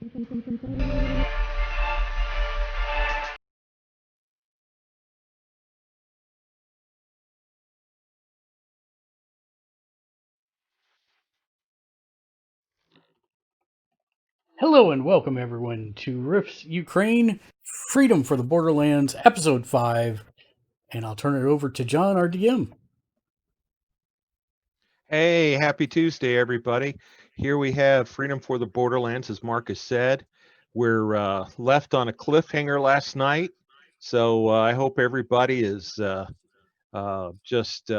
Hello and welcome everyone to Riffs Ukraine Freedom for the Borderlands Episode 5. And I'll turn it over to John, our DM. Hey, happy Tuesday, everybody. Here we have Freedom for the Borderlands, as Marcus said. We're left on a cliffhanger last night, so I hope everybody is just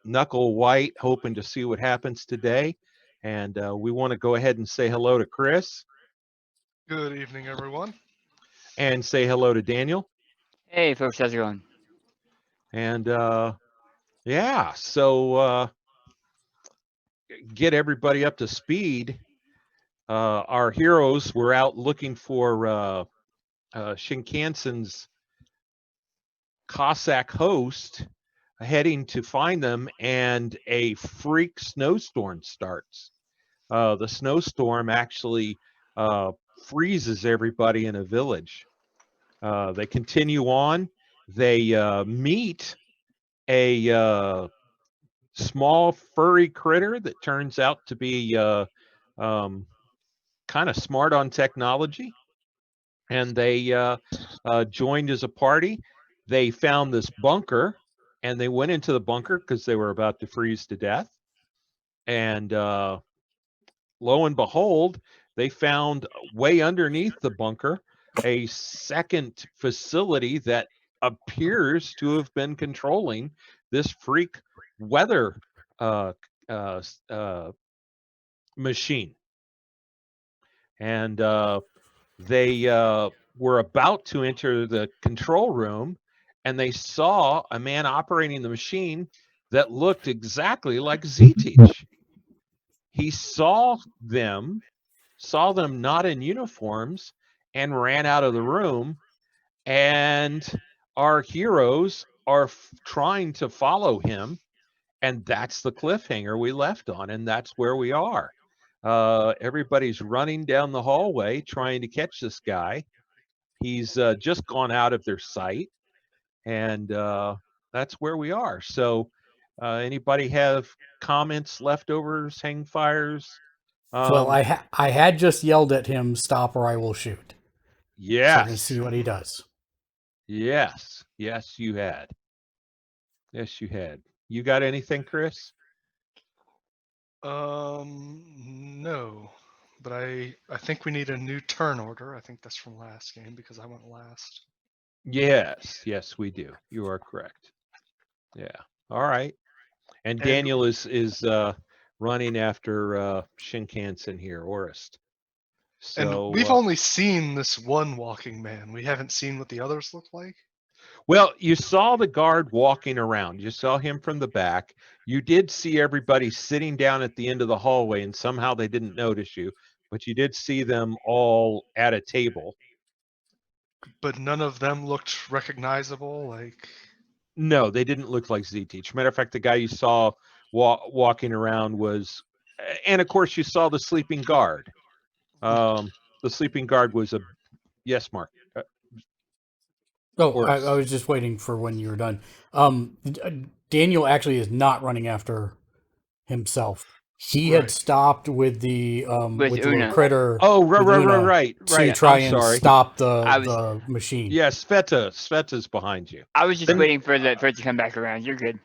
knuckle white, hoping to see what happens today. And we want to go ahead and say hello to Chris. Good evening, everyone. And say hello to Daniel. Hey, folks, how's it going? And yeah, so get everybody up to speed. Our heroes were out looking for Shinkansen's Cossack host, heading to find them, and a freak snowstorm starts. The snowstorm actually freezes everybody in a village. They continue on. They meet a small furry critter that turns out to be kind of smart on technology, and they joined as a party. They found this bunker, and they went into the bunker because they were about to freeze to death. And lo and behold, they found way underneath the bunker a second facility that appears to have been controlling this freak weather machine. And they were about to enter the control room, and they saw a man operating the machine that looked exactly like Z-Teach. He saw them not in uniforms, and ran out of the room. And our heroes are trying to follow him, and that's the cliffhanger we left on, and that's where we are. Everybody's running down the hallway trying to catch this guy. He's just gone out of their sight, and that's where we are. So anybody have comments, leftovers, hang fires? Well, I had just yelled at him, "Stop or I will shoot." Yes. So we're going to see what he does. Yes, you had. Yes, you had. You got anything, Chris? No, but I think we need a new turn order. I think that's from last game because I went last. Yes, we do. You are correct. Yeah. All right. And Daniel is running after Shinkansen here, Orist. So and we've only seen this one walking man. We haven't seen what the others look like. Well, you saw the guard walking around. You saw him from the back. You did see everybody sitting down at the end of the hallway, and somehow they didn't notice you. But you did see them all at a table. But none of them looked recognizable. Like, no, they didn't look like Z-Teach. Matter of fact, the guy you saw walking around was, and of course, you saw the sleeping guard. The sleeping guard was a, yes, Mark. I was just waiting for when you were done. Daniel actually is not running after himself. He had stopped with the little critter. Oh, right. To try and stop the machine. Yes, Sveta's behind you. I was just waiting for it to come back around. You're good.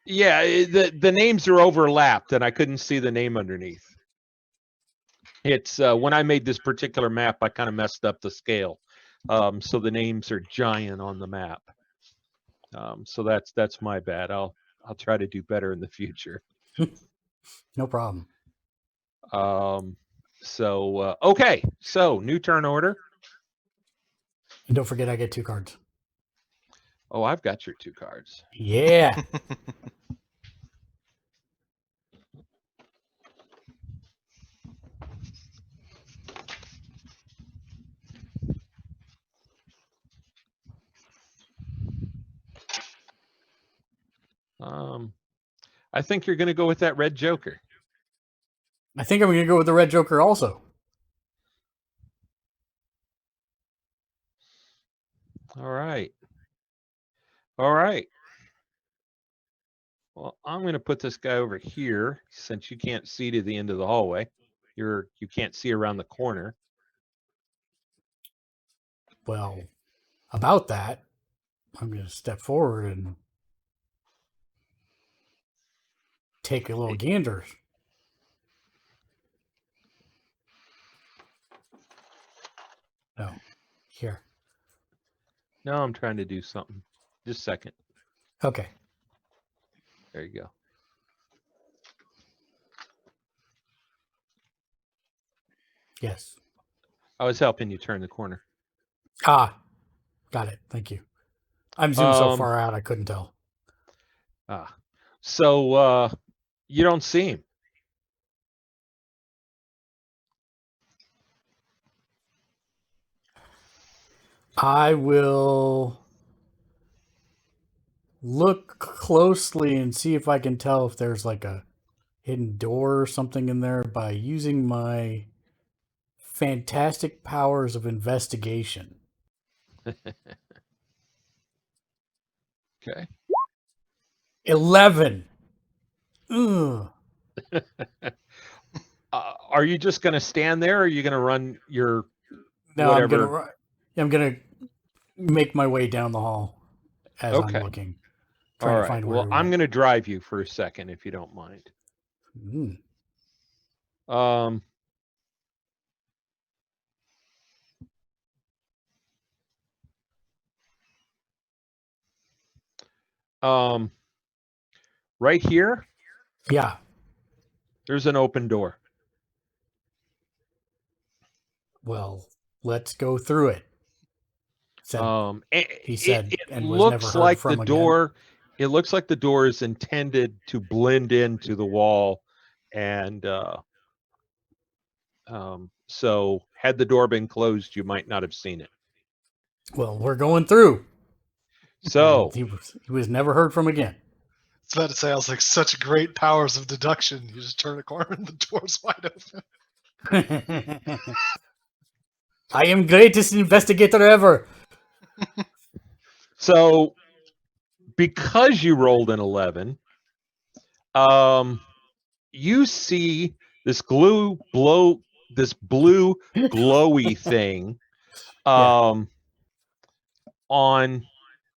Yeah, the names are overlapped, and I couldn't see the name underneath. It's when I made this particular map, I kind of messed up the scale, so the names are giant on the map. So that's my bad. I'll try to do better in the future. No problem. So okay, so new turn order. And don't forget, I get 2 cards. Oh, I've got your 2 cards. Yeah. I think you're going to go with that red Joker. I think I'm going to go with the red Joker also. All right. All right. Well, I'm going to put this guy over here since you can't see to the end of the hallway. You can't see around the corner. Well, about that, I'm going to step forward and take a little gander. No, here. No, I'm trying to do something. Just a second. Okay. There you go. Yes. I was helping you turn the corner. Ah, got it. Thank you. I'm zoomed so far out I couldn't tell. So you don't see him. I will look closely and see if I can tell if there's like a hidden door or something in there by using my fantastic powers of investigation. Okay. 11. Ugh. Are you just going to stand there, or are you going to run your No, whatever? I'm gonna make my way down the hall as Okay. I'm looking, All trying to right. find where Well, we I'm went. going to drive you for a second, if you don't mind. Mm. Right here, Yeah. there's an open door. Well, let's go through it. He said, It and was never looks heard like the from again. door. It looks like the door is intended to blend into the wall, and so had the door been closed, you might not have seen it. Well, we're going through. So he was never heard from again. I was about to say, I was like, such great powers of deduction. You just turn a corner and the door's wide open. I am greatest investigator ever. So because you rolled an 11, you see this blue glowy thing on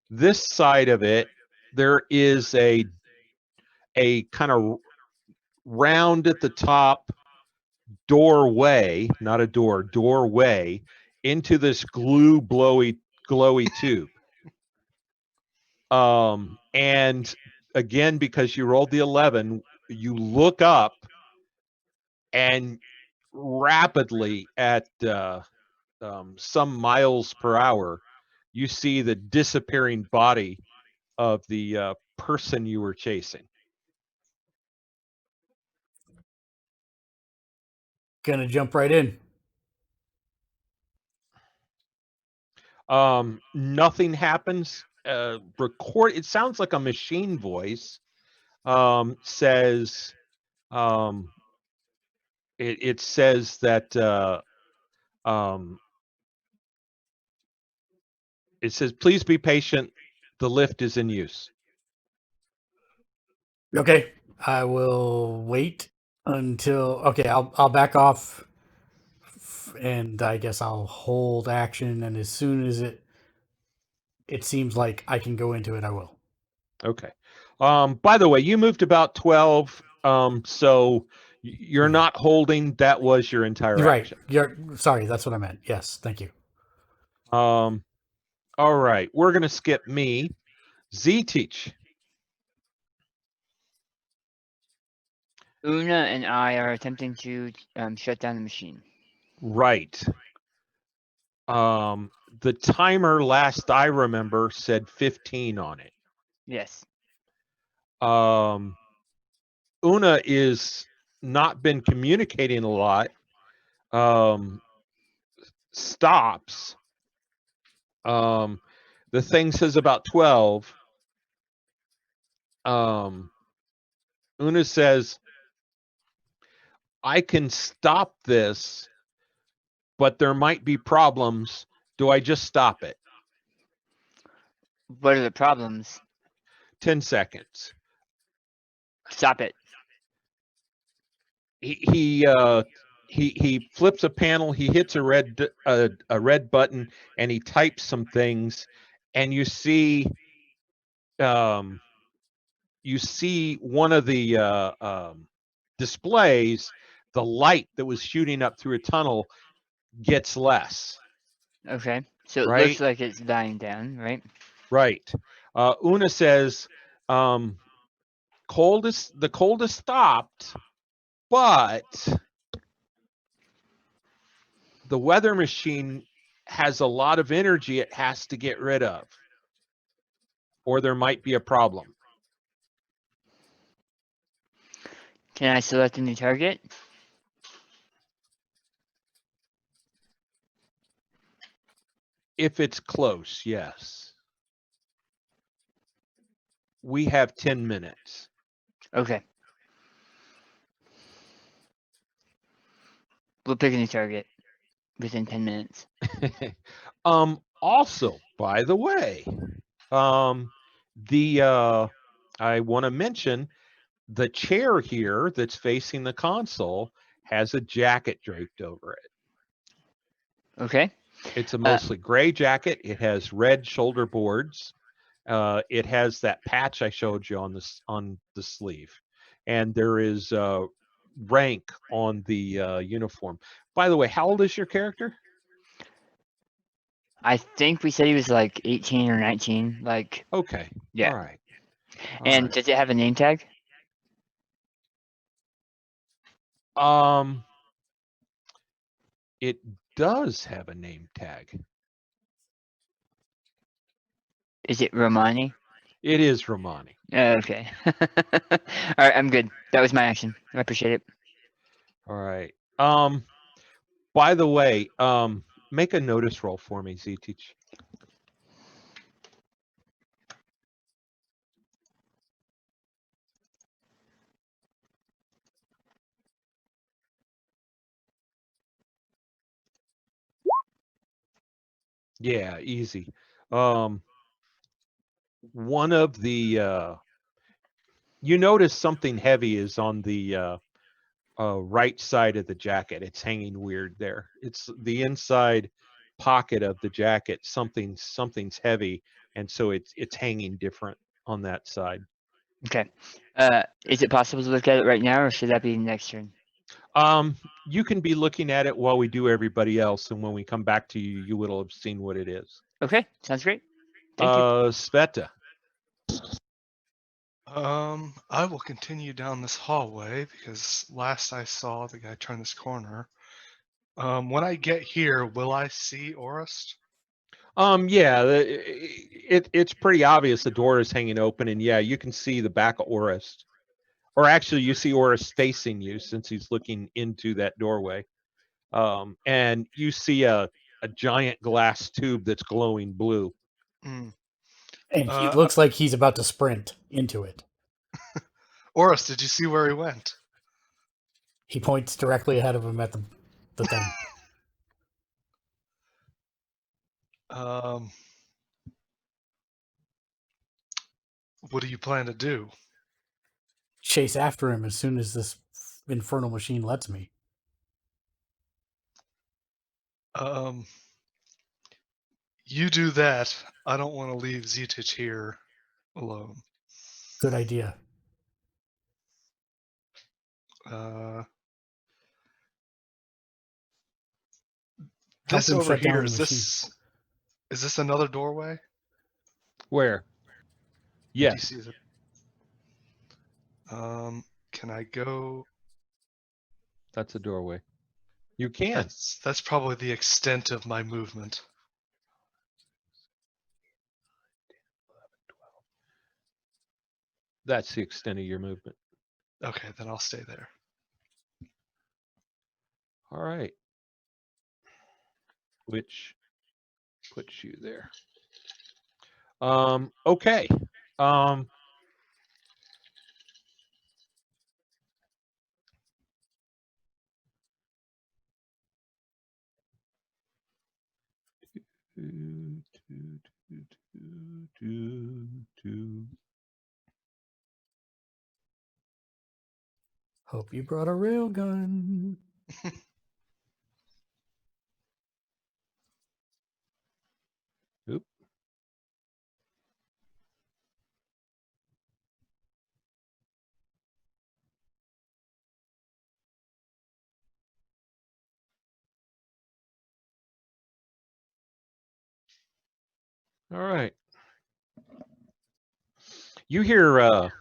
this side of it. There is a kind of round at the top doorway, not a doorway into this glowy tube. And again, because you rolled the 11, you look up, and rapidly at some miles per hour, you see the disappearing body of the person you were chasing. Gonna jump right in. Nothing happens. It sounds like a machine voice. Says it says that it says, please be patient, the lift is in use. Okay, I will wait until. Okay, I'll back off, and I guess I'll hold action. And as soon as it seems like I can go into it, I will. Okay. By the way, you moved about 12. So you're not holding. That was your entire action. Sorry, that's what I meant. Yes, thank you. All right, we're gonna skip me. Z teach. Una and I are attempting to shut down the machine. Right. The timer last I remember said 15 on it. Yes. Una is not been communicating a lot. Stops. The thing says about 12. Una says, I can stop this, but there might be problems. Do I just stop it? What are the problems? 10 seconds. Stop it. He flips a panel. He hits a red button, and he types some things. And you see one of the displays. The light that was shooting up through a tunnel gets less. Okay. So it Right? looks like it's dying down, right? Right. Una says, the coldest stopped, but the weather machine has a lot of energy it has to get rid of, or there might be a problem. Can I select a new target? If it's close, yes. We have 10 minutes. Okay. We'll pick a new target within 10 minutes. Also, by the way, I want to mention the chair here that's facing the console has a jacket draped over it. Okay. It's a mostly gray jacket. It has red shoulder boards. It has that patch I showed you on the sleeve, and there is rank on the uniform. By the way, how old is your character? I think we said he was like 18 or 19. Like, Okay. yeah. All right. And does it have a name tag? It does have a name tag. Is it Romani? It is Romani. Okay. All right, I'm good. That was my action. I appreciate it. All right. By the way, make a notice roll for me, Z-Teach. Yeah, easy. One of the you notice something heavy is on the right side of the jacket. It's hanging weird there. It's the inside pocket of the jacket. Something's heavy, and so it's hanging different on that side. Okay. Is it possible to look at it right now, or should that be next turn? You can be looking at it while we do everybody else, and when we come back to you, you will have seen what it is. Okay, sounds great. Thank you. Sveta. I will continue down this hallway because last I saw the guy turn this corner. When I get here, will I see Orist? Yeah, it's pretty obvious the door is hanging open, and yeah, you can see the back of Orist. Or actually, you see Orist facing you since he's looking into that doorway. And you see a giant glass tube that's glowing blue. Mm. And he looks like he's about to sprint into it. Orist, did you see where he went? He points directly ahead of him at the thing. What do you plan to do? Chase after him as soon as this infernal machine lets me. You do that. I don't want to leave Zetich here alone. Good idea. This him over shut down here, the is this another doorway? Where? Yes. Do you see it? Can I go? That's a doorway. You can. That's probably the extent of my movement. That's the extent of your movement. Okay, then I'll stay there. All right. Which puts you there. Okay. Hope you brought a rail gun. Oop. All right. You hear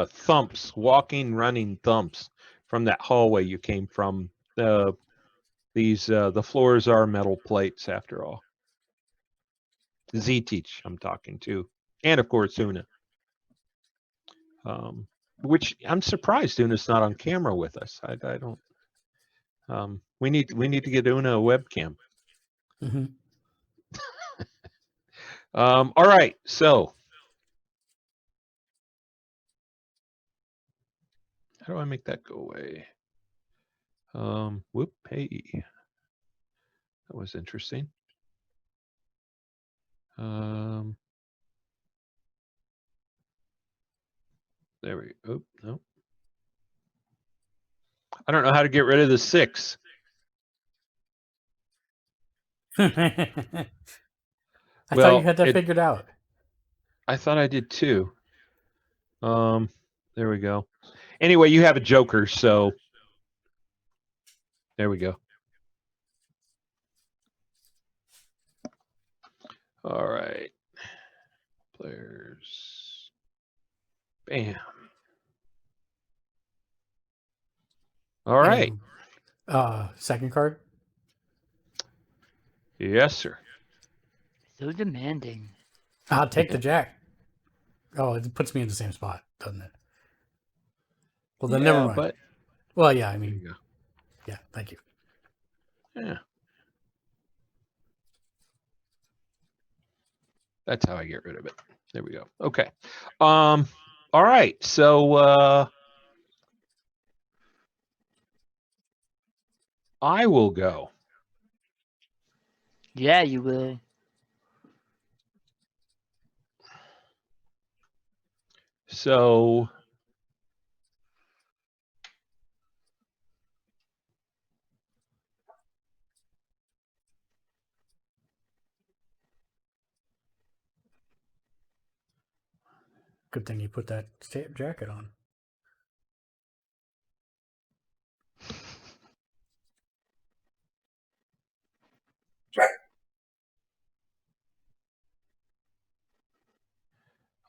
thumps, walking, running thumps from that hallway you came from. The floors are metal plates after all. Z-Teach, I'm talking to, and of course Una. Which I'm surprised Una's not on camera with us. I don't. We need to get Una a webcam. Mm-hmm. All right, so how do I make that go away? Whoop, hey, that was interesting. There we go. Oh, no. I don't know how to get rid of the 6. I thought you had that figured out. I thought I did too. There we go. Anyway, you have a joker, so there we go. All right. Players. Bam. All right. Second card. Yes, sir. So demanding. I'll take the jack. Oh, it puts me in the same spot, doesn't it? Well, then never mind. But well, yeah, I there mean, you go. yeah, thank you. Yeah. That's how I get rid of it. There we go. Okay. All right. So I will go. Yeah, you will. So Good thing you put that jacket on.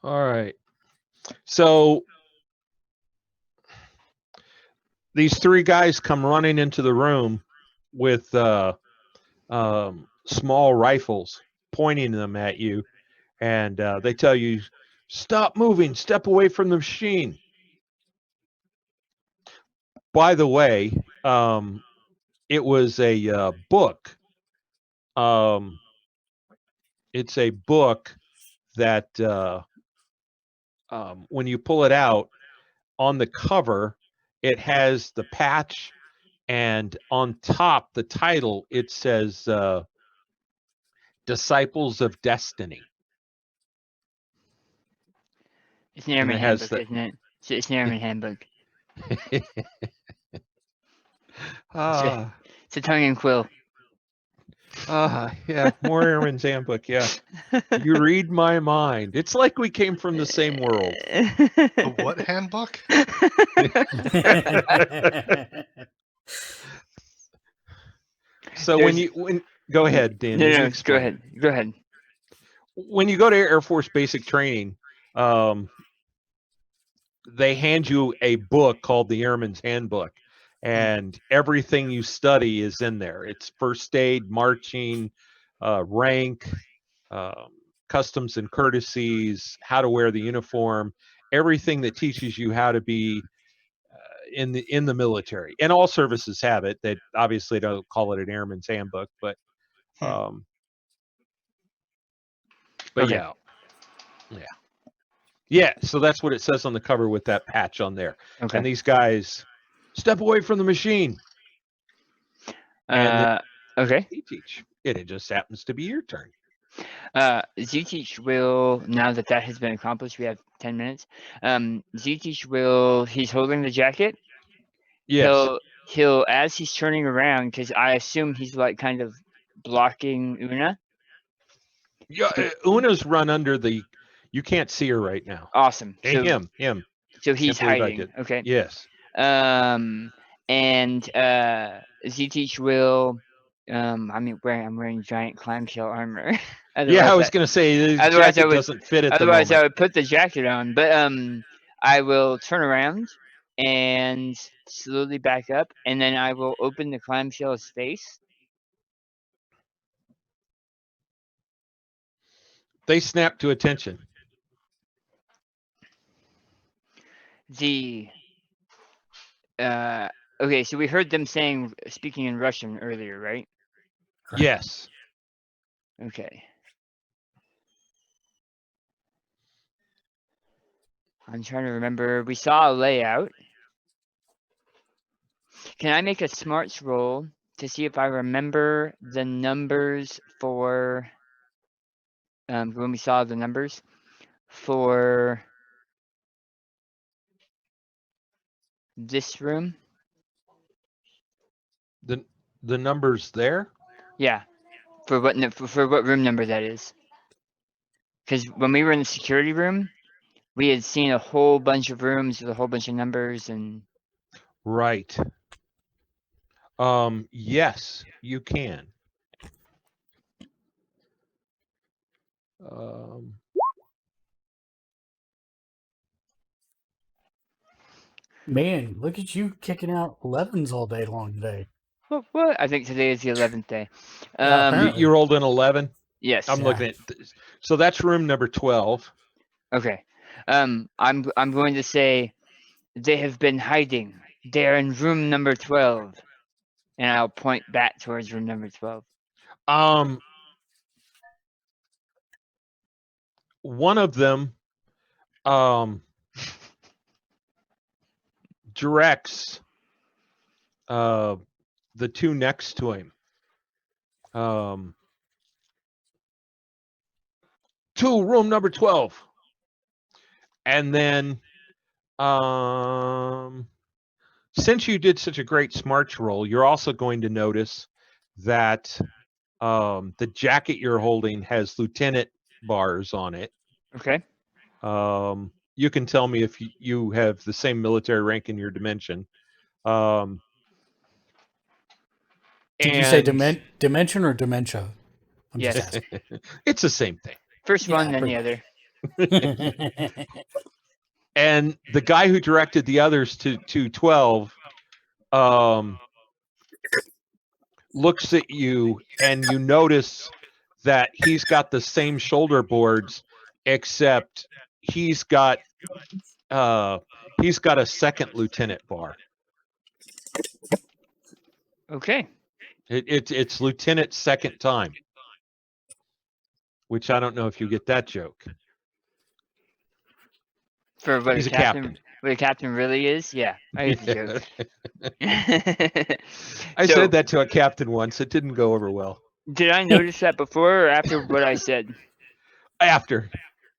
all right. So these 3 guys come running into the room with small rifles, pointing them at you, and they tell you, "Stop moving! Step away from the machine." By the way, it was a book. It's a book that when you pull it out, on the cover, it has the patch, and on top, the title, it says Disciples of Destiny. It's an airman it has handbook, isn't it? It's an airman handbook. It's a tongue and quill. Yeah, more Airman's Handbook, yeah. You read my mind. It's like we came from the same world. The what handbook? So when go ahead, Dan. No, you go explain. ahead. Go ahead. When you go to Air Force basic training, they hand you a book called the Airman's Handbook, and everything you study is in there. It's first aid, marching, rank, customs and courtesies, how to wear the uniform, everything that teaches you how to be in the military. And all services have it. They obviously don't call it an Airman's Handbook, but Okay. yeah. So that's what it says on the cover with that patch on there. Okay. And these guys step away from the machine. And Okay. they teach. It just happens to be your turn. Zutich will, now that has been accomplished, we have 10 minutes. Zutich will, he's holding the jacket. Yes. He'll, as he's turning around, because I assume he's like kind of blocking Una. Yeah, Una's run under the. You can't see her right now. Awesome. Hey, So, him. so he's Can't believe I hiding. did. Okay. Yes. And Zutich will, I'm wearing giant clamshell armor. Yeah, I was going to say the otherwise jacket doesn't fit at the Otherwise, I moment. would put the jacket on. But I will turn around and slowly back up, and then I will open the clamshell space. They snap to attention. The okay, so we heard them speaking in Russian earlier, right? Correct. Yes. Okay. I'm trying to remember. We saw a layout. Can I make a smarts roll to see if I remember the numbers for when we saw the numbers for this room? The numbers there? Yeah. For what room number that is? Because when we were in the security room, we had seen a whole bunch of rooms with a whole bunch of numbers and. Right. Yes, you can. Man, look at you kicking out 11s all day long today. What? I think today is the 11th day. apparently. You rolled an 11? Yes. I'm looking at so that's room number 12. Okay. I'm going to say they have been hiding. They're in room number 12. And I'll point back towards room number 12. One of them directs the two next to him to room number 12. And then since you did such a great smarts roll, you're also going to notice that the jacket you're holding has lieutenant bars on it. Okay. You can tell me if you have the same military rank in your dimension. Did you say dimension or dementia? I'm Yes. just asking. It's the same thing. First one, then the other. And the guy who directed the others to 12 looks at you, and you notice that he's got the same shoulder boards, except he's got a second lieutenant bar. Okay. It's lieutenant second time, which I don't know if you get that joke. For what He's a captain. What a captain really is? Yeah, I get the joke. I said that to a captain once. It didn't go over well. Did I notice that before or after what I said? After.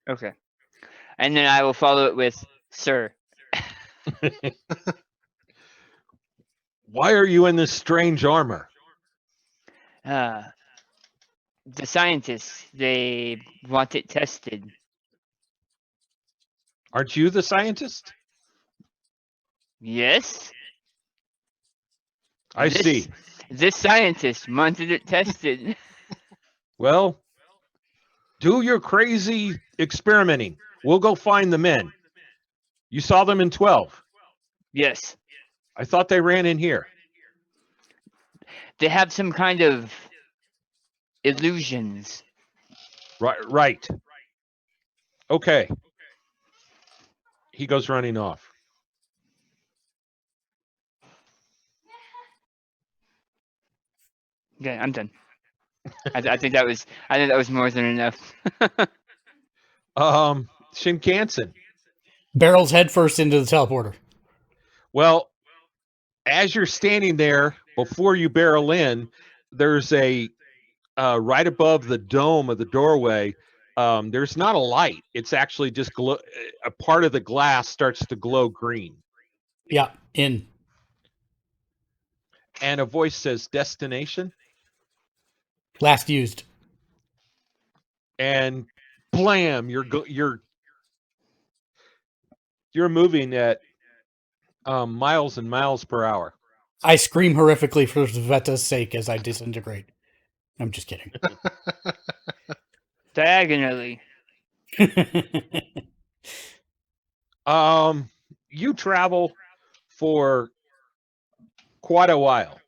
Okay. And then I will follow it with, sir. Why are you in this strange armor? The scientists, they want it tested. Aren't you the scientist? Yes. I see. This scientist wanted it tested. Well, do your crazy experimenting. We'll go find the men. You saw them in 12. Yes. I thought they ran in here. They have some kind of illusions. Right. Okay. He goes running off. Okay, I'm done. I think that was more than enough. Shinkansen. Barrels headfirst into the teleporter. Well, as you're standing there, before you barrel in, there's a right above the dome of the doorway, there's not a light. It's actually just a part of the glass starts to glow green. Yeah, in. And a voice says, "Destination?" Last used. And blam, you're moving at miles and miles per hour. I scream horrifically for Sveta's sake as I disintegrate. I'm just kidding. Diagonally. You travel for quite a while.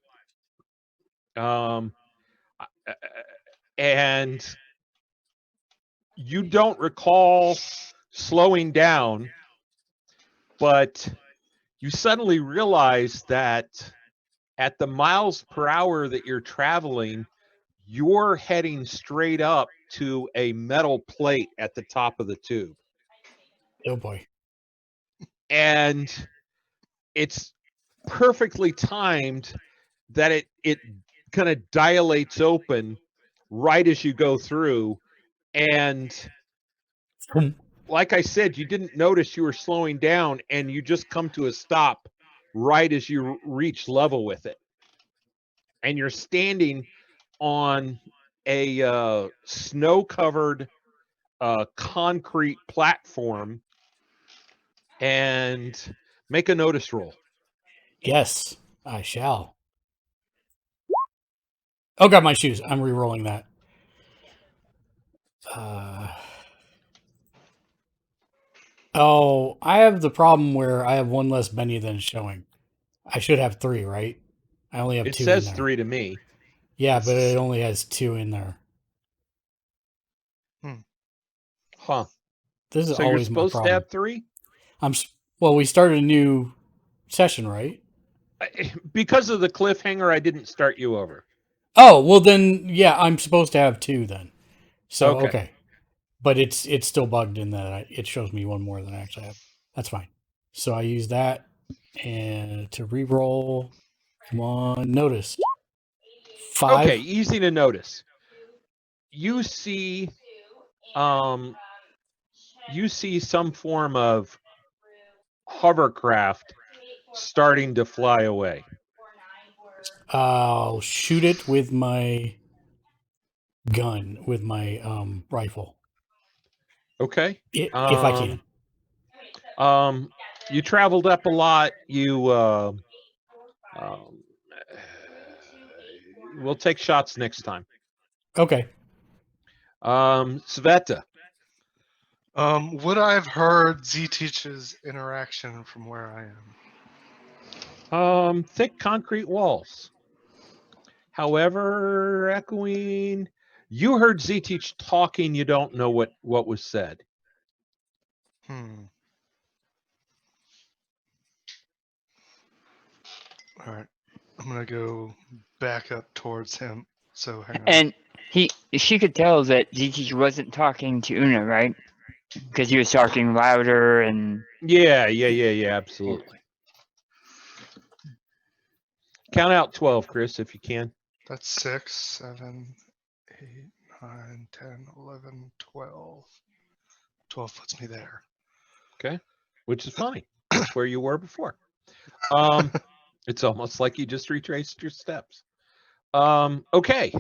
And you don't recall slowing down, but you suddenly realize that at the miles per hour that you're traveling, you're heading straight up to a metal plate at the top of the tube. Oh boy. And it's perfectly timed that it kind of dilates open right as you go through. And like I said, you didn't notice you were slowing down, and you just come to a stop right as you reach level with it. And you're standing on a snow-covered concrete platform. And make a notice roll. Yes, I shall. Oh, got my shoes. I'm re-rolling that. Oh, I have the problem where I have one less Benny than showing. I should have 3, right? I only have It 2 says in there. 3 to me. Yeah, but it only has 2 in there. Huh. This is So you're always my supposed to problem. have 3? Well, we started a new session, right? Because of the cliffhanger, I didn't start you over. Oh, well then, yeah, I'm supposed to have 2 then. So, okay. But it's still bugged in that it shows me 1 more than I actually have. That's fine. So I use that and to re-roll. Come on, notice. 5. Okay, easy to notice. You see some form of hovercraft starting to fly away. I'll shoot it with my gun, with my rifle. Okay. If I can. You traveled up a lot. We'll take shots next time. Okay. Sveta. Would I have heard Z-Teach's interaction from where I am? Thick concrete walls. However, echoing. You heard Z-Teach talking. You don't know what was said. All right. I'm gonna go back up towards him. So hang on. And she could tell that ZT wasn't talking to Una, right? Because he was talking louder and Yeah, absolutely. Count out 12, Chris, if you can. That's 6, 7, 8, 9, 10, 11, 12. 12 puts me there. Okay, which is fine. That's where you were before. It's almost like you just retraced your steps. Okay.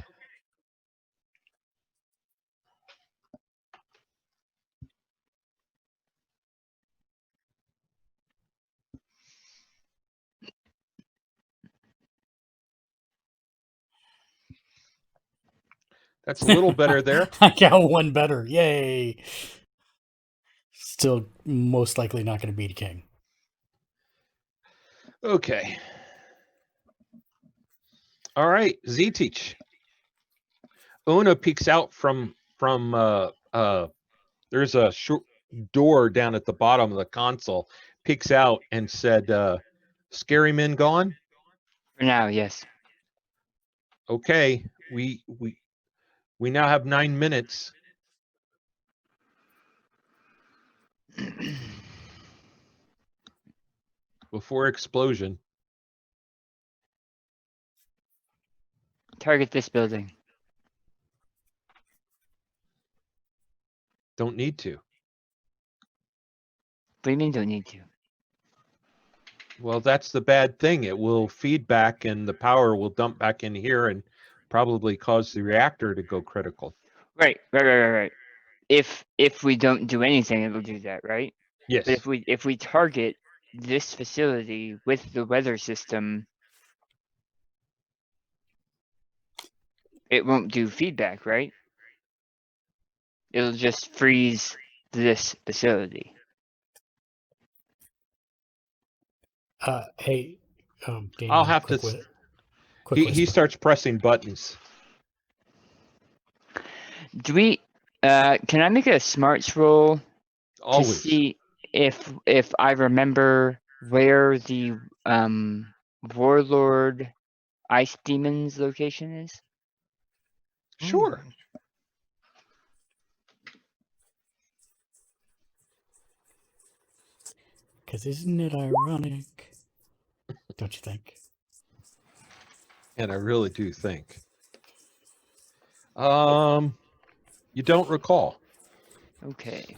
That's a little better there. I got 1 better. Yay. Still most likely not going to beat a king. Okay. All right, Z-Teach. Una peeks out from there's a door down at the bottom of the console. Peeks out and said, "Scary men gone?" for now, yes. Okay, we now have 9 minutes. Before explosion. Target this building. Don't need to. What do you mean don't need to? Well, that's the bad thing. It will feed back and the power will dump back in here and probably cause the reactor to go critical. Right. If we don't do anything, it'll do that, right? Yes. But if we target this facility with the weather system, it won't do feedback, right? It'll just freeze this facility. Hey, Daniel, I'll have quick to. quick He whisper. starts pressing buttons. Do we? Can I make a smarts roll Always. to see if I remember where the warlord ice demons location is? Sure. Mm. Because isn't it ironic? Don't you think? And I really do think. You don't recall. Okay.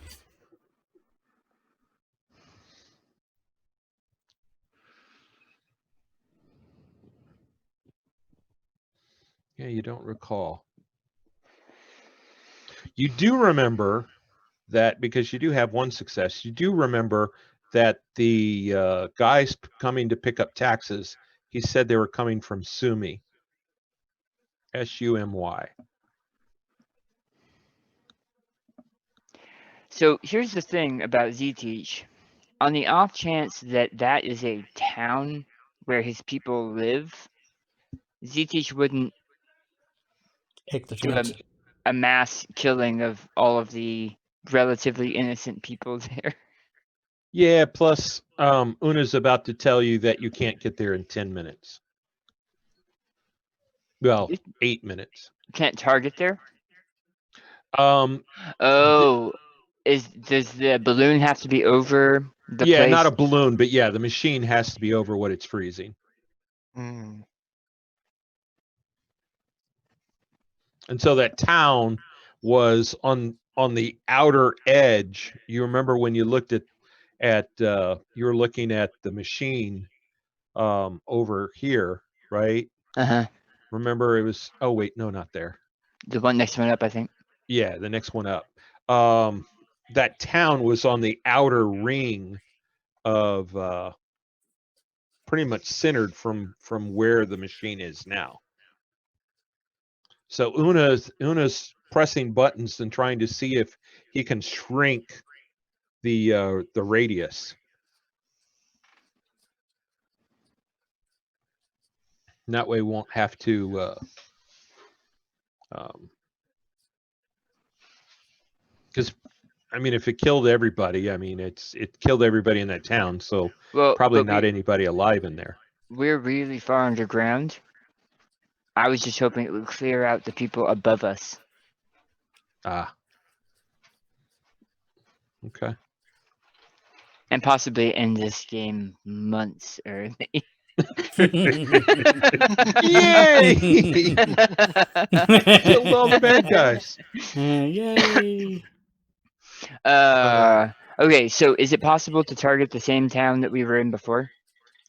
Yeah, you don't recall. You do remember that because you do have one success. You do remember that the guys coming to pick up taxes, he said they were coming from Sumy. Sumy. So here's the thing about Z-Teach. On the off chance that that is a town where his people live, Z-Teach wouldn't Take the do chance. a mass killing of all of the relatively innocent people there. Yeah, plus Una's about to tell you that you can't get there in 10 minutes. Well, 8 minutes. Can't target there? Um, Oh, does the balloon have to be over the yeah, place? not a balloon, but yeah, the machine has to be over what it's freezing. Mm. And so that town was on the outer edge. You remember when you looked at you were looking at the machine over here, right? Uh-huh. Remember it was, oh wait, no, not there. The one next one up, I think. Yeah, the next one up. That town was on the outer ring of pretty much centered from where the machine is now. So Una's pressing buttons and trying to see if he can shrink the radius. And that way we won't have to because I mean if it killed everybody, I mean it killed everybody in that town, so Well, probably but not anybody alive in there. we're really far underground. I was just hoping it would clear out the people above us. Ah. Okay. And possibly end this game months early. Yay! Killed all the bad guys. Yay! Okay, so is it possible to target the same town that we were in before?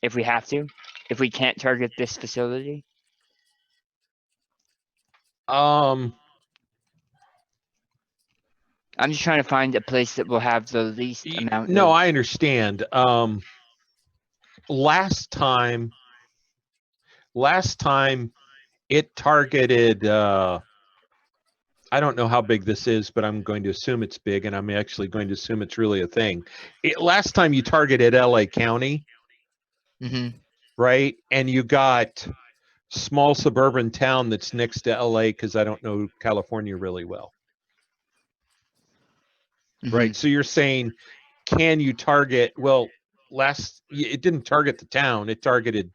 If we have to? If we can't target this facility? Um, I'm just trying to find a place that will have the least amount no, of... I understand. Last time it targeted I don't know how big this is, but I'm going to assume it's big, and I'm actually going to assume it's really a thing. Last time you targeted LA County, right? And you got small suburban town that's next to LA because I don't know California really well. Right. So you're saying, can you target, well, it didn't target the town, it targeted,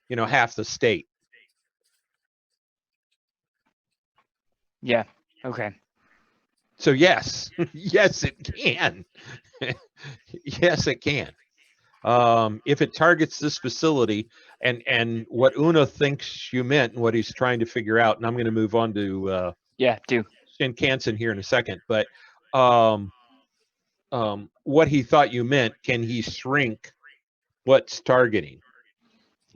half the state. Yeah. Okay. So yes, yes, it can. Yes, it can. If it targets this facility and what Una thinks you meant and what he's trying to figure out, and I'm going to move on to Yeah, do. Shinkansen here in a second, but what he thought you meant. Can he shrink what's targeting?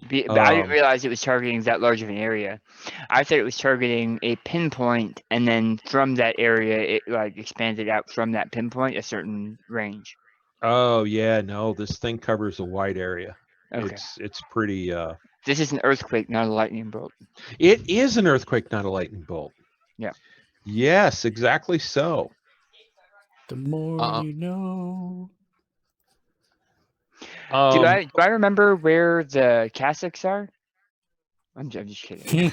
But I didn't realize it was targeting that large of an area. I thought it was targeting a pinpoint, and then from that area, it like expanded out from that pinpoint a certain range. Oh yeah, no, this thing covers a wide area. Okay. It's pretty. This is an earthquake, not a lightning bolt. It is an earthquake, not a lightning bolt. Yeah. Yes, exactly so. The more you know. Do I remember where the cassocks are? I'm just kidding.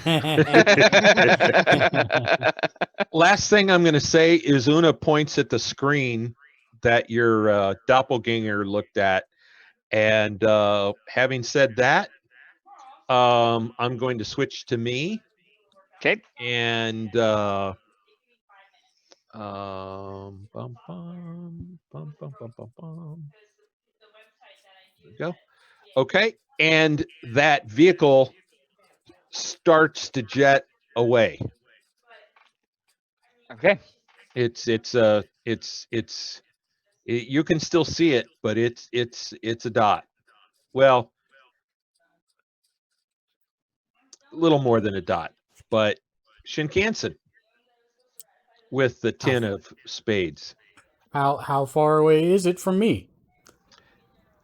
Last thing I'm going to say is Una points at the screen that your doppelganger looked at, and having said that, I'm going to switch to me. Okay. And bum, bum, bum, bum, bum, bum, bum, bum. There we go. Okay, and that vehicle starts to jet away. Okay. You can still see it, but it's a dot. Well, a little more than a dot, but Shinkansen with the 10 of spades. How far away is it from me?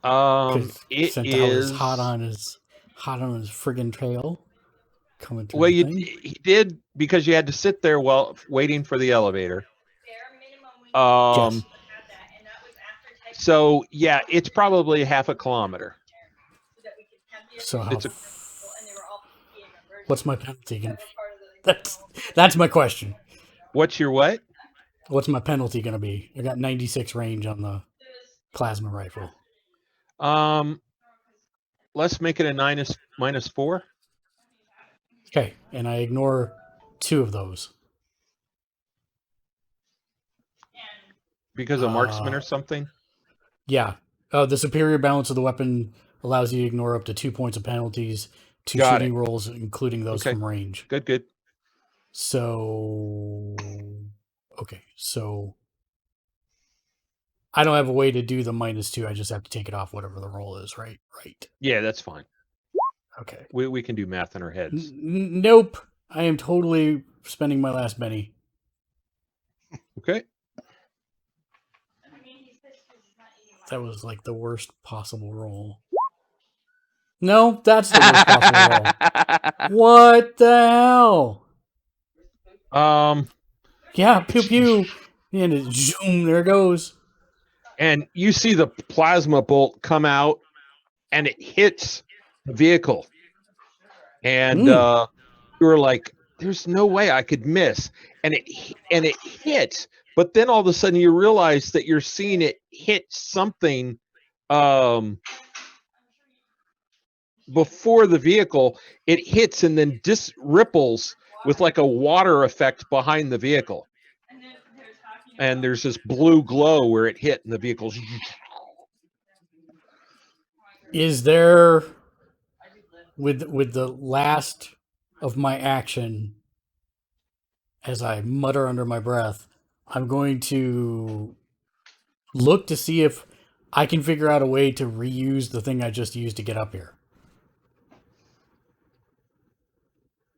It Since I was is hot on his friggin' tail coming through well. the thing. He did because you had to sit there while waiting for the elevator. Yes. So yeah, it's probably half a kilometer. So how? It's a- What's my penalty gonna be? That's my question. What's your what? What's my penalty gonna be? I got 96 range on the plasma rifle. Let's make it a -4. Okay, and I ignore 2 of those. Because of marksman or something? Yeah. The superior balance of the weapon allows you to ignore up to 2 points of penalties, 2 Got shooting it. rolls, including those Okay. from range. Good. So, okay. So, I don't have a way to do the -2. I just have to take it off whatever the roll is, right? Right. Yeah, that's fine. Okay. We can do math in our heads. Nope. I am totally spending my last penny. Okay. That was like the worst possible roll. No, that's the worst possible roll. What the hell? Yeah, pew pew. And it, zoom, there it goes. And you see the plasma bolt come out and it hits the vehicle. And you were like, there's no way I could miss. And it hits, but then all of a sudden you realize that you're seeing it hit something before the vehicle. It hits and then ripples with like a water effect behind the vehicle. And there's this blue glow where it hit and the vehicle's. Is there, with the last of my action, as I mutter under my breath, I'm going to look to see if I can figure out a way to reuse the thing I just used to get up here.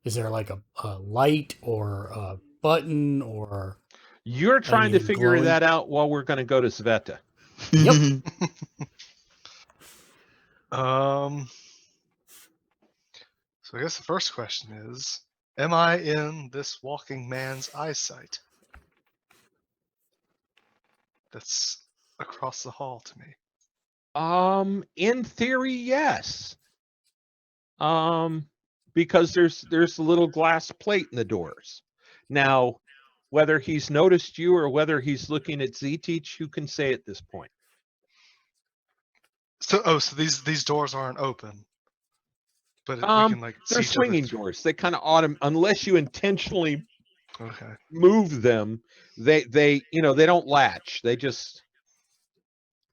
Is there like a light or a button or... You're trying to anything figure glowing? that out while we're going to go to Sveta. Yep. So I guess the first question is, am I in this walking man's eyesight? That's across the hall to me. In theory, yes. Because there's a little glass plate in the doors. Now, whether he's noticed you or whether he's looking at Z-Teach, who can say at this point? So these doors aren't open, but we can like see They're each other swinging doors. They kind of unless you intentionally Okay. move them, they they don't latch.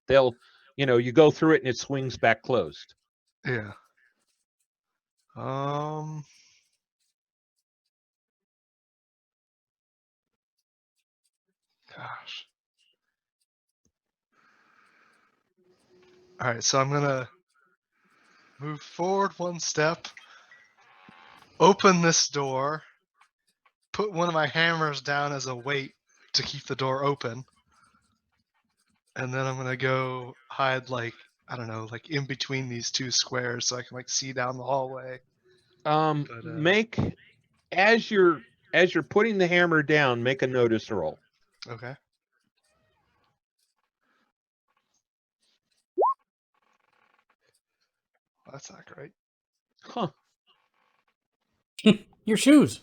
They'll you go through it and it swings back closed. Yeah. Gosh. All right, so I'm gonna move forward one step, open this door, put one of my hammers down as a weight to keep the door open, and then I'm gonna go hide like, I don't know, like in between these two squares so I can like see down the hallway. But, Make as you're putting the hammer down, make a notice roll. Okay. Well, that's not great. Huh. Your shoes.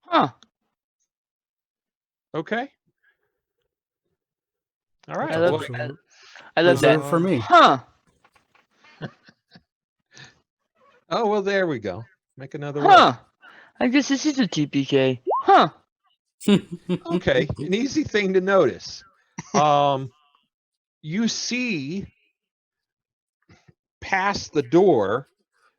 Huh. Okay. All right. I love Well, it. I love that. Reserved for me. Huh. oh well, there we go. Make another roll. Huh. I guess this is a TPK. Huh. Okay, an easy thing to notice. You see past the door,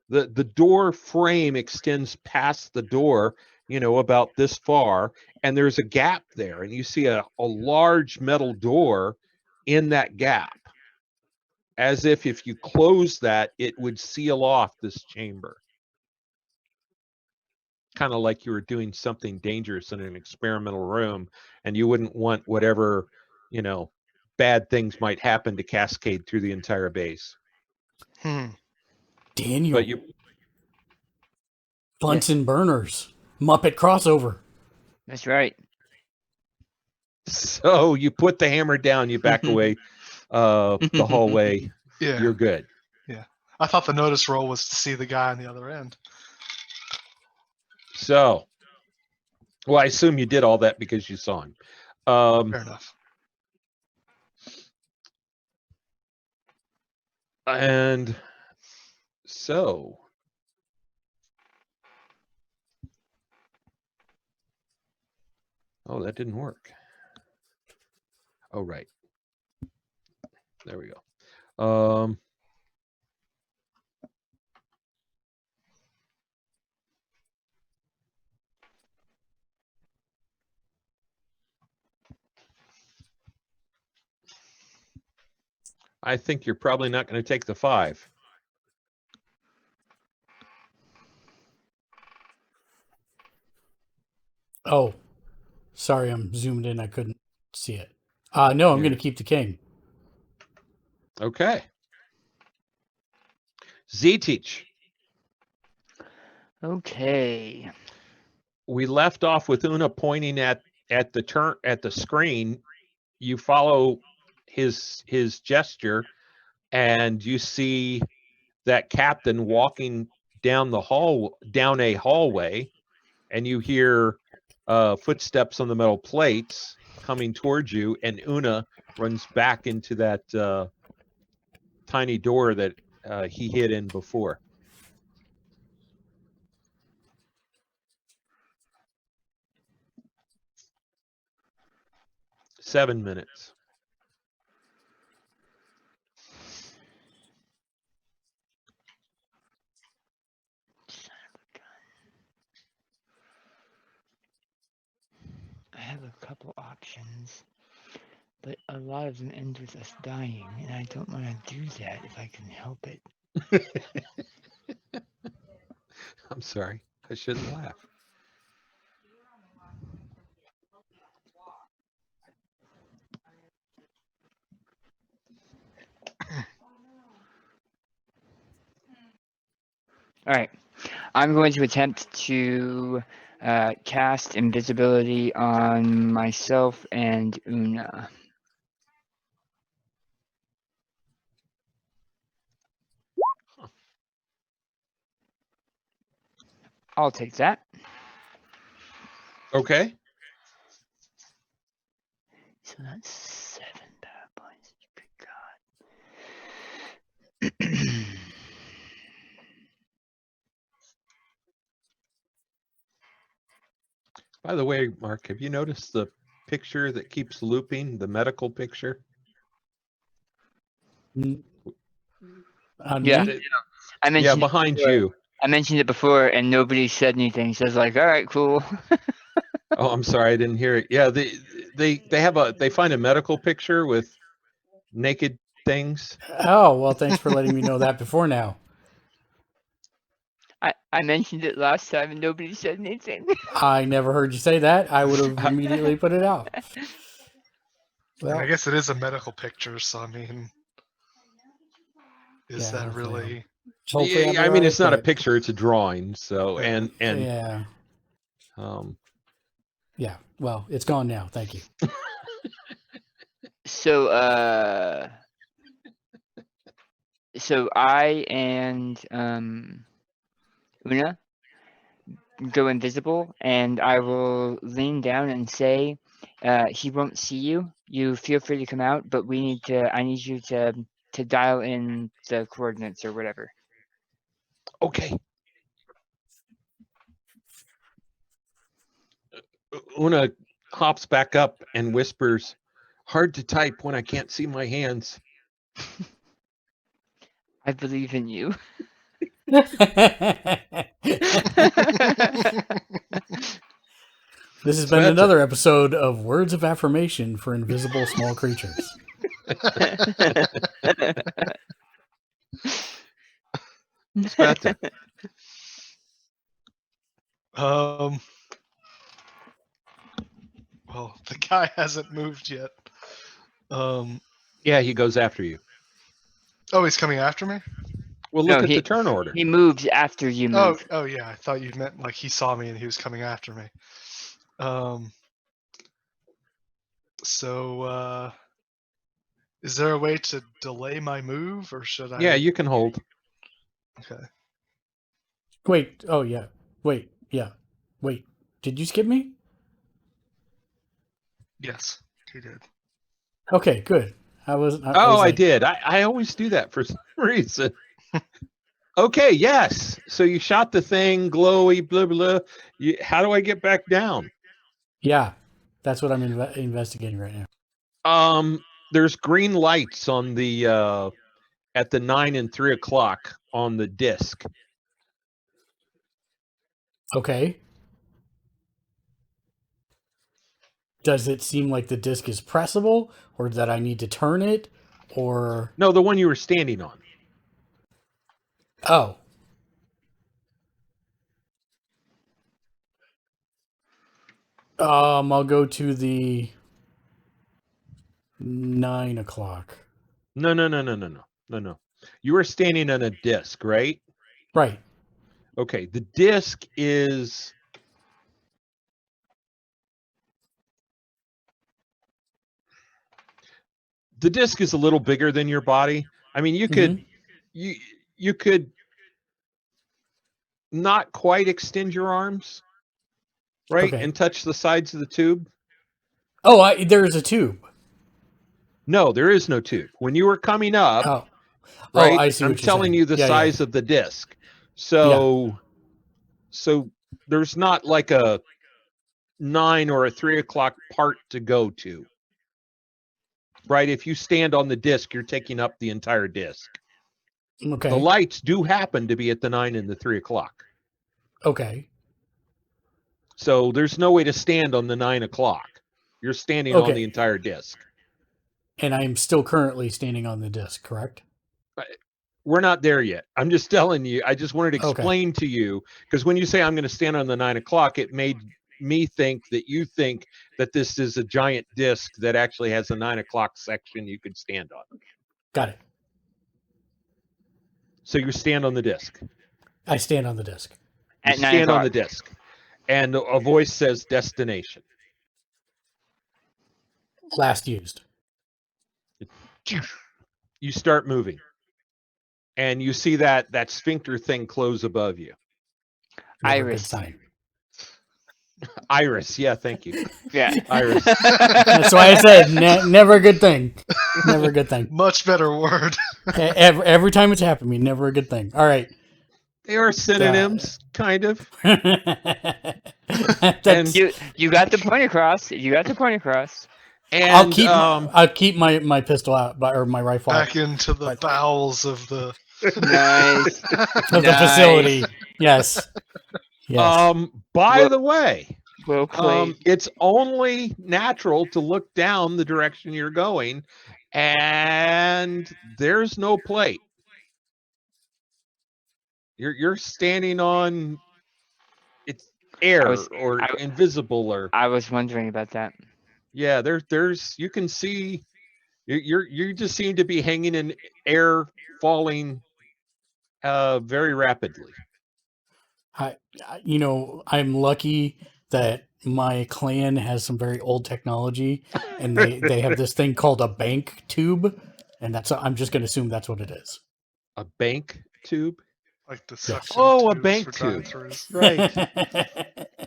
the door frame extends past the door, about this far, and there's a gap there, and you see a large metal door in that gap, as if you close that, it would seal off this chamber. Kind of like you were doing something dangerous in an experimental room, and you wouldn't want whatever, bad things might happen to cascade through the entire base. Daniel. But you, Bunsen burners. Muppet crossover. That's right. so you put the hammer down, you back away the hallway. Yeah. You're good. Yeah. I thought the notice roll was to see the guy on the other end. So, well, I assume you did all that because you saw him. Fair enough. And so, oh, that didn't work. Oh, right. There we go. I think you're probably not going to take the 5. Oh, sorry, I'm zoomed in. I couldn't see it. No, I'm Yeah. going to keep the king. Okay. Z-Teach. Okay. We left off with Una pointing at the screen. You follow his gesture, and you see that captain walking down a hallway, and you hear footsteps on the metal plates coming towards you, and Una runs back into that tiny door that he hid in before. Seven minutes. I have a couple options, but a lot of them end with us dying, and I don't want to do that if I can help it. I'm sorry. I shouldn't laugh. All right. I'm going to attempt to cast invisibility on myself and Una. I'll take that. Okay. So that's 7 power points. Good God. By the way, Mark, have you noticed the picture that keeps looping, the medical picture? On Yeah. me? I mentioned Behind it before. you. I mentioned it before, and nobody said anything. So I was like, "All right, cool." Oh, I'm sorry, I didn't hear it. Yeah, they find a medical picture with naked things. Oh, well, thanks for letting me know that before now. I mentioned it last time and nobody said anything. I never heard you say that. I would have immediately put it out. And Well, I guess it is a medical picture, so I mean, is Yeah, that hopefully really? hopefully I'll Yeah, be I mean, alright, it's not a but- picture; it's a drawing. So, Yeah. and Yeah. Yeah. Well, it's gone now. Thank you. So I and Una go invisible, and I will lean down and say, he won't see you. You feel free to come out, but I need you to dial in the coordinates or whatever. okay. Una hops back up and whispers, "Hard to type when I can't see my hands." I believe in you. This has been That's another episode of Words of Affirmation for Invisible Small Creatures. Sveta. Well, the guy hasn't moved yet. Yeah, he goes after you. Oh, he's coming after me? Well, No, look at the turn order. He moves after you move. Oh yeah. I thought you meant like he saw me and he was coming after me. So is there a way to delay my move, or should I? Yeah, you can hold. Okay. Wait. Oh, yeah. Wait. Yeah. Wait. Did you skip me? Yes, he did. Okay, good. I was I like, did. I always do that for some reason. Okay, yes. So you shot the thing, glowy, blah, blah, blah. How do I get back down? Yeah. That's what I'm investigating right now. There's green lights on the at the 9 and 3 o'clock on the disc. Okay. Does it seem like the disc is pressable, or that I need to turn it, or... No, the one you were standing on. Oh. I'll go to the 9 o'clock. No. You were standing on a disc, right? Right. Okay, the disc is... The disc is a little bigger than your body. I mean, you could you could not quite extend your arms, right, Okay. and touch the sides of the tube. Oh, there's a tube. No, there is no tube. When you were coming up, Oh. right? I see what I'm you're telling saying. you the Yeah, size of the disc. So there's not like a 9 or a 3 o'clock part to go to. Right? If you stand on the disc, you're taking up the entire disc. Okay. The lights do happen to be at the 9 and the 3 o'clock. Okay. So there's no way to stand on the 9 o'clock. You're standing on the entire disc. And I'm still currently standing on the disc, correct? We're not there yet. I'm just telling you. I just wanted to explain to you, because when you say I'm going to stand on the 9 o'clock, it made me think that you think that this is a giant disc that actually has a 9 o'clock section you could stand on. Got it. So you stand on the disc. I stand on the disc. You stand on the disc. And a voice says destination. Last used. You start moving. And you see that sphincter thing close above you. Never Iris. Good sign. Iris, yeah, thank you. Yeah. Iris. That's why I said never a good thing. Never a good thing. Much better word. Every time it's happened to me, never a good thing. All right. They are synonyms, kind of. And you got the point across. You got the point across. And I'll keep my pistol out, or my rifle Back into the bowels of the Nice. of the facility. Yes. Yes. By the way, Well played. it's only natural to look down the direction you're going, and there's no plate. You're standing on it's air or invisible or I was wondering about that. yeah. There's you can see you just seem to be hanging in air, falling very rapidly. I'm lucky that my clan has some very old technology, and they have this thing called a bank tube, and I'm just going to assume that's what it is. A bank tube. Like the Yes. suction Oh, a tubes bank for tube. drive-thrus. Right.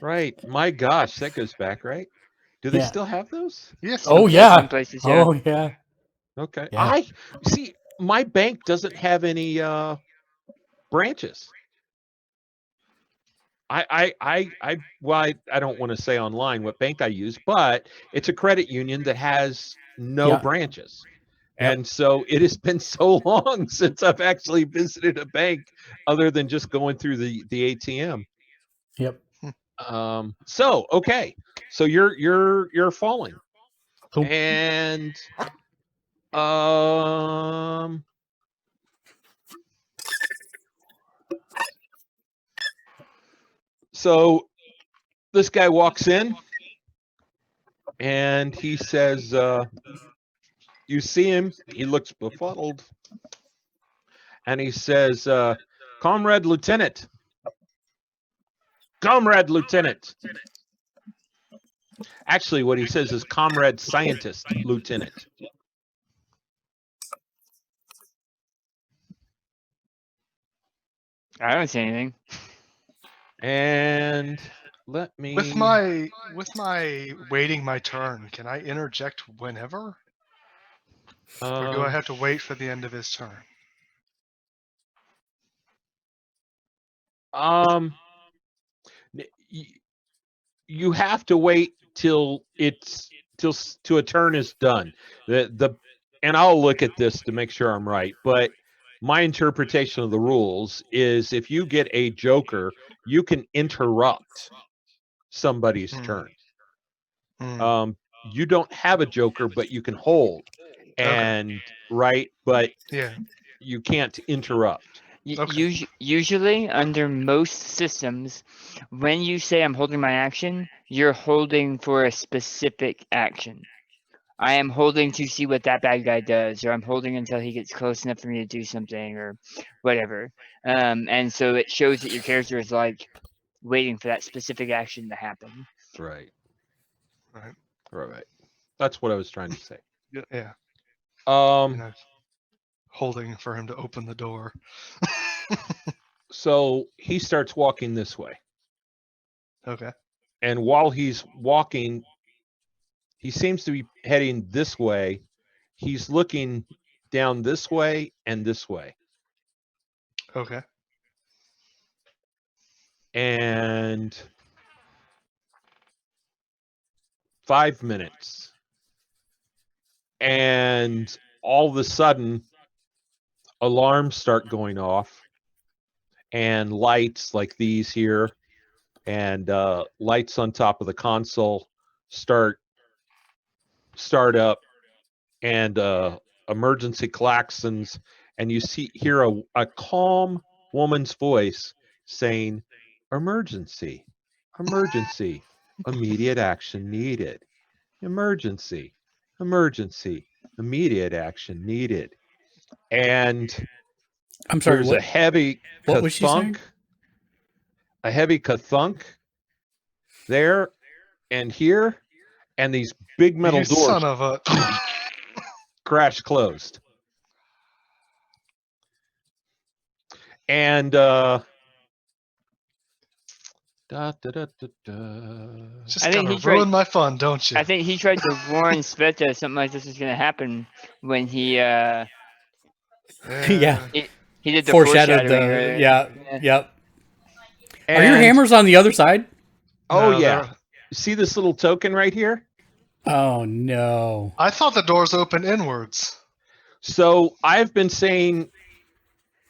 Right. My gosh, that goes back, right? Do they Yeah. still have those? Yes. Oh Yeah, yeah. some places, yeah. Oh yeah. Okay. Yeah. I see my bank doesn't have any branches. I don't want to say online what bank I use, but it's a credit union that has no Yeah. branches. Yep. And so it has been so long since I've actually visited a bank other than just going through the ATM. Yep. So okay. So you're falling. Oh. And so this guy walks in and he says, you see him, he looks befuddled. And he says, Comrade Lieutenant. Comrade Lieutenant. Actually, what he says is Comrade Scientist Lieutenant. I don't see anything. And let me With my waiting my turn, can I interject whenever? Or do I have to wait for the end of his turn? You have to wait till a turn is done. And I'll look at this to make sure I'm right, but my interpretation of the rules is if you get a joker, you can interrupt somebody's turn. You don't have a joker, but you can hold. And right, but yeah, you can't interrupt. Usually, under most systems, when you say I'm holding my action, you're holding for a specific action. I am holding to see what that bad guy does, or I'm holding until he gets close enough for me to do something, or whatever. And so it shows that your character is like waiting for that specific action to happen. Right. Right. That's what I was trying to say. Yeah. Um. Holding for him to open the door. So he starts walking this way. Okay. And while he's walking, he seems to be heading this way. He's looking down this way and this way. Okay. And 5 minutes. And all of a sudden, alarms start going off and lights like these here and lights on top of the console start up and emergency klaxons, and you hear a calm woman's voice saying, emergency, immediate action needed, emergency, immediate action needed. And I'm sorry, there's what? a heavy What was she saying? a heavy kathunk there and here, and these big metal You doors son of a crash closed. And just gotta ruin my fun, don't you? I think he tried to warn Spit that something like this was going to happen when he Yeah. he did the foreshadowed foreshadowing. Yep. And, are your hammers on the other side? Oh No, yeah. See this little token right here? Oh no. I thought the doors open inwards. So I've been saying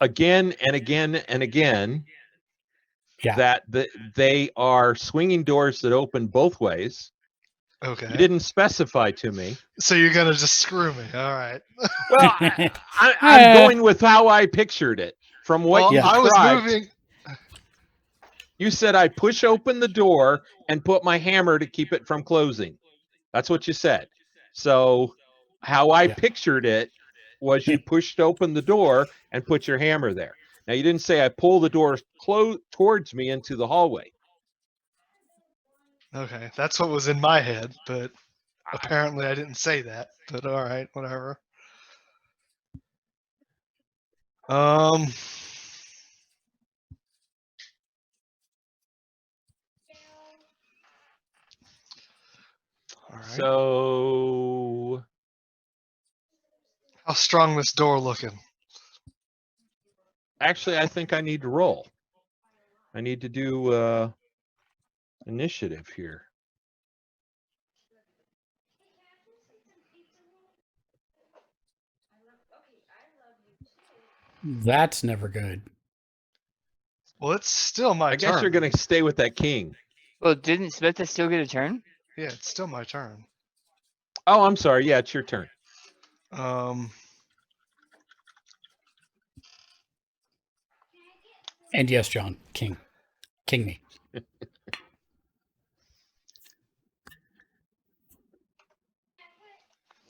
again and again and again that they are swinging doors that open both ways. Okay. You didn't specify to me. So you're gonna just screw me. All right. Well, I'm going with how I pictured it. From what Well, you I was described, moving. you said I push open the door and put my hammer to keep it from closing. That's what you said. So how I Yeah. pictured it was you pushed open the door and put your hammer there. Now you didn't say I pull the door towards me into the hallway. Okay, that's what was in my head, but apparently I didn't say that. But all right, whatever. Um. All right. So How strong this door looking? actually, I think I need to roll. I need to do initiative here. That's never good. Well, it's still my I guess turn. you're going to stay with that king. Well, didn't Sveta still get a turn? Yeah, it's still my turn. Oh, I'm sorry. Yeah, it's your turn. And yes, John, king me.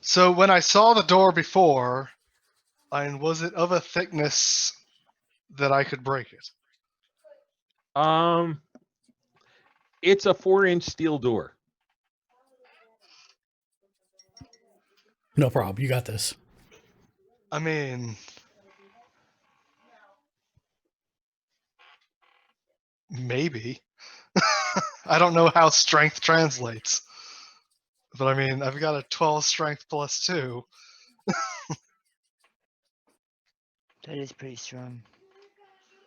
So when I saw the door before, and was it of a thickness that I could break it? It's a 4-inch steel door. No problem. You got this. I mean, maybe. I don't know how strength translates. But I mean, I've got a 12 strength plus 2. That is pretty strong.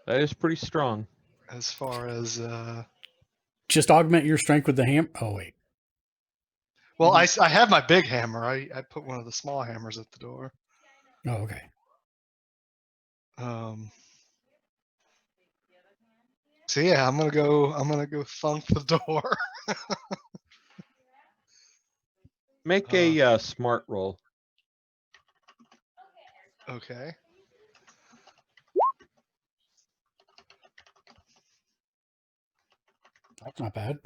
That is pretty strong. As far as Just augment your strength with the ham. Oh wait. well, I have my big hammer. I put one of the small hammers at the door. Oh, okay. So yeah, I'm gonna go thunk the door. Make a smart roll. Okay. That's not bad.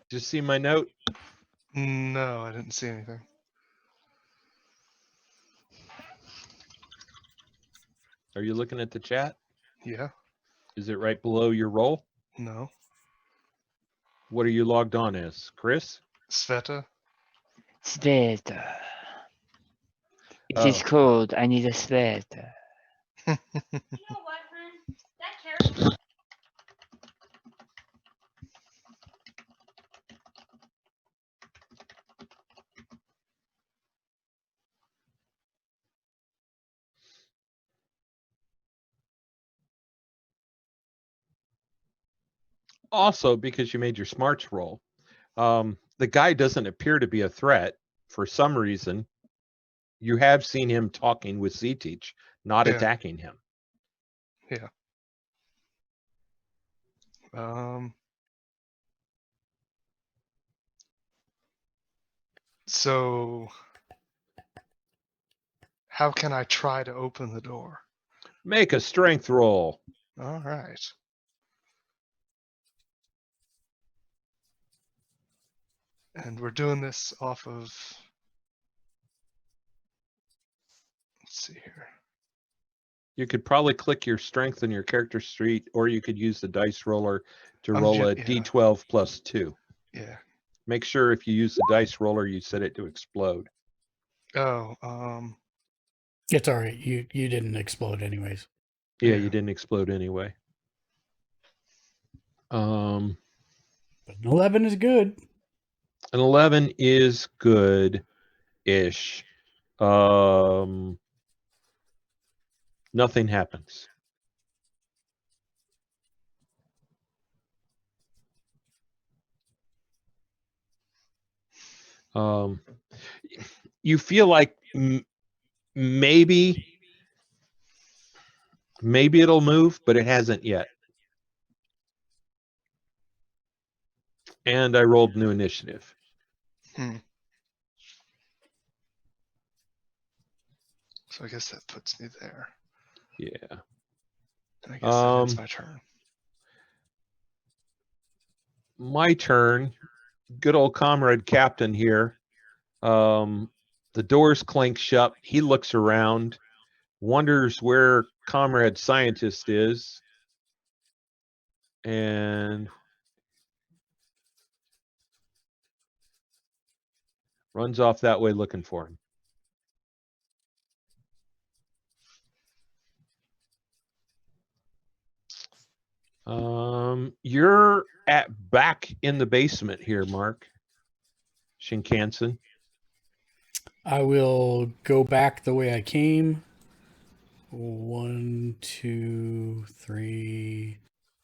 Did you see my note? No, I didn't see anything. Are you looking at the chat? Yeah. Is it right below your roll? No. What are you logged on as? Chris? Sveta. Sveta. It Oh. is cold. I need a Sveta. You know what, hon? That character. Also, because you made your smarts roll, the guy doesn't appear to be a threat for some reason. You have seen him talking with Z-Teach, not Yeah. attacking him. Yeah. So how can I try to open the door? Make a strength roll. All right. And we're doing this off of, let's see here. You could probably click your strength in your character sheet, or you could use the dice roller to I'm roll ju- a yeah. D12 plus 2. Yeah. Make sure if you use the dice roller, you set it to explode. Oh, It's all right. You didn't explode anyways. Yeah, Yeah. you didn't explode anyway. But an 11 is good. An 11 is good-ish. Nothing happens. You feel like maybe it'll move, but it hasn't yet. And I rolled new initiative. So I guess that puts me there. Yeah. And I guess that ends my turn. My turn. Good old comrade captain here. The doors clink shut. He looks around, wonders where comrade scientist is, and runs off that way looking for him. You're back in the basement here, Mark Shinkansen. I will go back the way I came. 1, 2, 3,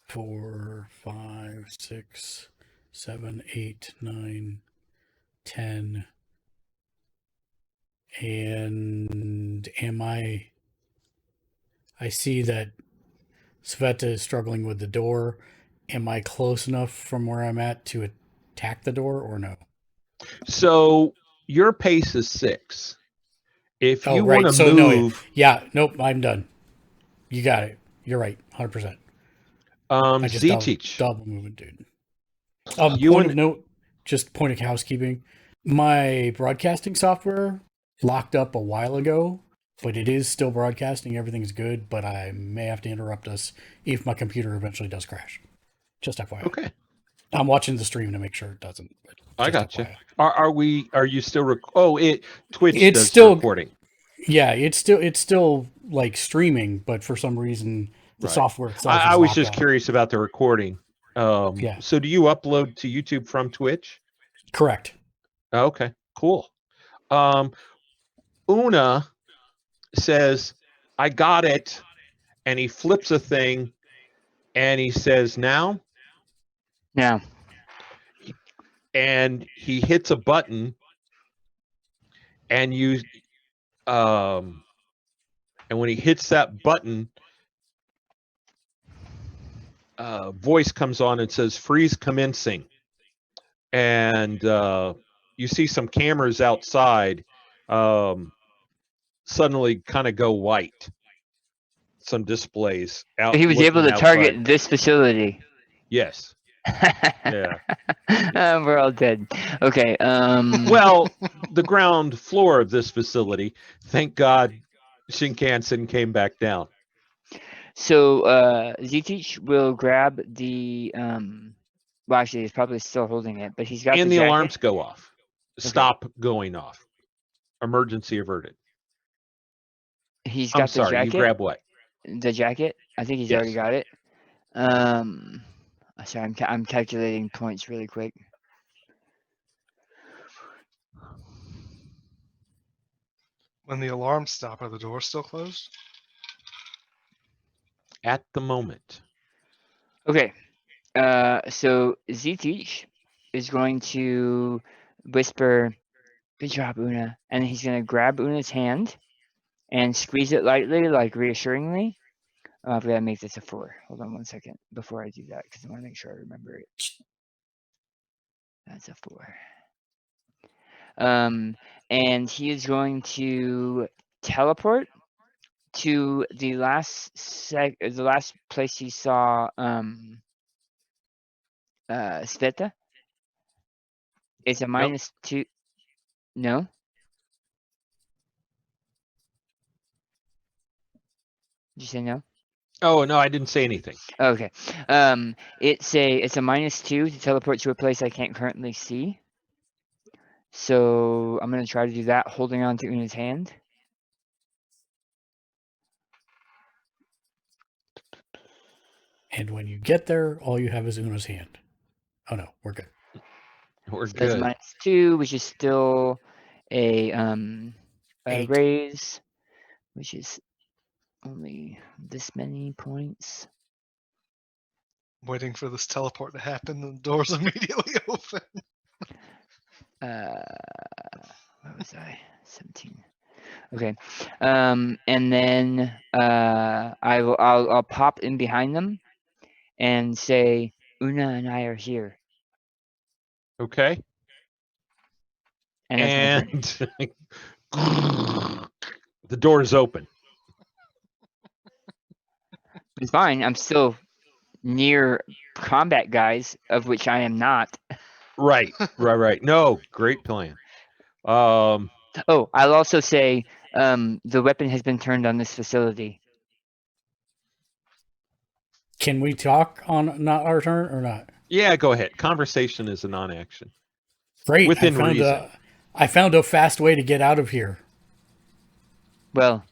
4, 5, 6, 7, 8, 9, 10. And I see that Sveta is struggling with the door. Am I close enough from where I'm at to attack the door or no? So your pace is 6. If you want to move, nope, I'm done. You got it. You're right, 100%. I just Z-Teach. double movement, dude. Point of note, just point of housekeeping. My broadcasting software locked up a while ago, but it is still broadcasting. Everything's good, but I may have to interrupt us if my computer eventually does crash. Just FYI. Okay. I'm watching the stream to make sure it doesn't. I got you. FYI. Are you still Twitch It's does still recording. Yeah, it's still like streaming, but for some reason the software itself I was locked just out. curious about the recording. Yeah. So do you upload to YouTube from Twitch? Correct. Okay, cool. Una says, I got it. And he flips a thing and he says, now? Now. And he hits a button and and when he hits that button, voice comes on and says, freeze commencing. And you see some cameras outside suddenly kind of go white. Some displays out. He was able to outside. target this facility. Yes. Yeah. We're all dead. Okay. Well, the ground floor of this facility. Thank God, Shinkansen came back down. So Z-Teach will grab the well, actually, he's probably still holding it, but he's got and the jacket. Alarms go off. Stop going off. Emergency averted. He's got the jacket. You grab what? The jacket. I think he's already got it. Sorry, I'm calculating points really quick. When the alarms stop, are the doors still closed? At the moment. Okay. So Z-Teach is going to whisper, "Good job, Una," and he's going to grab Una's hand and squeeze it lightly, like reassuringly. I've got to make this a 4. Hold on 1 second before I do that, because I want to make sure I remember it. That's a 4. And he is going to teleport to the last place he saw Sveta. It's a -2. No. Did you say no? Oh no, I didn't say anything. Okay. It's a -2 to teleport to a place I can't currently see. So I'm gonna try to do that, holding on to Una's hand. And when you get there, all you have is Una's hand. Oh no, we're good. We're So that's good. -2, which is still a 8. raise, which is only this many points. Waiting for this teleport to happen, the doors immediately open. What was I? 17. Okay. And then I'll pop in behind them and say, Una and I are here. Okay. And that's my turn. And the door is open. It's fine. I'm still near combat guys, of which I am not. Right. No, great plan. Oh, I'll also say the weapon has been turned on this facility. Can we talk on not our turn or not? Yeah, go ahead. Conversation is a non-action. Great. Within reason. I found a fast way to get out of here. Well,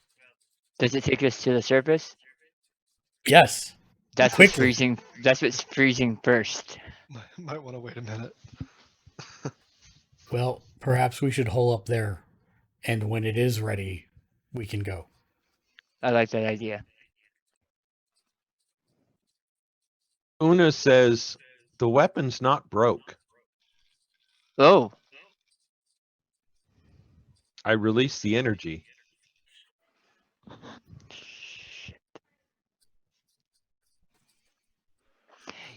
does it take us to the surface? Yes. That's Quickly. what's freezing. That's what's freezing first. Might want to wait a minute. Well, perhaps we should hole up there, and when it is ready, we can go. I like that idea. Una says the weapon's not broke. Oh, I released the energy. shit.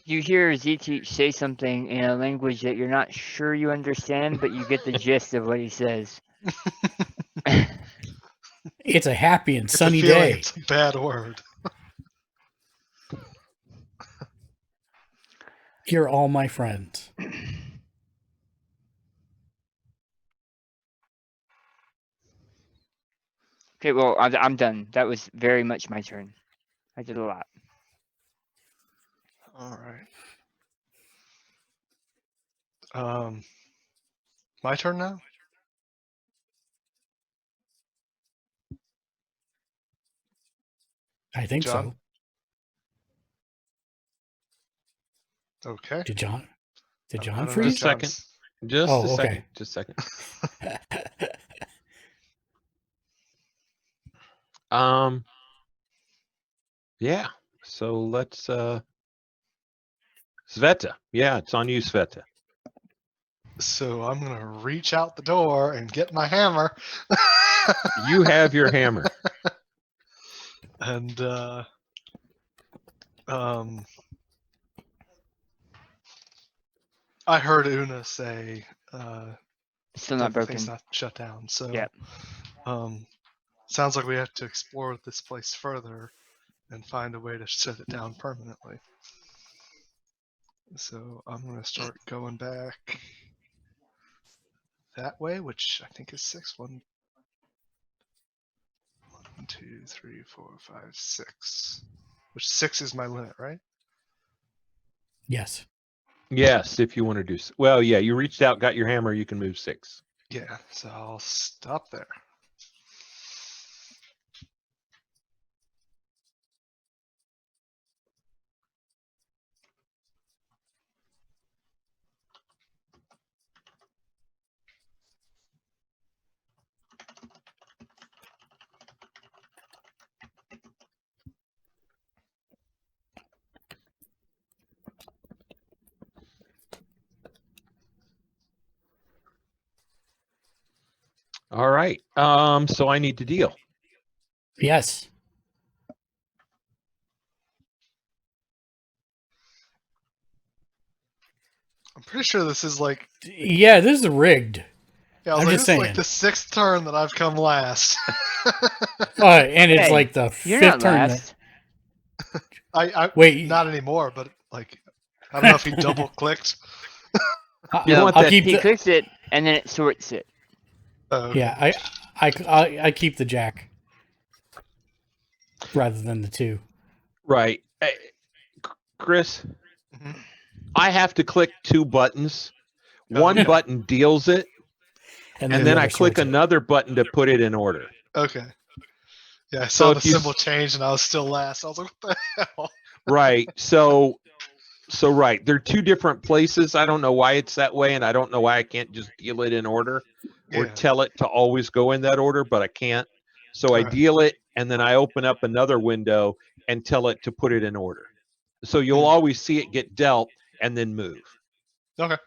You hear ZT say something in a language that you're not sure you understand, but you get the gist of what he says. It's a happy and It's sunny a feeling day. It's a bad word. You're all my friends. Okay, well, I'm done. That was very much my turn. I did a lot. All right. My turn now. I think John? so. Okay. Did John I don't know freeze? Just a second. John's- Just Oh, a okay. second. Just a second. Yeah. So let's Sveta. Yeah, it's on you, Sveta. So I'm gonna reach out the door and get my hammer. You have your hammer. And I heard Una say Still not broken. everything's not shut down. So Yep. sounds like we have to explore this place further and find a way to shut it down permanently. So I'm gonna start going back that way, which I think is 6. 1, 2, 3, 4, 5, 6. Which 6 is my limit, right? Yes. Yes, if you want to do. Well, yeah, you reached out, got your hammer. You can move 6. Yeah, so I'll stop there. All right. So I need to deal. Yes. I'm pretty sure this is like, Yeah, this is rigged. yeah, I was I'm like, just this is like saying. the 6th turn that I've come last. And it's Hey, like the You're fifth not turn. last. I Wait. not anymore, but like, I don't know if he double clicked. You No, want I'll that- keep He the, clicks it and then it sorts it. Oh, okay. yeah, I keep the jack rather than the 2. Right. Hey, Chris, Mhm. I have to click 2 buttons. One Yeah. button deals it, and the then I other click sorts it. another button to put it in order. Okay. Yeah, I So saw if the you symbol change and I was still last. I was like, what the hell? Right. So right. They're 2 different places. I don't know why it's that way, and I don't know why I can't just deal it in order or Yeah. tell it to always go in that order, but I can't. So I Alright. deal it, and then I open up another window and tell it to put it in order. So you'll always see it get dealt and then move. Okay.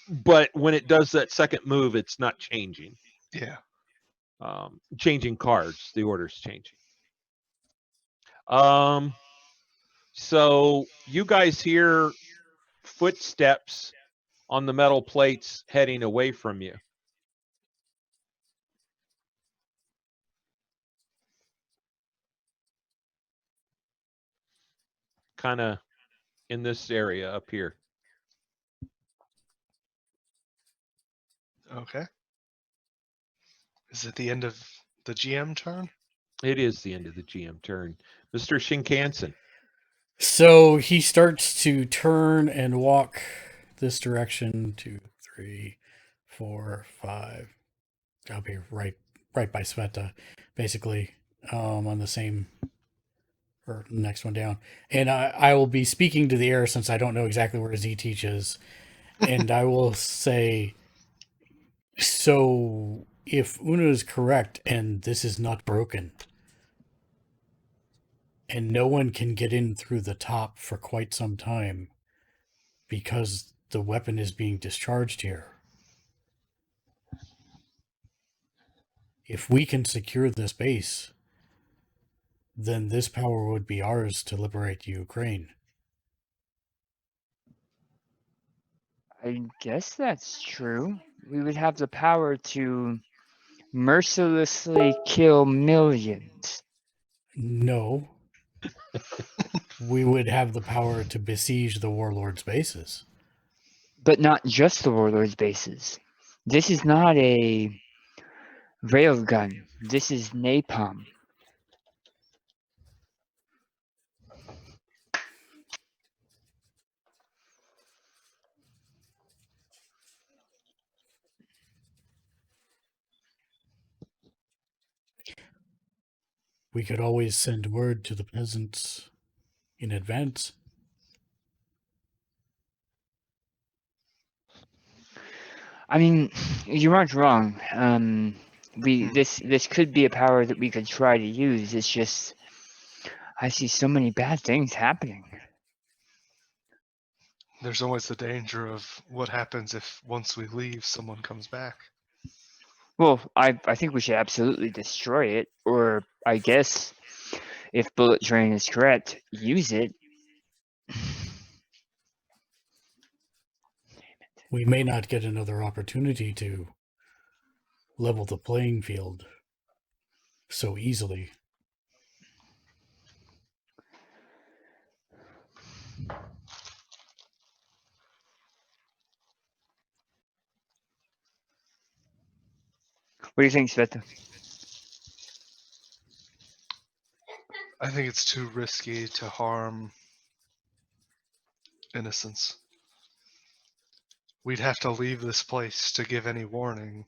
but when it does that second move, it's not changing. Yeah. Changing cards. The order's changing. So you guys hear footsteps on the metal plates heading away from you. Kind of in this area up here. Okay. Is it the end of the GM turn? It is the end of the GM turn. Mr. Shinkansen. So he starts to turn and walk this direction. 2, 3, 4, 5. I'll be right by Sveta, basically, on the same or next one down. And I will be speaking to the air since I don't know exactly where Z teaches. And I will say, so if Una is correct and this is not broken, and no one can get in through the top for quite some time because the weapon is being discharged here. If we can secure this base, then this power would be ours to liberate Ukraine. I guess that's true. We would have the power to mercilessly kill millions. No. We would have the power to besiege the warlords' bases. But not just the warlords' bases. This is not a railgun. This is napalm. We could always send word to the peasants in advance. I mean, you aren't wrong. This could be a power that we could try to use. It's just I see so many bad things happening. There's always the danger of what happens if once we leave, someone comes back. Well, I think we should absolutely destroy it, or I guess if Bullet Train is correct, use it. We may not get another opportunity to level the playing field so easily. What do you think, Sveta? I think it's too risky to harm innocents. We'd have to leave this place to give any warning,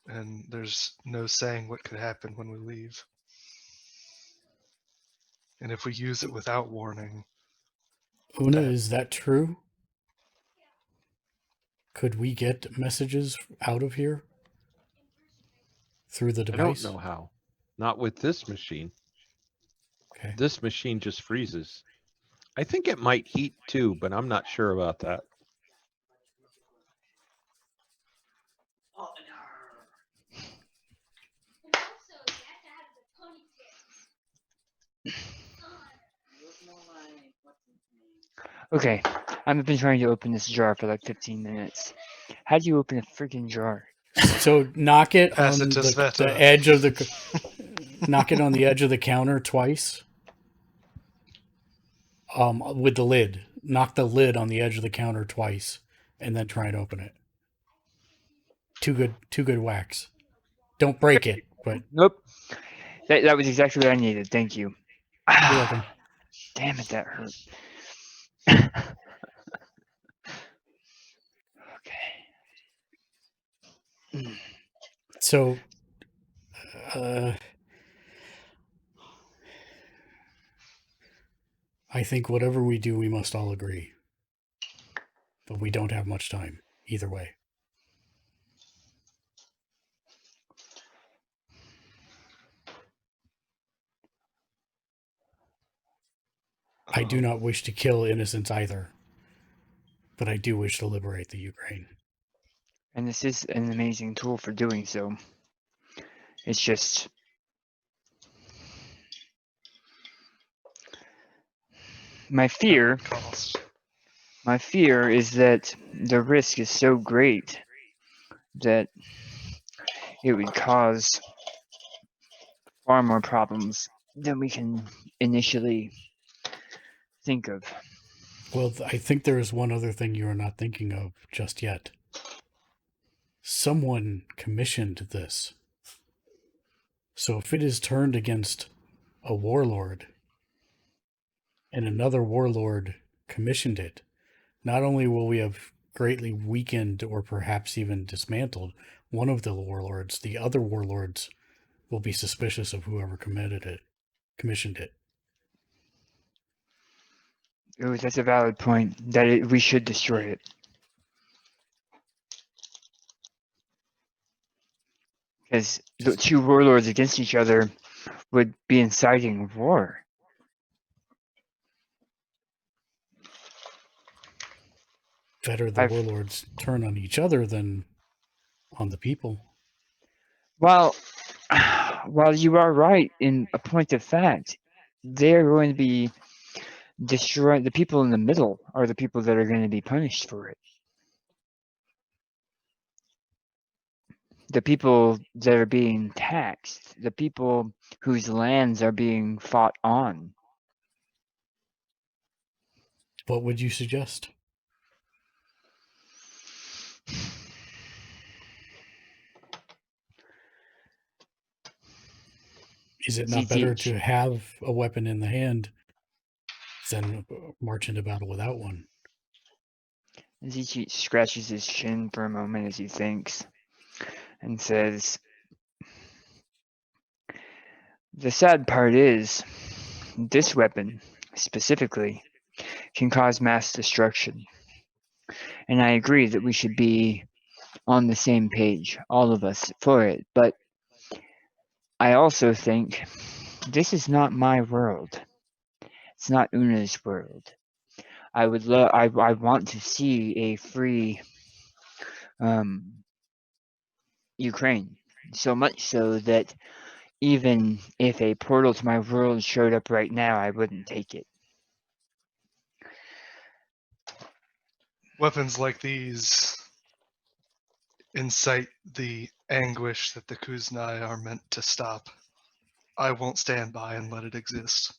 and there's no saying what could happen when we leave. And if we use it without warning, Una, is that true? Could we get messages out of here through the I device? don't know how. Not with this machine. Okay. This machine just freezes. I think it might heat too, but I'm not sure about that. And also, you have to have the ponytail. Okay, I've been trying to open this jar for like 15 minutes. How do you open a freaking jar? So knock it Pass on it to the Sveta. edge of the knock it on the edge of the counter twice. With the lid. Knock the lid on the edge of the counter twice and then try and open it. Two good whacks. Don't break it, but Nope. That was exactly what I needed. Thank you. you're welcome. Damn it, that hurt. Okay. So I think whatever we do, we must all agree. But we don't have much time, either way. I do not wish to kill innocents either. But I do wish to liberate the Ukraine. And this is an amazing tool for doing so. It's just my fear. Cost. My fear is that the risk is so great that it would cause far more problems than we can initially think of. Well, I think there is one other thing you are not thinking of just yet. Someone commissioned this. So if it is turned against a warlord and another warlord commissioned it, not only will we have greatly weakened or perhaps even dismantled one of the warlords, the other warlords will be suspicious of whoever commissioned it. Ooh, that's a valid point. That we should destroy it. Because the two warlords against each other would be inciting war. Better the warlords turn on each other than on the people. While you are right in a point of fact, they're going to be destroying the people in the middle are the people that are going to be punished for it. The people that are being taxed, the people whose lands are being fought on. What would you suggest? Is it not better to have a weapon in the hand than march into battle without one? Zichi scratches his chin for a moment as he thinks and says, the sad part is, this weapon, specifically, can cause mass destruction. And I agree that we should be on the same page, all of us, for it. But I also think this is not my world. It's not Una's world. I would love. I want to see a free Ukraine. So much so that even if a portal to my world showed up right now, I wouldn't take it. Weapons like these incite the anguish that the Kuznai are meant to stop. I won't stand by and let it exist.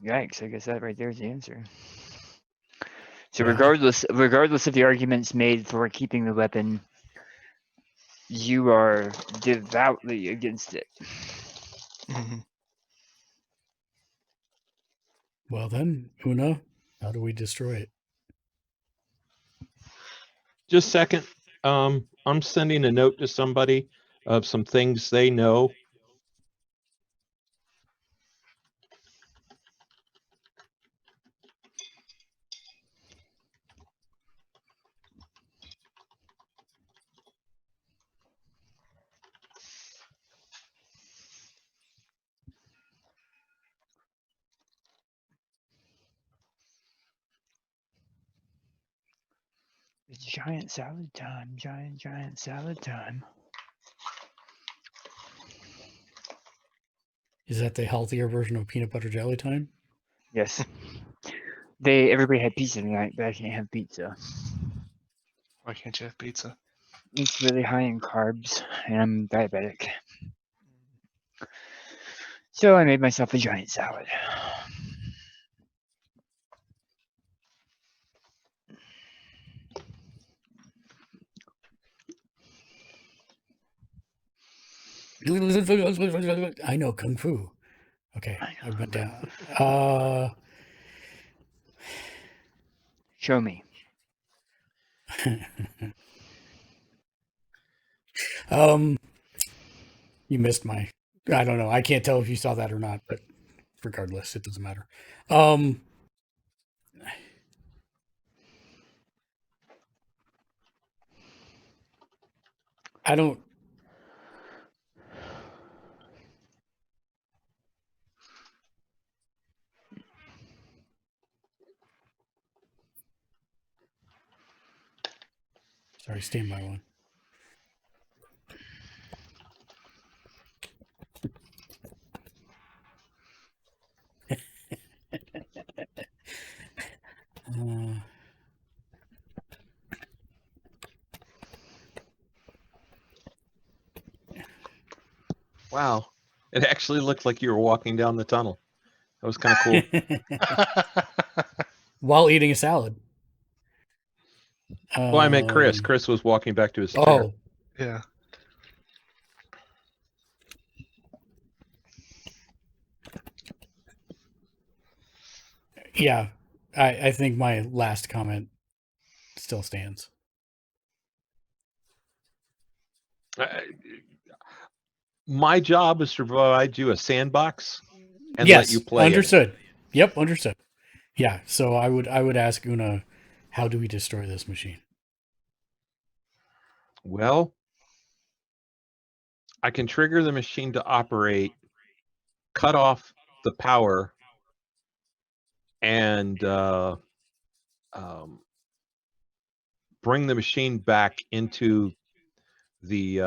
Yikes! I guess that right there is the answer. So Yeah. regardless of the arguments made for keeping the weapon, you are devoutly against it. Mm-hmm. Well then, Una, how do we destroy it? Just a second. I'm sending a note to somebody of some things they know. It's giant salad time. Giant salad time. Is that the healthier version of peanut butter jelly time? Yes. Everybody had pizza tonight, but I can't have pizza. Why can't you have pizza? It's really high in carbs, and I'm diabetic. So I made myself a giant salad. I know Kung Fu. Okay, I went down. Show me. You missed my. I don't know. I can't tell if you saw that or not, but regardless, it doesn't matter. I don't. Sorry, standby one. Wow. It actually looked like you were walking down the tunnel. That was kind of cool. While eating a salad. Well, I meant Chris. Chris was walking back to his chair. Oh, Yeah. yeah. I think my last comment still stands. My job is to provide you a sandbox and Yes, let you play. understood. Yep, understood. Yeah, so I would ask Una, how do we destroy this machine? Well, I can trigger the machine to operate, cut off the power, and bring the machine back into the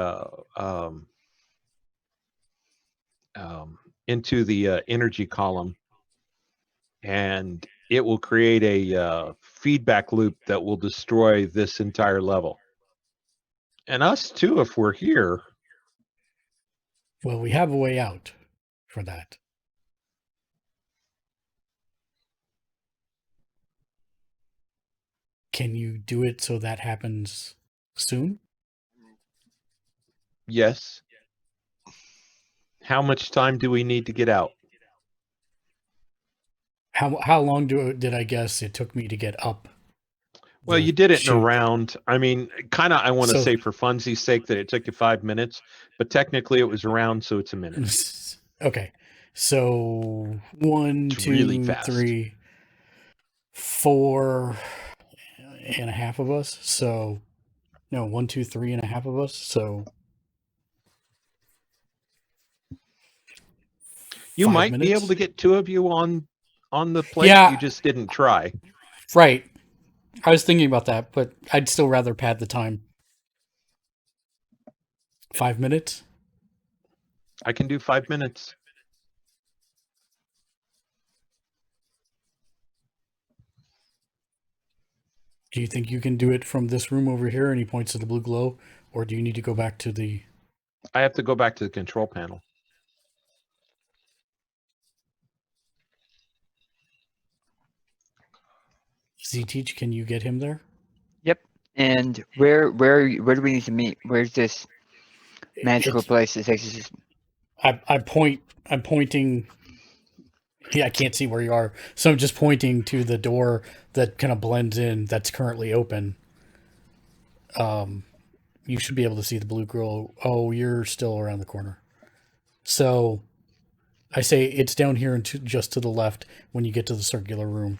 energy column, and it will create a feedback loop that will destroy this entire level. And us too, if we're here. Well, we have a way out for that. Can you do it so that happens soon? Yes. How much time do we need to get out? How long did I guess it took me to get up? Well, you did it in a round. I mean, kind of, I want to say for funsies' sake that it took you 5 minutes, but technically it was a round, so it's a minute. Okay. So 1, It's 2, really fast. 3, 4 and a half of us. So no, 1, 2, 3 and a half of us. So you might 5 be able minutes? to get 2 of you on the plate. Yeah. You just didn't try. Right. I was thinking about that, but I'd still rather pad the time. 5 minutes? I can do 5 minutes. Do you think you can do it from this room over here? And he points to the blue glow, or do you need to go back to the? I have to go back to the control panel. Z-Teach, can you get him there? Yep. And where do we need to meet? Where's this magical place that takes us? I'm pointing. Yeah, I can't see where you are, so I'm just pointing to the door that kind of blends in. That's currently open. You should be able to see the blue glow. Oh, you're still around the corner. So, I say it's down here and just to the left when you get to the circular room.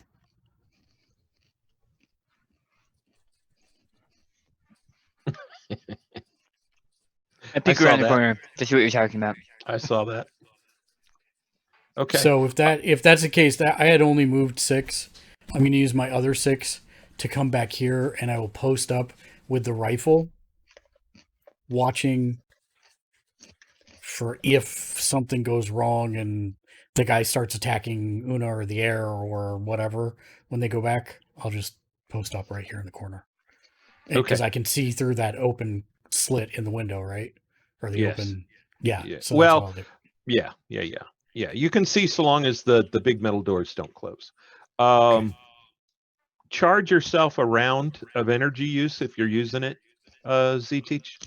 I peek around the corner to see what you're talking about. I saw that. Okay. So if that's the case, that I had only moved 6. I'm going to use my other 6 to come back here, and I will post up with the rifle, watching for if something goes wrong and the guy starts attacking Una or the air or whatever. When they go back, I'll just post up right here in the corner. Because I can see through that open slit in the window, right? Or the open. Yeah. So well, that's what I'll do. Yeah. You can see so long as the big metal doors don't close. Charge yourself a round of energy use if you're using it, Z-Teach.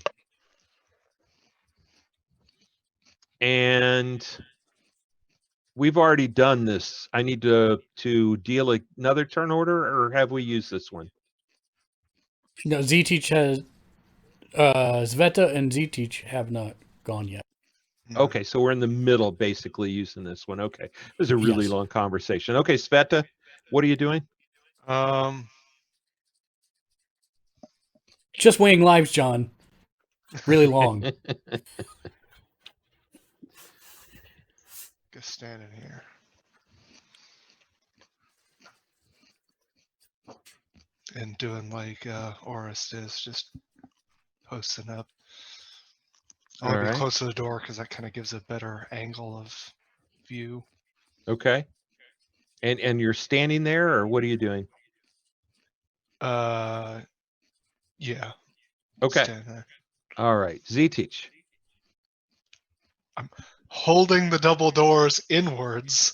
And we've already done this. I need to deal another turn order, or have we used this one? No, Z-Teach has Sveta and Z-Teach have not gone yet. Okay, so we're in the middle, basically using this one. Okay, it was a really long conversation. Okay, Sveta, what are you doing? Just weighing lives, John. Really long. Just standing here. and doing like Orist is, just posting up. I want to be Alright. close to the door because that kind of gives a better angle of view. Okay. And you're standing there, or what are you doing? Yeah. Okay. Stand there. All right. Z-Teach. Holding the double doors inwards.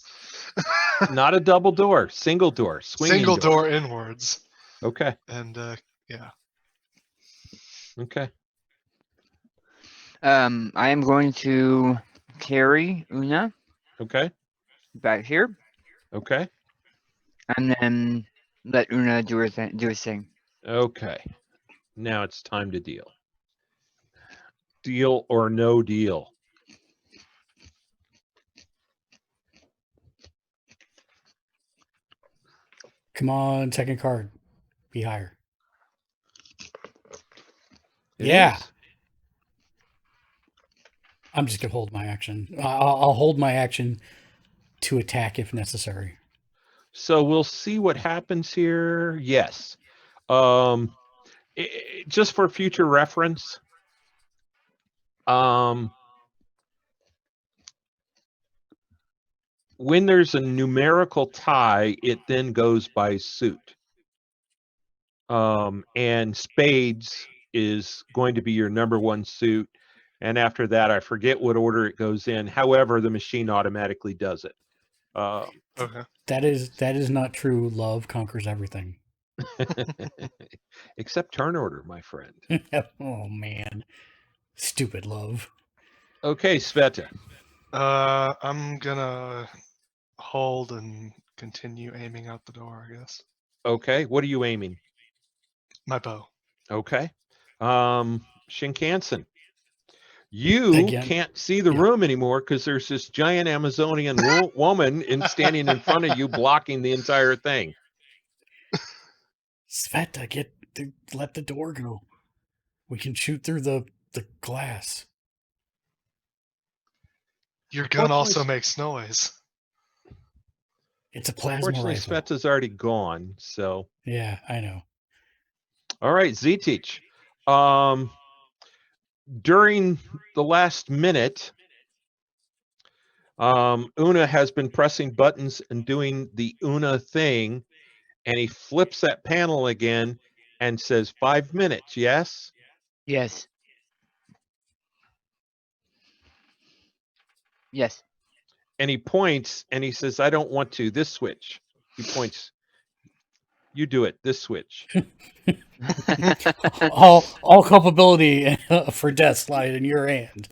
Not a double door, single door, swinging Single door inwards. Okay. And yeah. Okay. I am going to carry Una Okay. back here, Okay. and then let Una do her thing. Do his thing. Okay. Now it's time to deal. Deal or no deal? Come on, second card. Be higher. It Yeah. is. I'm just going to hold my action. I'll hold my action to attack if necessary. So we'll see what happens here. Yes. Just for future reference, when there's a numerical tie, it then goes by suit. And spades is going to be your number one suit. And after that, I forget what order it goes in. However, the machine automatically does it. Okay. That is not true. Love conquers everything. Except turn order, my friend. Oh man, stupid love. Okay, Sveta. I'm gonna hold and continue aiming out the door, I guess. Okay, what are you aiming? My bow. Okay. Shinkansen. You Again. can't see the Yeah. room anymore because there's this giant Amazonian woman standing in front of you, blocking the entire thing. Sveta, let the door go. We can shoot through the glass. Your gun also Unfortunately- makes noise. It's a plasma Unfortunately, rifle. Sveta's already gone. So, Yeah, I know. all right, Z-Teach. During the last minute, Una has been pressing buttons and doing the Una thing, and he flips that panel again and says 5 minutes. Yes. Yes. Yes. And he points and he says, I don't want to. This switch. He points. You do it. This switch. all culpability for death slide in your hand.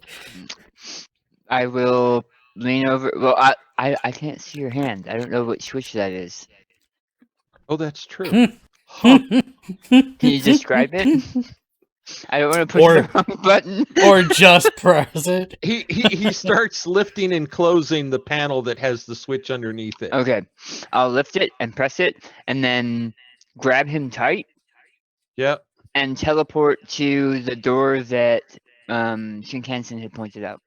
I will lean over. Well, I can't see your hand. I don't know what switch that is. Oh, that's true. Huh. Can you describe it? I don't want to push Or- the wrong button. Or just press it. He starts lifting and closing the panel that has the switch underneath it. Okay, I'll lift it and press it, and then grab him tight Yep. and teleport to the door that Shinkansen had pointed out.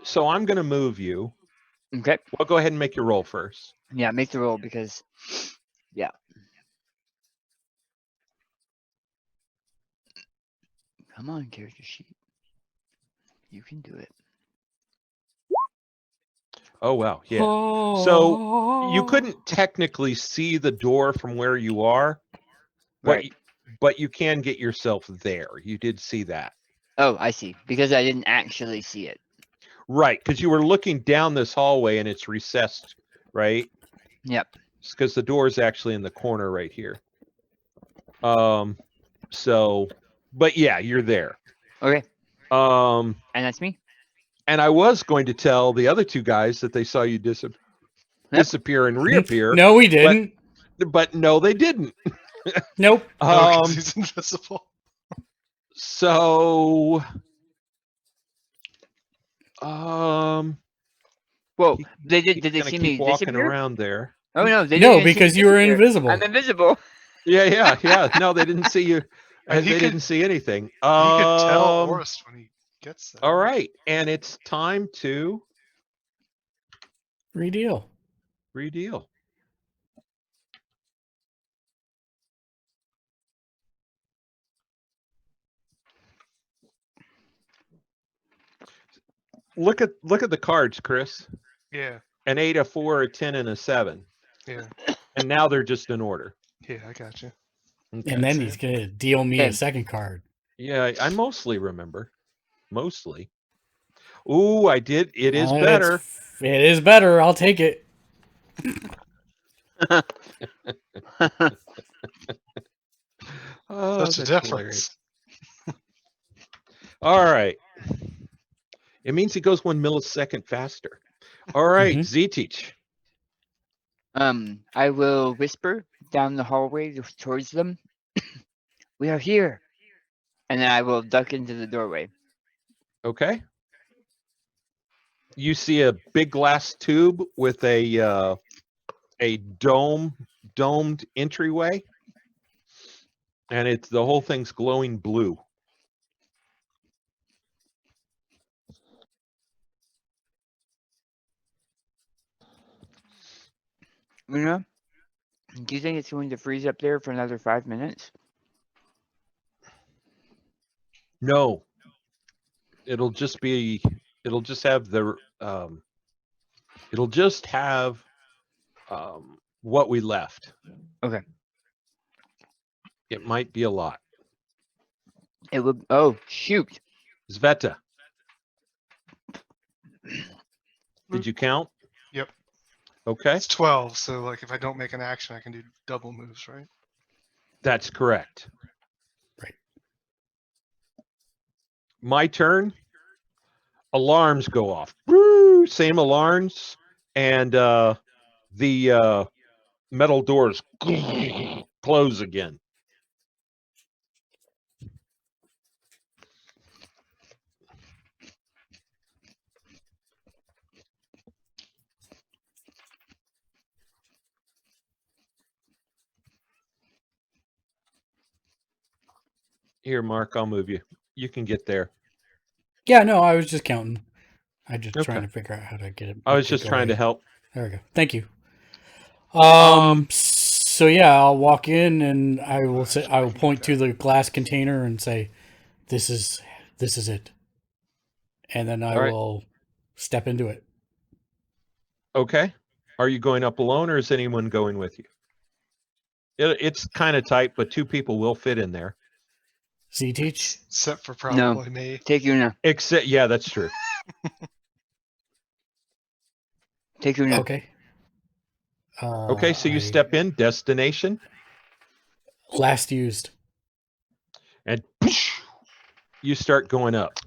So I'm gonna move you. Okay, Well, go ahead and make your roll first. yeah, make the roll because, yeah. Come on, character sheet. You can do it. Oh wow, yeah. So you couldn't technically see the door from where you are, Right. but you can get yourself there. You did see that. Oh, I see. Because I didn't actually see it. Right, because you were looking down this hallway and it's recessed, right? Yep. Because the door is actually in the corner right here. So, but yeah, you're there. Okay, And and that's me. I was going to tell the other two guys that they saw you disappear and reappear. No, we didn't. But no, they didn't. Nope. Oh, 'cause he's invisible. So, Well, he- did they gonna see keep me walking disappear? around there. Oh no, they No, didn't see because me you were disappear. invisible. I'm invisible. Yeah. No, they didn't see you. And They didn't see anything. He could tell Orist when he gets there. All right, and it's time to Redeal. redeal. look at the cards, Chris. Yeah, An 8, a 4, a 10, and a 7. yeah, And now they're just in order. yeah. I got you. Okay. And then see he's it. gonna deal me Okay. a second card. Yeah, I mostly remember. Mostly. Ooh, I did. It is It's- better. It is better. I'll take it. Oh, Such a that's difference. hilarious. All right. It means it goes 1 millisecond faster. All right, Mhm. Z-Teach. I will whisper down the hallway towards them. We are here. And then I will duck into the doorway. Okay. You see a big glass tube with a domed entryway, and it's the whole thing's glowing blue. Luna, do you think it's going to freeze up there for another 5 minutes? No, it'll just have what we left. Okay. It might be a lot. It would. Oh, shoot. Sveta, did you count? Yep. Okay, It's 12. So like, if I don't make an action, I can do double moves, right? that's correct. Right. My turn. Alarms go off. Woo! Same alarms, and the metal doors close again. Here, Mark, I'll move you. You can get there. Yeah, no, I was just counting. I just Okay. trying to figure out how to get it. I was to just go trying to away. help. There we go. Thank you. Um, So yeah, I'll walk in and I will say, Actually, I I will can do point to that. the glass container and say, "This is it," and then I All right. will step into it. Okay. Are you going up alone, or is anyone going with you? It's kind of tight, but 2 people will fit in there. Z-Teach? Except for probably me. Take Luna. Except, yeah, that's true. Take Luna. Okay. Okay, so you step in, destination, Last used. and you start going up.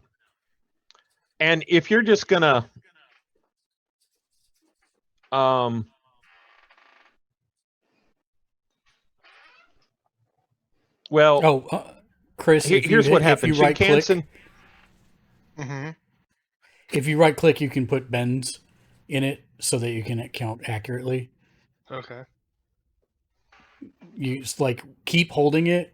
And if you're just gonna, well, Oh, Chris, here's what happens. if you right click, Mm-hmm. if you right click, you can put bends in it so that you can count accurately. Okay. You just, like, keep holding it,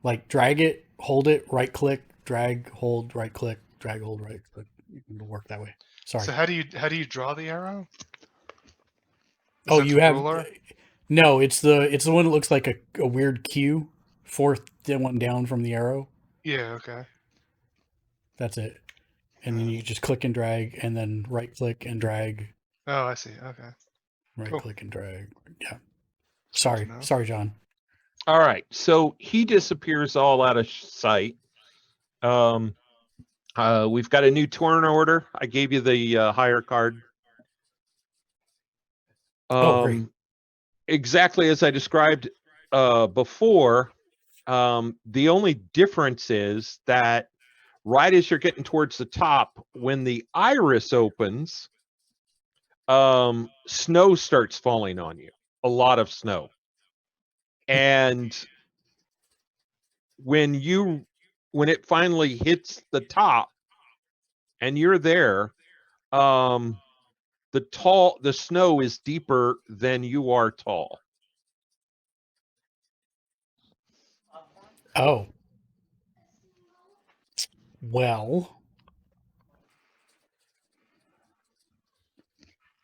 like drag it, hold it, right click, drag, hold, right click, drag, hold, right click. It'll work that way. Sorry. So how do you draw the arrow? Is Oh, that you the have ruler? no. It's the one that looks like a weird Q, fourth one down from the arrow. Yeah. Okay. That's it. And then you just click and drag, and then right click and drag, Oh, I see. Okay. right Cool. click and drag. Yeah. Good to know. Sorry, John. all right. So he disappears all out of sight. We've got a new turn order. I gave you the higher card. Oh, great. Exactly as I described before. The only difference is that right as you're getting towards the top, when the iris opens, snow starts falling on you. A lot of snow. And when it finally hits the top and you're there, the snow is deeper than you are tall. Oh. Well.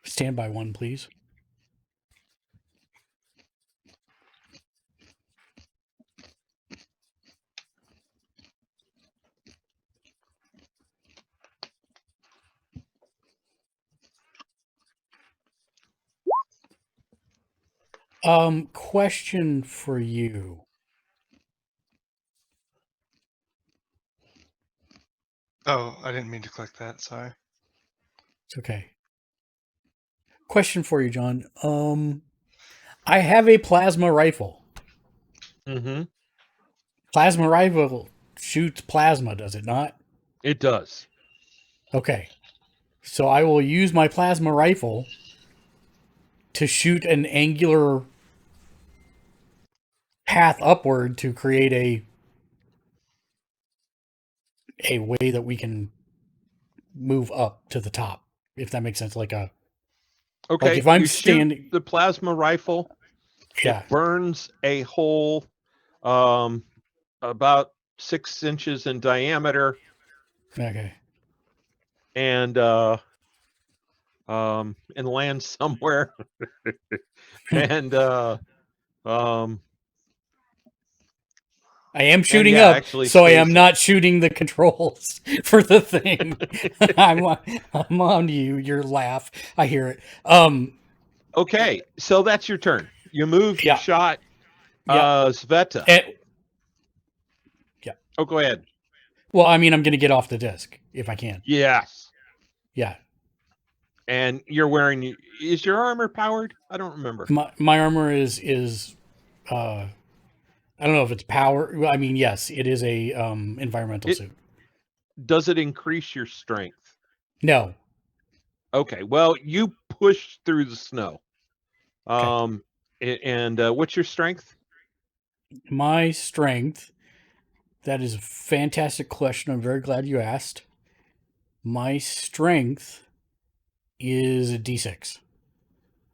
Stand by one, please. Question for you. Oh, I didn't mean to click that. Sorry. It's okay. Question for you, John. I have a plasma rifle. Mm-hmm. Plasma rifle shoots plasma, does it not? It does. Okay. So I will use my plasma rifle to shoot an angular path upward to create a way that we can move up to the top, if that makes sense. Okay. if I'm you standing, shoot the plasma rifle. yeah, It burns a hole about 6 inches in diameter, okay. and lands somewhere. And I am shooting yeah, up, actually so I am stays not shooting the controls for the thing. I'm on you. Your laugh. I hear it. Okay, so that's your turn. You moved, you Yeah. shot Yeah. Sveta. Yeah. Oh, go ahead. Well, I mean, I'm going to get off the disc if I can. Yes. Yeah. And you're wearing, is your armor powered? I don't remember. My armor is I don't know if it's power. I mean, yes, it is a environmental suit. Does it increase your strength? No. Okay, well, you push through the snow. Okay. And what's your strength? My strength. That is a fantastic question. I'm very glad you asked. My strength is a D6.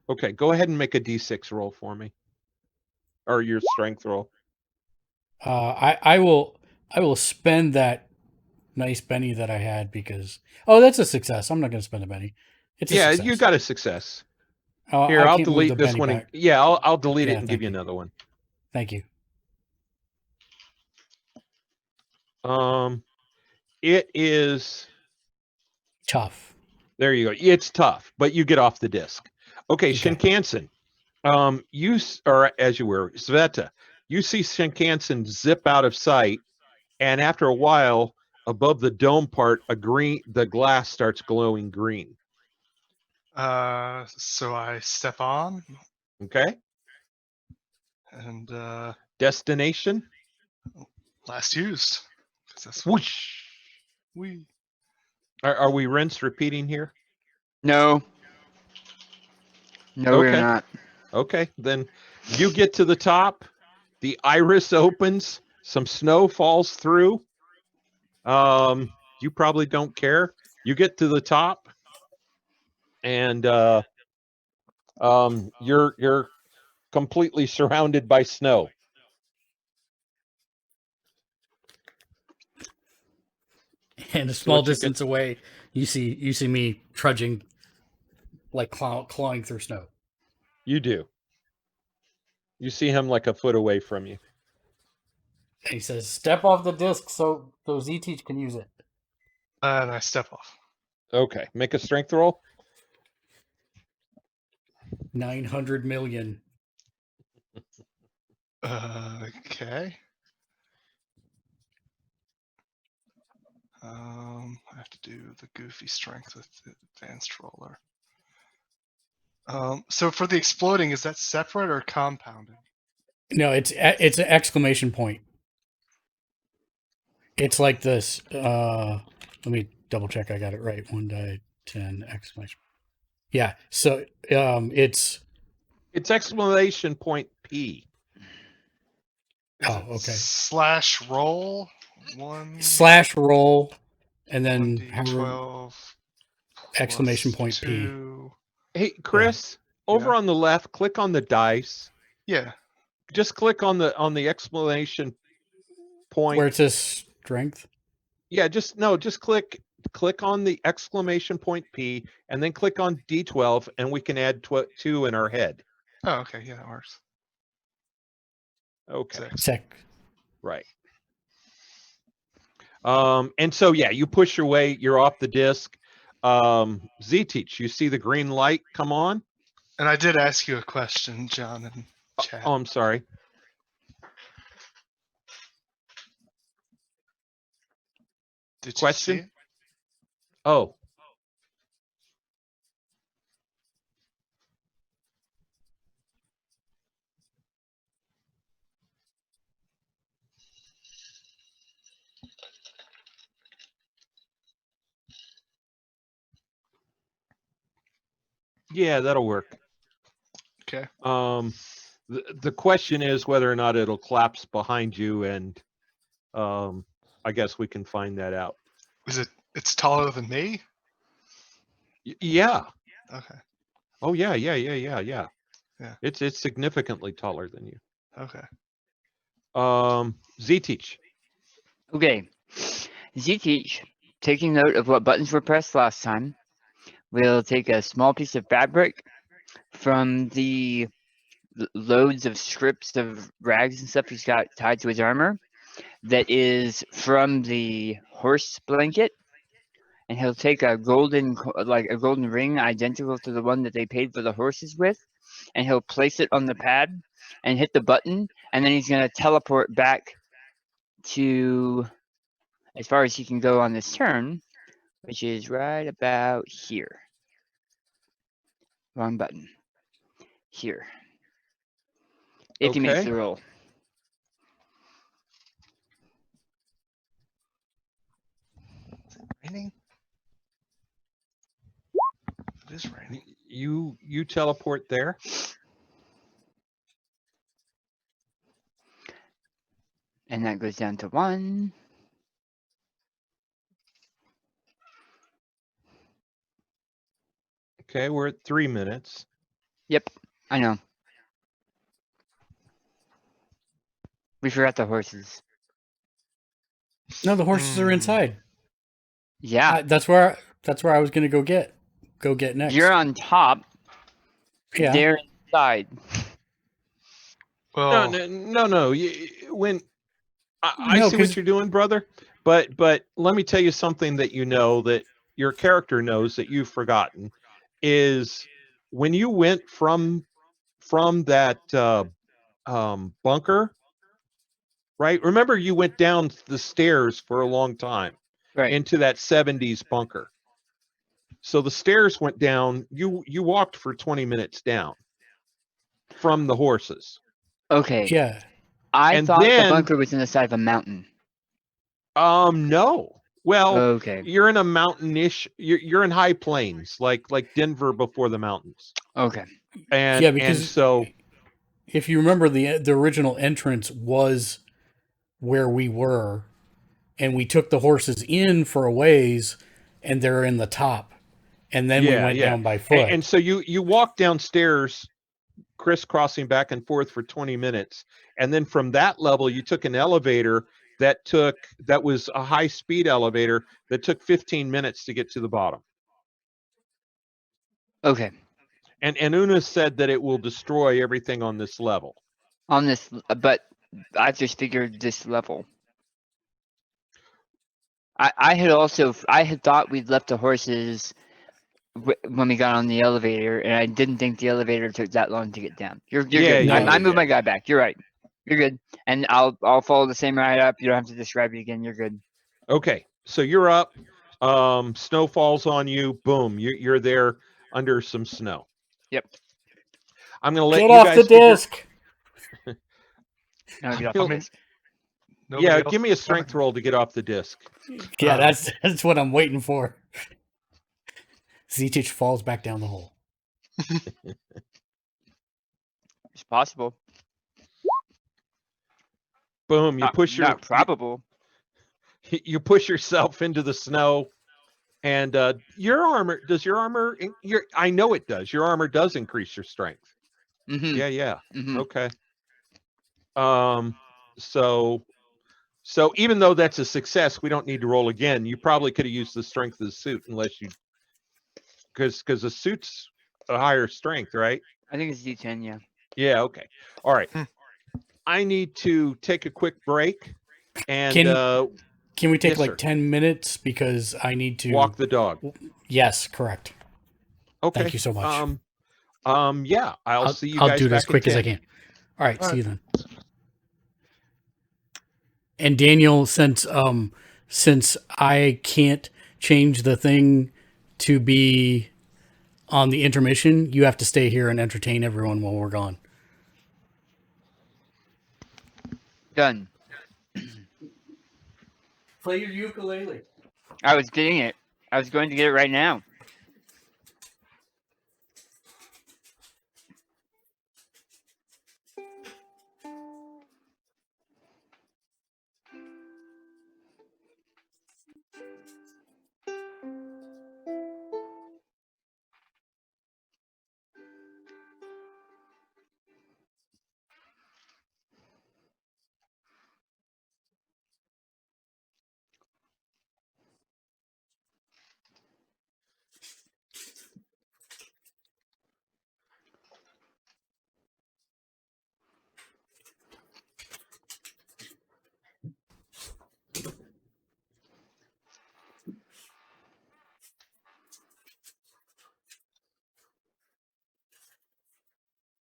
Okay, go ahead and make a D6 roll for me, or your strength roll. I will spend that nice penny that I had because that's a success. I'm not going to spend a penny. It's a success. You got a success. Oh, Here, I'll can't move delete the this penny one. back. Yeah, I'll delete it and give thank you you. another one. Thank you. It is Tough. there. You go. It's tough, but you get off the disc. Okay, Okay. Shinkansen. Or as you were, Sveta. You see Shinkansen zip out of sight, and after a while, above the dome part, the glass starts glowing green. So I step on Okay. and Destination. last used. 'Cause that's Whoosh. we. Are we rinse repeating here? No. No, we're Okay. not. Okay, then you get to the top. The iris opens. Some snow falls through. You probably don't care. You get to the top, and you're completely surrounded by snow. And a small distance away, you see me trudging, like clawing through snow. You do. You see him like a foot away from you. And he says, "Step off the disc so Z-Teach can use it." And I step off. Okay, make a strength roll. 900 million. Okay. I have to do the goofy strength with the advanced roller. So for the exploding, is that separate or compounded? No, it's an exclamation point. It's like this. Let me double check I got it right. 1 die 10 exclamation. Yeah. So it's exclamation point P. okay. Slash roll slash roll, and then 1d12 exclamation point 2. P. Hey, Chris, over on the left, click on the dice. Yeah. Just click on the exclamation point where it says strength. Yeah, just click on the exclamation point P, and then click on D12, and we can add 2 in our head. Oh, okay. Yeah, that works. Okay. Sec. Right. And so you push your way. You're off the disc. Z-Teach, you see the green light come on. And I did ask you a question, John, and chat. Oh, I'm sorry. Did Question? you see it? Oh, yeah, that'll work. Okay. The question is whether or not it'll collapse behind you, and I guess we can find that out. Is it? It's taller than me. Yeah. Okay. Oh yeah. Yeah. It's significantly taller than you. Okay. Z-Teach. Okay. Z-Teach, taking note of what buttons were pressed last time, will take a small piece of fabric from the loads of strips of rags and stuff he's got tied to his armor that is from the horse blanket, and he'll take a golden ring identical to the one that they paid for the horses with, and he'll place it on the pad and hit the button, and then he's going to teleport back to as far as he can go on this turn, which is right about here. Wrong button. Here. If he makes Okay. the roll. Raining. It is raining. You teleport there. And that goes down to 1. Okay, we're at 3 minutes. Yep, I know. We forgot the horses. No, the horses are inside. Yeah, That's where I was gonna go get next. you're on top. Yeah. They're inside. Well, No. When I No, see what 'cause- you're doing, brother, but let me tell you something that you know that your character knows that you've forgotten is when you went from that bunker, right? Remember, you went down the stairs for a long time Right. into that 70s bunker. So the stairs went down. You walked for 20 minutes down from the horses. Okay. Yeah. I And thought the then- bunker was in the side of a mountain. No. Well, Okay. you're in a mountainish. You're in high plains, like Denver before the mountains. Okay. And Yeah, because and so if you remember, the original entrance was where we were, and we took the horses in for a ways, and they're in the top, and then we went down by foot. And so you walk downstairs, crisscrossing back and forth for 20 minutes, and then from that level you took an elevator that was a high speed elevator that took 15 minutes to get to the bottom. Okay. And Una said that it will destroy everything on this level. On this, but I just figured this level. I had thought we'd left the horses when we got on the elevator, and I didn't think the elevator took that long to get down. You're Yeah, good. yeah, I moved yeah. my guy back. You're right. You're good. And I'll follow the same ride up. You don't have to describe it again. You're good. Okay, so you're up. Snow falls on you. Boom, you're there under some snow. Yep. I'm gonna let Get you off guys the figure- disc. Now get off You'll- the disc. nobody Yeah, else give me a is coming. strength roll to get off the disc. Yeah, that's what I'm waiting for. Z-Teach falls back down the hole. It's possible. Boom, you push Not probable. you push yourself into the snow, and your armor I know it does. Your armor does increase your strength. Mm-hmm. Yeah. Mm-hmm. Okay. So even though that's a success, we don't need to roll again. You probably could have used the strength of the suit unless you, because the suit's a higher strength, right? I think it's D10. Yeah. Yeah. Okay. All right. I need to take a quick break and Can we take yes, like sir. 10 minutes because I need to walk the dog. Yes, correct. Okay. Thank you so much. Yeah. I'll see you I'll guys do it back as quick in as I 10. can. All right, All see you right. then. And Daniel, since I can't change the thing to be on the intermission, you have to stay here and entertain everyone while we're gone. Done. Play your ukulele. I was getting it. I was going to get it right now.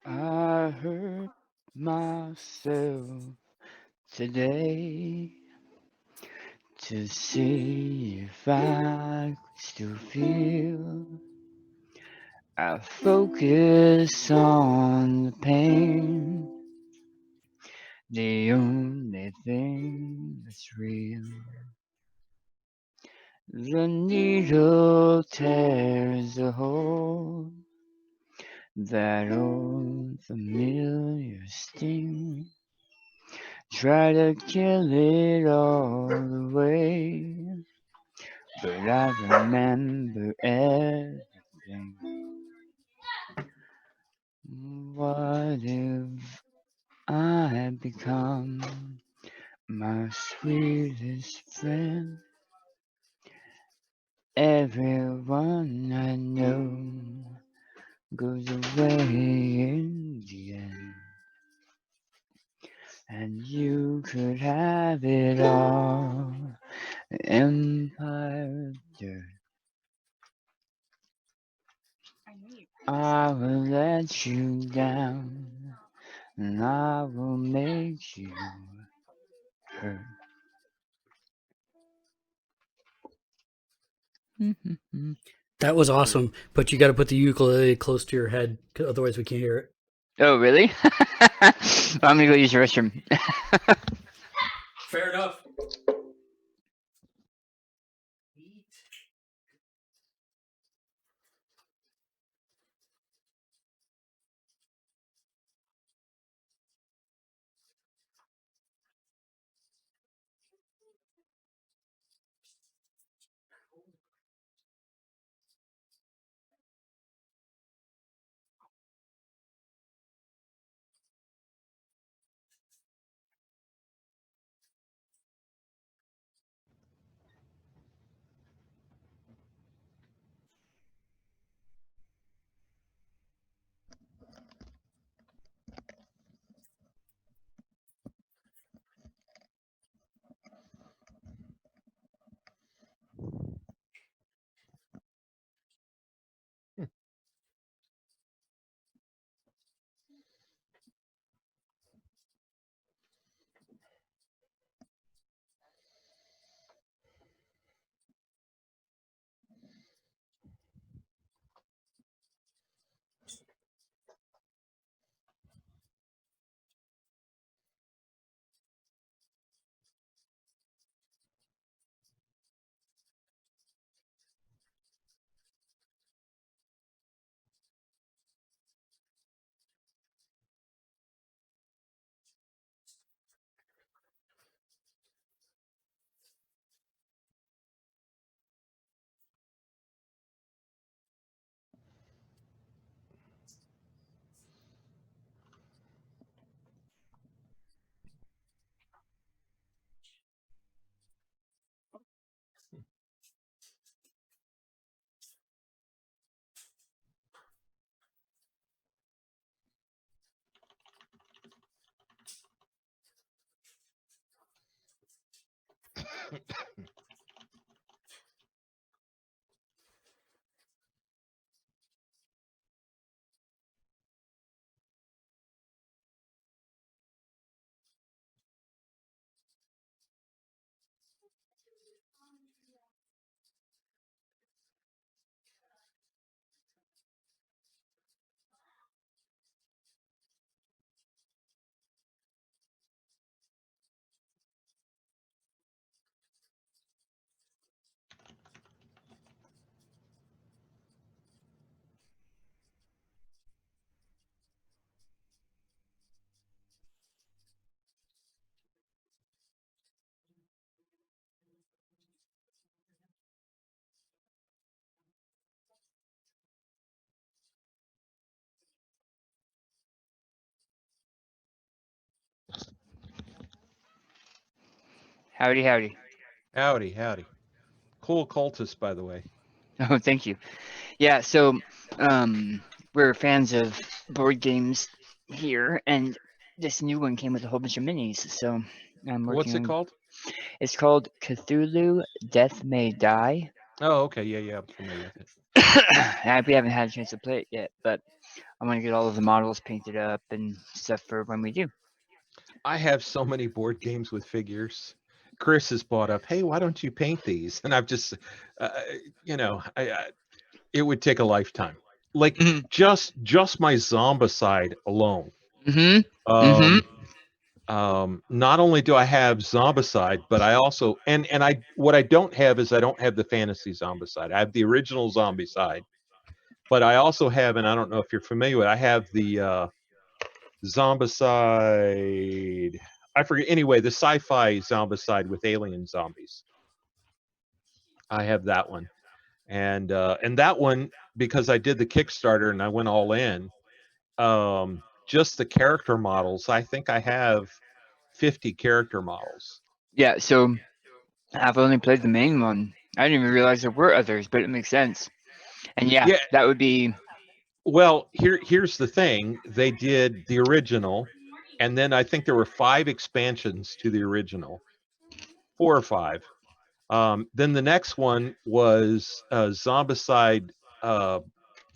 I hurt myself today to see if I could still feel. I focus on the pain, the only thing that's real. The needle tears a hole, that old familiar sting. Try to kill it all away, but I remember everything. What if I had become my sweetest friend? Everyone I know goes away in the end, and you could have it all. Empire of dirt. I will let you down, and I will make you hurt. That was awesome, but you got to put the ukulele close to your head, otherwise we can't hear it. Oh, really? I'm gonna go use the restroom. Fair enough. Howdy, howdy. Howdy, howdy. Cool cultist, by the way. Oh, thank you. Yeah, so we're fans of board games here, and this new one came with a whole bunch of minis. So I'm What's it working. called? It's called Cthulhu: Death May Die. Oh, okay. Yeah, I'm familiar with it. We haven't had a chance to play it yet, but I want to get all of the models painted up and stuff for when we do. I have so many board games with figures. Chris has brought up, hey, why don't you paint these? And I've just, it would take a lifetime. Like Mhm. just my Zombicide alone. Mm-hmm. Mm-hmm. Not only do I have Zombicide, but I also and I what I don't have is I don't have the fantasy Zombicide. I have the original Zombicide, but I also have, and I don't know if you're familiar with it, I have the Zombicide. I forget. Anyway, the sci-fi Zombicide with alien zombies. I have that one, and that one because I did the Kickstarter and I went all in. Just the character models. I think I have 50 character models. Yeah. So I've only played the main one. I didn't even realize there were others, but it makes sense. And yeah, Yeah. that would be. Well, here's the thing. They did the original, and then I think there were 5 expansions to the original, 4 or 5. Then the next one was Zombicide,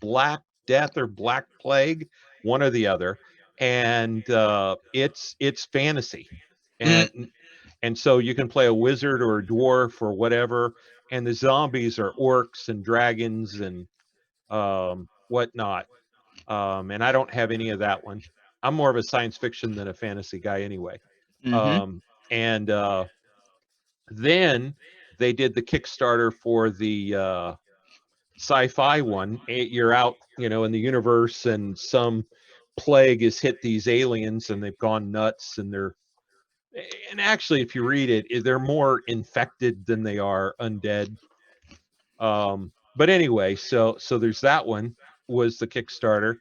Black Death or Black Plague, one or the other, and it's fantasy, Mhm. and so you can play a wizard or a dwarf or whatever, and the zombies are orcs and dragons and whatnot. And I don't have any of that one. I'm more of a science fiction than a fantasy guy anyway. Mhm. And then they did the Kickstarter for the sci-fi one. You're out, in the universe, and some plague has hit these aliens, and they've gone nuts, and actually, if you read it, they're more infected than they are undead. But anyway, so there's that one was the Kickstarter,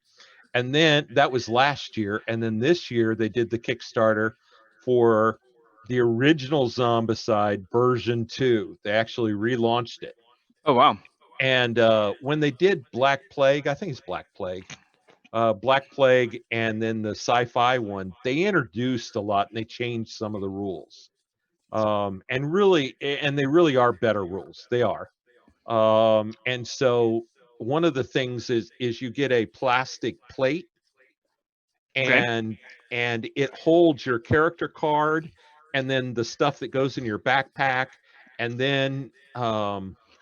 and then that was last year, and then this year they did the Kickstarter for the original Zombicide version 2. They actually relaunched it. Oh wow. And when they did Black Plague, I think it's Black Plague, and then the sci-fi one, they introduced a lot and they changed some of the rules. And they really are better rules. They are. And so one of the things is you get a plastic plate, Okay. and it holds your character card and then the stuff that goes in your backpack, and then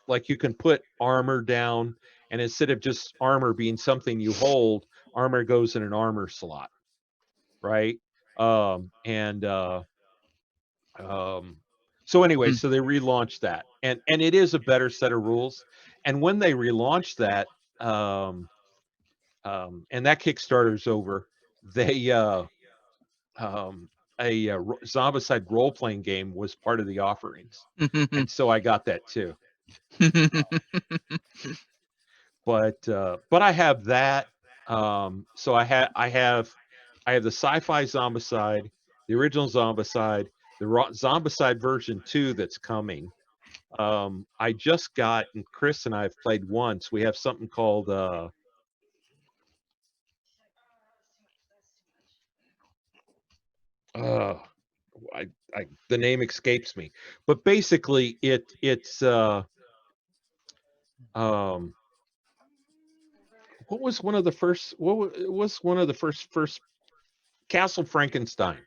like you can put armor down, and instead of just armor being something you hold, armor goes in an armor slot, right? And so anyway, Mm. so they relaunched that, and it is a better set of rules. And when they relaunched that, and that Kickstarter's over, they um, Zombicide role playing game was part of the offerings, and so I got that too. But I have that. So I have the sci-fi Zombicide, the original Zombicide, the Zombicide version 2 that's coming. I just got, and Chris and I have played once. We have something called uh the name escapes me, but basically it's um what was one of the first was one of the first Castle Frankenstein,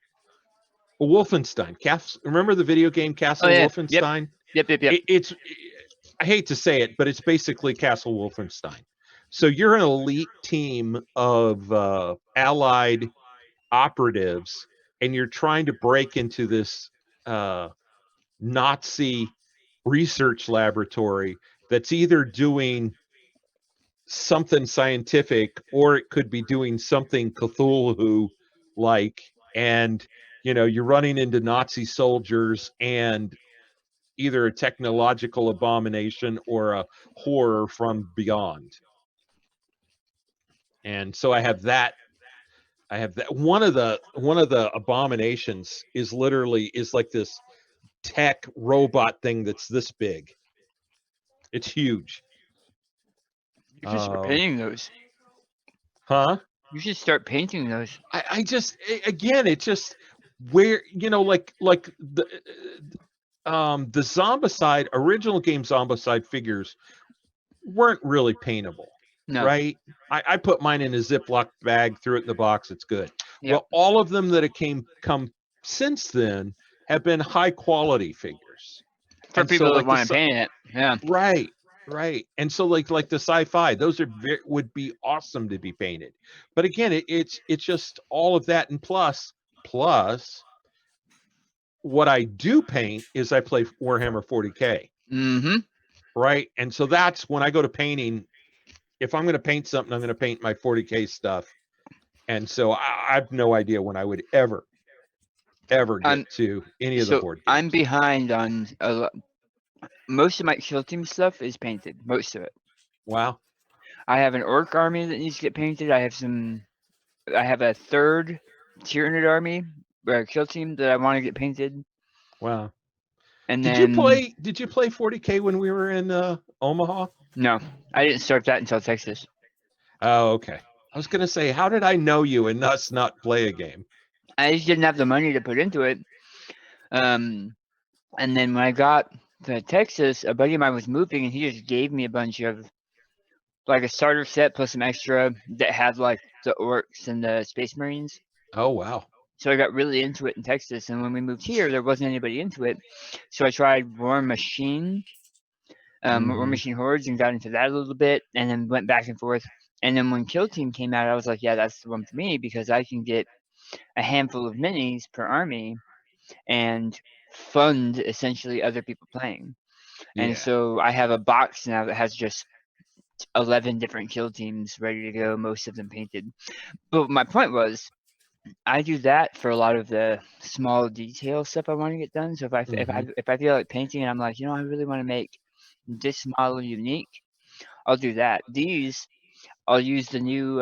Wolfenstein. Remember the video game Oh Castle yeah. Yep. Wolfenstein? Yep. It's I hate to say it, but it's basically Castle Wolfenstein. So you're an elite team of allied operatives, and you're trying to break into this Nazi research laboratory that's either doing something scientific or it could be doing something Cthulhu like. And you're running into Nazi soldiers and either a technological abomination or a horror from beyond. And so I have that. One of the abominations is like this tech robot thing that's this big. It's huge. You should start painting those. Huh? You should start painting those. I just again, it just where like the Zombicide original game Zombicide figures weren't really paintable, No. right? I put mine in a Ziploc bag, threw it in the box. It's good. Yep. Well, all of them that have come since then have been high quality figures For and people so, that like, want to paint it. Yeah. Right. And so like the sci-fi, those are would be awesome to be painted. But again, it's just all of that, and plus what I do paint is I play Warhammer 40K. Mm-hmm. Right. And so that's when I go to painting. If I'm going to paint something, I'm going to paint my 40K stuff. And so I have no idea when I would ever get to any of the board games. I'm behind on most of my kill team stuff is painted. Most of it. Wow. I have an orc army that needs to get painted. I have a third Tyranid army or kill team that I want to get painted. Wow. And did you play 40K when we were in Omaha? No, I didn't start that until Texas. Oh, okay. I was gonna say, how did I know you and us not play a game? I just didn't have the money to put into it. And then when I got to Texas, a buddy of mine was moving, and he just gave me a bunch of like a starter set plus some extra that had like the orcs and the space marines. Oh wow. So I got really into it in Texas, and when we moved here, there wasn't anybody into it. So I tried War Machine, War Machine Hordes, and got into that a little bit, and then went back and forth. And then when Kill Team came out, I was like, yeah, that's the one for me, because I can get a handful of minis per army and fund essentially other people playing. Yeah. And so I have a box now that has just 11 different kill teams ready to go, most of them painted. But my point was, I do that for a lot of the small detail stuff I want to get done. So if I feel like painting and I'm like, I really want to make this model unique, I'll do that. These, I'll use the new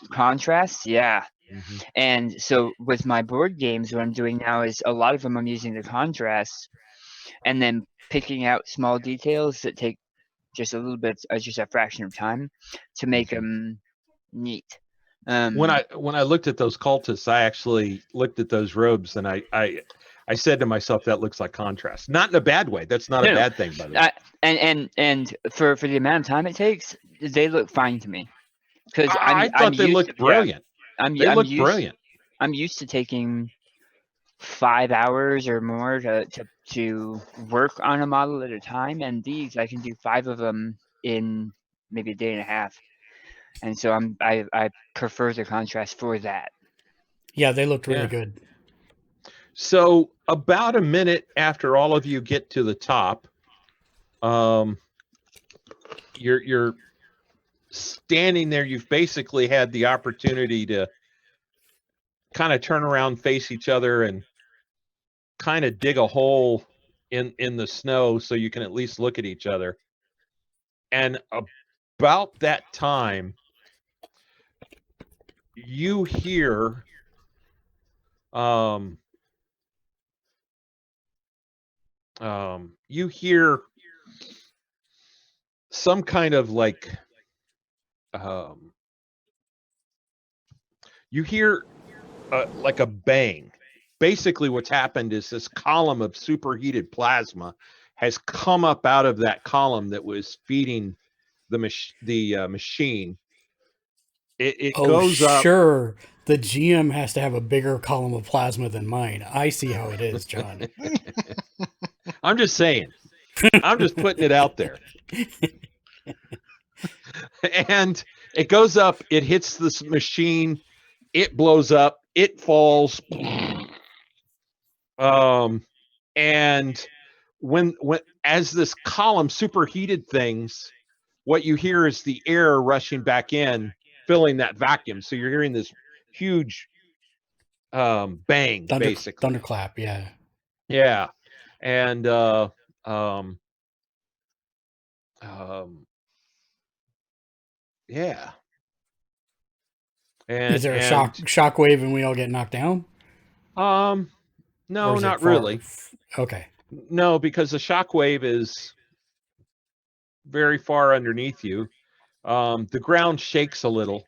contrast. Yeah. Mm-hmm. And so with my board games, what I'm doing now is a lot of them I'm using the contrast and then picking out small details that take just a little bit, just a fraction of time to make them neat. When I looked at those cultists, I actually looked at those robes, and I said to myself, that looks like contrast. Not in a bad way. That's not a bad thing, by the way. And for the amount of time it takes, they look fine to me. Because I thought they looked brilliant. They look brilliant. I'm used to taking 5 hours or more to work on a model at a time, and these I can do 5 of them in maybe a day and a half. And so I prefer the contrast for that. Yeah, they looked really good. So about a minute after all of you get to the top, you're standing there. You've basically had the opportunity to kind of turn around, face each other, and kind of dig a hole in the snow so you can at least look at each other. And about that time, you hear some kind of like you hear like a bang. Basically what's happened is this column of superheated plasma has come up out of that column that was feeding the machine. It goes up. Sure. The GM has to have a bigger column of plasma than mine. I see how it is, John. I'm just saying. I'm just putting it out there. And it goes up. It hits this machine. It blows up. It falls. And when as this column superheated things, what you hear is the air rushing back in, filling that vacuum. So you're hearing this huge bang, basically. Thunderclap, yeah. Yeah. And yeah. And is there a shock wave and we all get knocked down? No, Or is not it far? really. Okay. No, because the shockwave is very far underneath you. The ground shakes a little.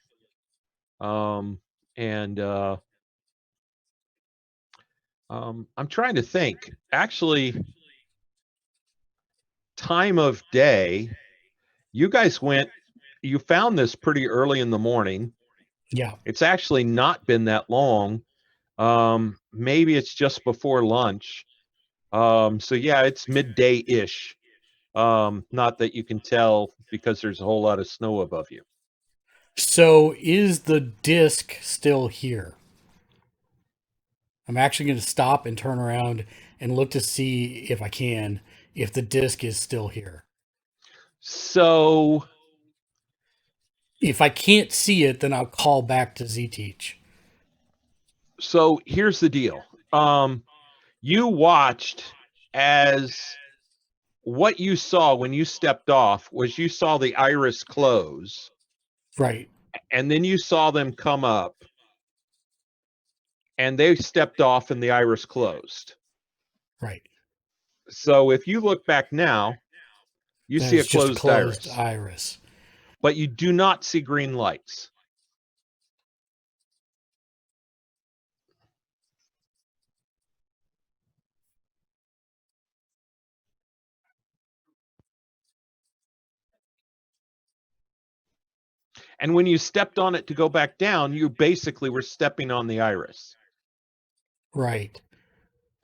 And I'm trying to think. Actually, time of day, you guys you found this pretty early in the morning. Yeah. It's actually not been that long. Maybe it's just before lunch. So yeah, it's midday-ish. Not that you can tell because there's a whole lot of snow above you. So is the disc still here? I'm actually going to stop and turn around and look to see if I can, if the disc is still here. So If I can't see it, then I'll call back to Z-Teach. so here's the deal. You watched as what you saw when you stepped off was you saw the iris close, Right. and then you saw them come up, and they stepped off and the iris closed. Right. So if you look back now, you Then see a it's just closed, iris. but you do not see green lights. And when you stepped on it to go back down, you basically were stepping on the iris. Right.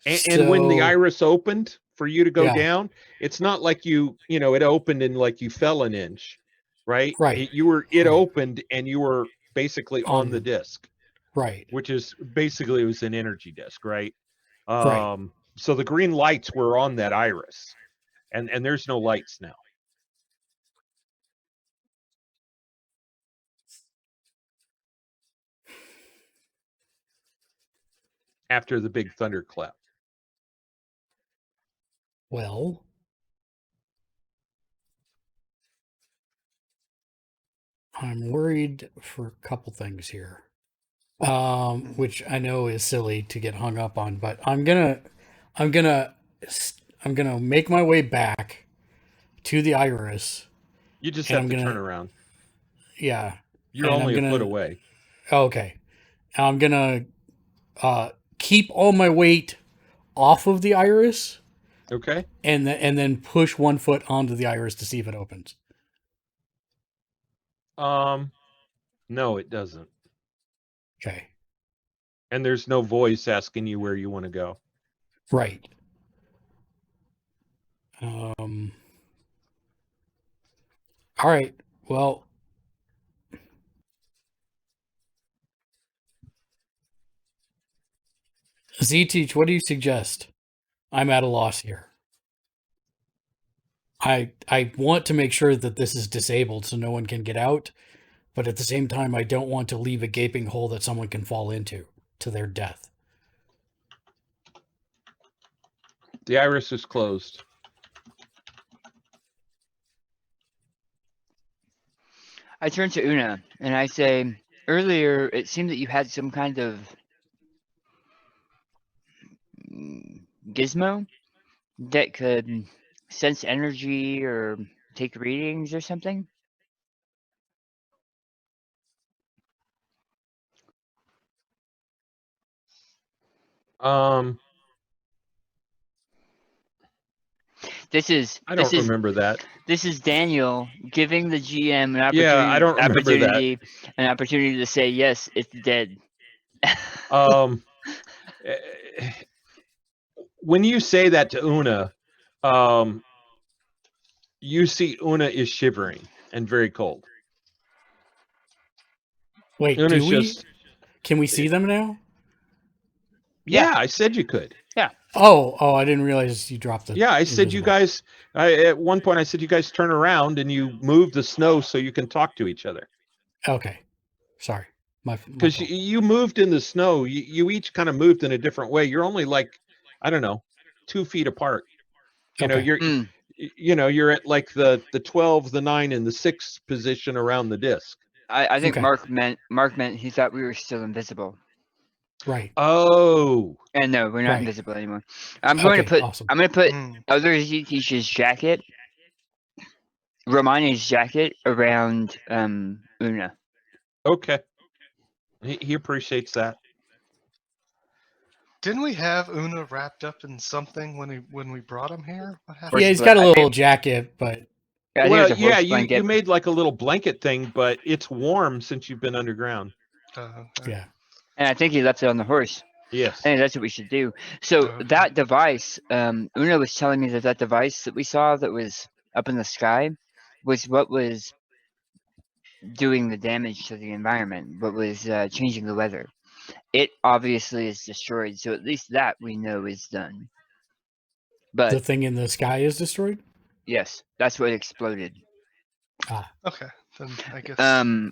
And when the iris opened for you to go Yeah. down, it's not like it opened and like you fell an inch, right? Right. It opened and you were basically on the disc, Right. which is basically, it was an energy disc, right? Right. So the green lights were on that iris, and there's no lights now. After the big thunderclap. Well, I'm worried for a couple things here, which I know is silly to get hung up on, but I'm gonna make my way back to the iris. You just And have to turn around. Yeah. You're only a foot away. Okay. I'm gonna keep all my weight off of the iris. Okay. And then push 1 foot onto the iris to see if it opens. No, it doesn't. Okay. And there's no voice asking you where you want to go. Right. All right. Well, Z-Teach, what do you suggest? I'm at a loss here. I want to make sure that this is disabled so no one can get out, but at the same time, I don't want to leave a gaping hole that someone can fall into to their death. The iris is closed. I turn to Una and I say, earlier it seemed that you had some kind of gizmo that could sense energy or take readings or something. I don't remember that. This is Daniel giving the GM an opportunity. Yeah, I don't remember that. An opportunity to say yes, it's dead. When you say that to Una, you see Una is shivering and very cold. Wait, Una's do we? Can we see them now? Yeah, I said you could. Yeah. Oh, I didn't realize you dropped the. Yeah, I said you guys. At one point, I said you guys turn around and you move the snow so you can talk to each other. Okay, sorry, because you moved in the snow. You each kind of moved in a different way. You're only like, I don't know, 2 feet apart. You know, you're at like the 12, the 9, and the 6 position around the disc. I think Mark meant he thought we were still invisible. Right. Oh, And no, we're not Right. invisible anymore. I'm going Okay, to put. awesome. I'm going to put Hmm. other Ztish's jacket, Romani's jacket around Una. okay. He appreciates that. Didn't we have Una wrapped up in something when we brought him here? What happened? Yeah, he's got a little jacket, but I think it Well, was a yeah, horse you blanket. made like a little blanket thing, but it's warm since you've been underground. Okay. yeah. And I think he left it on the horse. Yes. I think that's what we should do. So Okay. that device, Una was telling me that device that we saw that was up in the sky was what was doing the damage to the environment, what was changing the weather. It obviously is destroyed, so at least that we know is done. But The thing in the sky is destroyed. yes, that's what exploded. Okay. Then I guess.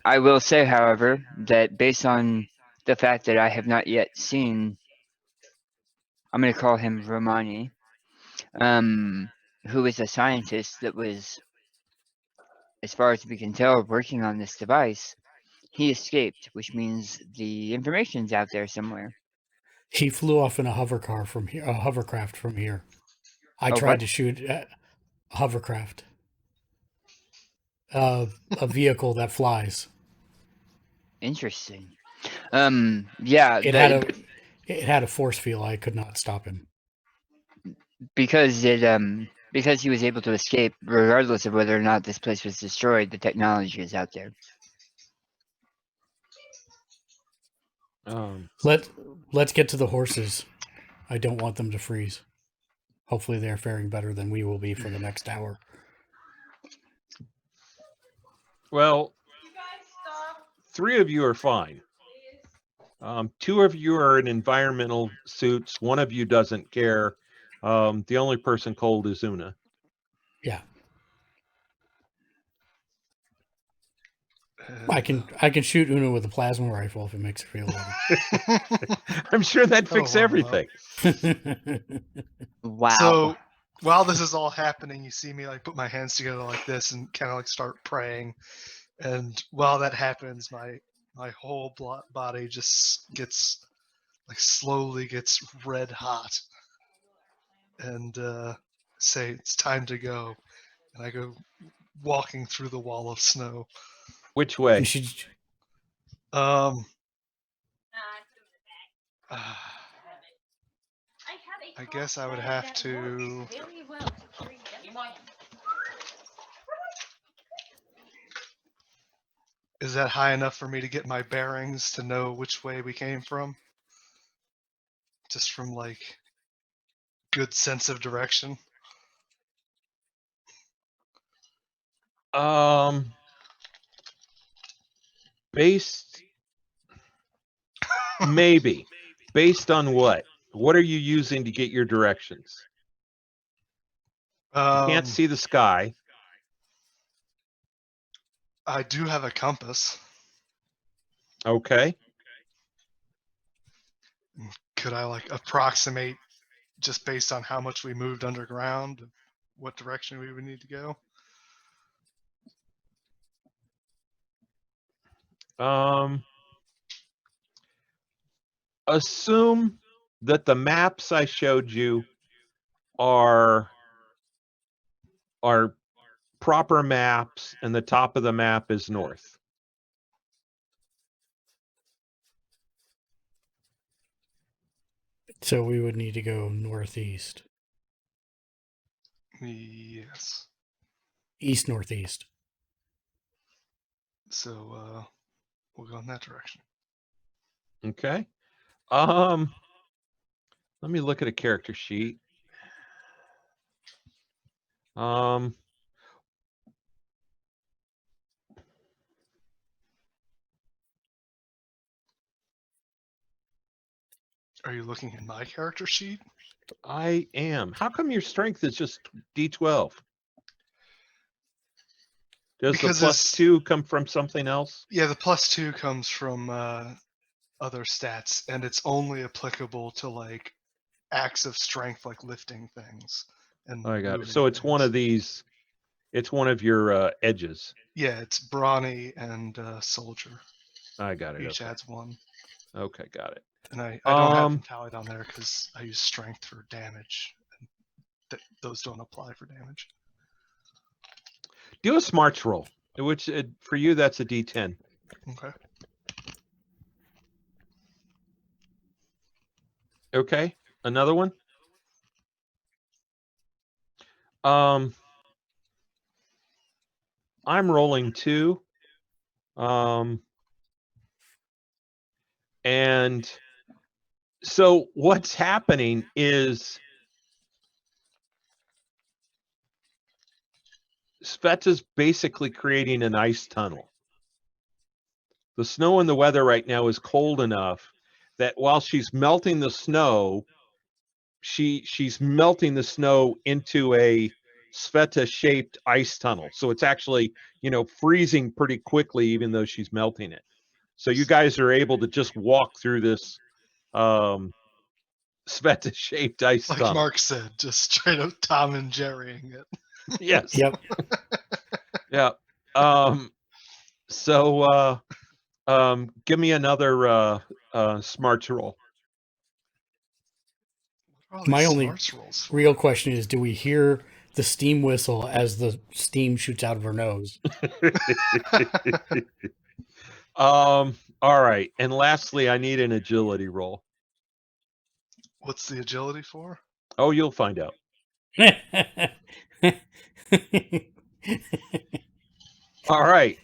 I will say, however, that based on the fact that I have not yet seen, I'm going to call him Romani, who is a scientist that was, as far as we can tell, working on this device. He escaped, which means the information's out there somewhere. He flew off in a hovercraft from here. I A tried what? to shoot a hovercraft, a vehicle that flies. Interesting. Yeah, It had a force field. I could not stop him. because he was able to escape, regardless of whether or not this place was destroyed. The technology is out there. Let's get to the horses. I don't want them to freeze. Hopefully, they're faring better than we will be for the next hour. Well, You guys stop. 3 of you are fine. 2 of you are in environmental suits. 1 of you doesn't care. The only person cold is Una. Yeah, And, I can shoot Una with a plasma rifle if it makes her feel better. I'm sure that That'll fixes warm 'em up. everything. Wow. So while this is all happening, you see me like put my hands together like this and kind of like start praying. And while that happens, my whole body just gets like slowly gets red hot, and say it's time to go. And I go walking through the wall of snow. Which way? And she, Um, I uh, have a I guess I would crossbow have that to. works very well to carry them. Is that high enough for me to get my bearings to know which way we came from? Just from like good sense of direction. Based maybe. Based on what? What are you using to get your directions? You can't see the sky. I do have a compass. Okay. Could I like approximate just based on how much we moved underground, what direction we would need to go? Assume that the maps I showed you are proper maps and the top of the map is north. so we would need to go northeast, Yes. east northeast. So we'll go in that direction. Okay. Let me look at a character sheet. Are you looking at my character sheet? I am. How come your strength is just D12? Does Because the plus it's- 2 come from something else? Yeah, the +2 comes from other stats, and it's only applicable to like acts of strength, like lifting things. And I got it. moving So it's one things. of these. It's one of your edges. Yeah, it's brawny and soldier. I got it. Each Okay. adds 1. Okay, got it. And I don't have them tallied on there because I use strength for damage. And those don't apply for damage. Do a smarts roll, which for you that's a D10. Okay. Okay, another one. I'm rolling 2. And so what's happening is Sveta's basically creating an ice tunnel. The snow and the weather right now is cold enough that while she's melting the snow, she's melting the snow into a Sveta-shaped ice tunnel. So it's actually, freezing pretty quickly, even though she's melting it. So you guys are able to just walk through this Sveta-shaped ice Like tunnel. Mark said, just straight up Tom and Jerrying it. Yes. Yep. Yeah. So give me another smarts roll. What are all My these only smarts rolls for? real question is, do we hear the steam whistle as the steam shoots out of her nose? All right. And lastly, I need an agility roll. What's the agility for? Oh, you'll find out. All right.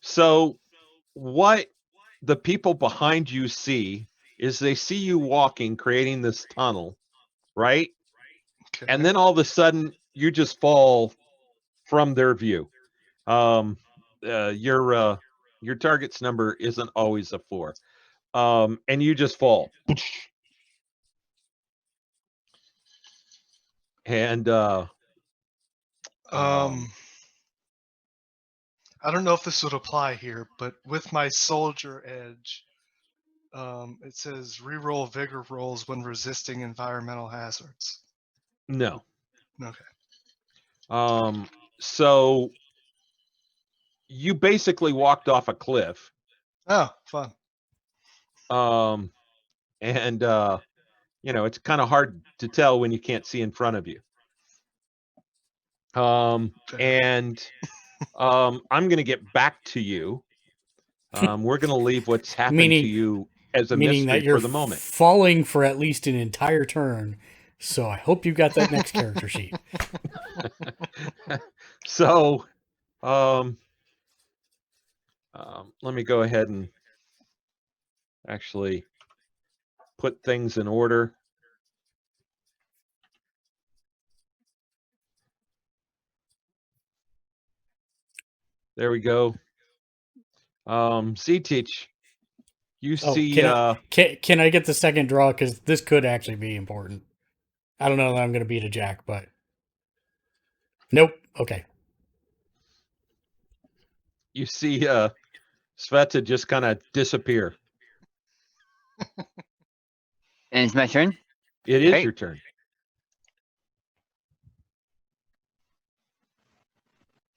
So what the people behind you see is they see you walking, creating this tunnel, right? Okay. And then all of a sudden you just fall from their view. Your target's number isn't always a 4. And you just fall. And I don't know if this would apply here, but with my soldier edge, it says reroll vigor rolls when resisting environmental hazards. no. Okay. So you basically walked off a cliff. Oh, fun. And it's kind of hard to tell when you can't see in front of you. And I'm going to get back to you. We're going to leave what's happened to you as a meaning mystery that you're for the moment. falling for at least an entire turn. So I hope you got that next character sheet. So, let me go ahead and actually put things in order. There we go. Z-Teach, you see... Can I get the second draw? Because this could actually be important. I don't know that I'm going to beat a jack, but... Nope. Okay. You see Sveta just kind of disappear. And it's my turn? It is Hey. your turn.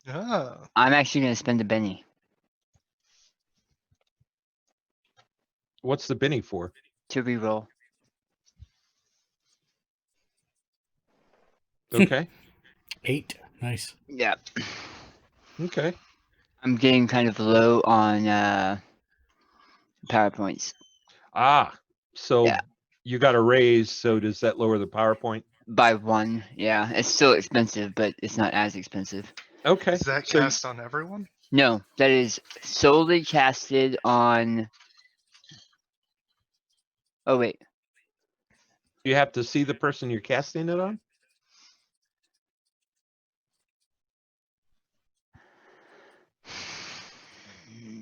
Oh. I'm actually going to spend a Benny. What's the Benny for? To reroll. Okay. 8. Nice. Yeah. Okay. I'm getting kind of low on PowerPoints. So Yeah. you got a raise, so does that lower the PowerPoint? By 1, yeah. It's still expensive, but it's not as expensive. Okay. Is that So cast on everyone? No, that is solely casted on... Oh, wait. you have to see the person you're casting it on?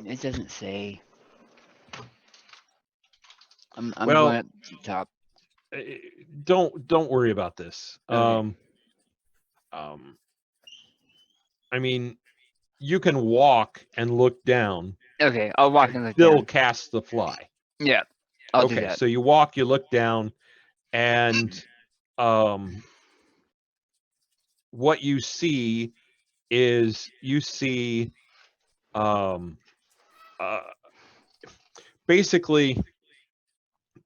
It doesn't say. I'm Well, going up to the top. Don't worry about this. Okay. I mean, you can walk and look down. Okay, I'll walk and look Still down. cast the fly. Yeah, I'll do Okay, that. so you walk, you look down, and what you see is basically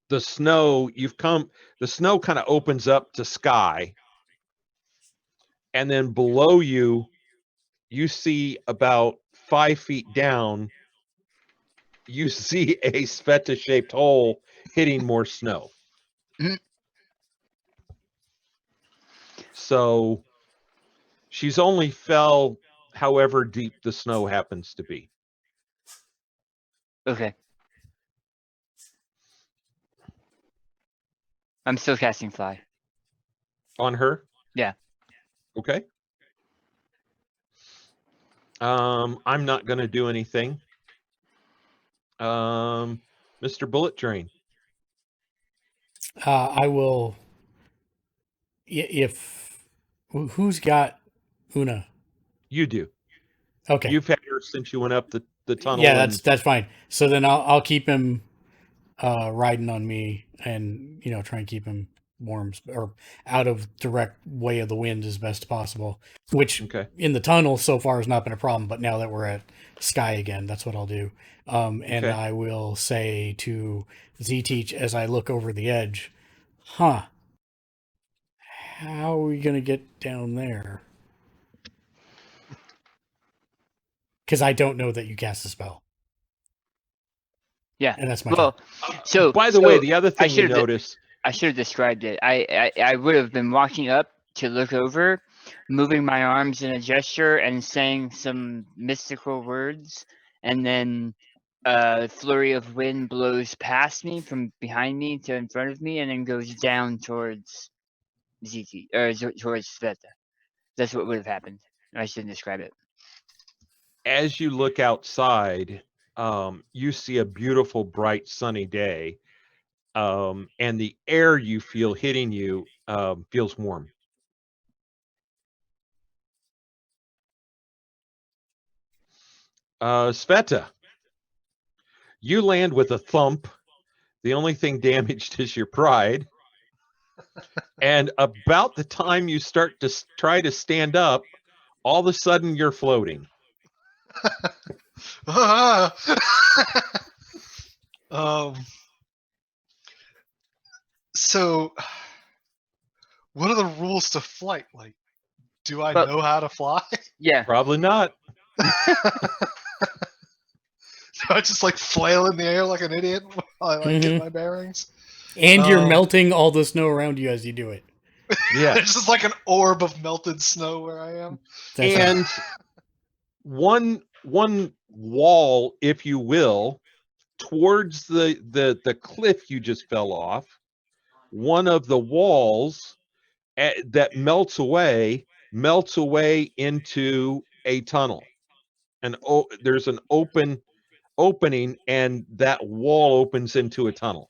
the snow, the snow kind of opens up to sky, and then below you, you see about 5 feet down, you see a Sveta-shaped hole hitting more snow. Mhm. So she's only fell however deep the snow happens to be. Okay. I'm still casting fly. On her? Yeah. Okay. I'm not going to do anything. Mr. Bullet Drain. I will. If who's got Una? You do. Okay. You've had her since you went up the tunnel. Yeah, and that's fine. So then I'll keep him riding on me, and try and keep him warm or out of direct way of the wind as best possible. Which Okay. in the tunnel so far has not been a problem, but now that we're at sky again, that's what I'll do. And Okay. I will say to Z-Teach as I look over the edge, how are we gonna get down there? Because I don't know that you cast a spell. Yeah. And that's my Well, turn. so by the way, so the other I thing you should have notice, I should have described it. I would have been walking up to look over, moving my arms in a gesture and saying some mystical words, and then a flurry of wind blows past me from behind me to in front of me, and then goes down towards ZT or towards Sveta. That's what would have happened. I shouldn't describe it. as you look outside, you see a beautiful, bright, sunny day, and the air you feel hitting you feels warm. Sveta, you land with a thump. The only thing damaged is your pride. And about the time you start to try to stand up, all of a sudden you're floating. So, what are the rules to flight? Like, do I Well- know how to fly? Yeah. Probably not. Do I just like flail in the air like an idiot while I get Mhm. my bearings? And you're Um, melting all the snow around you as you do it. Yeah. It's just like an orb of melted snow where I am. That's right. And one wall, if you will, towards the cliff you just fell off, one of the walls that melts away into a tunnel. And there's an opening, and that wall opens into a tunnel.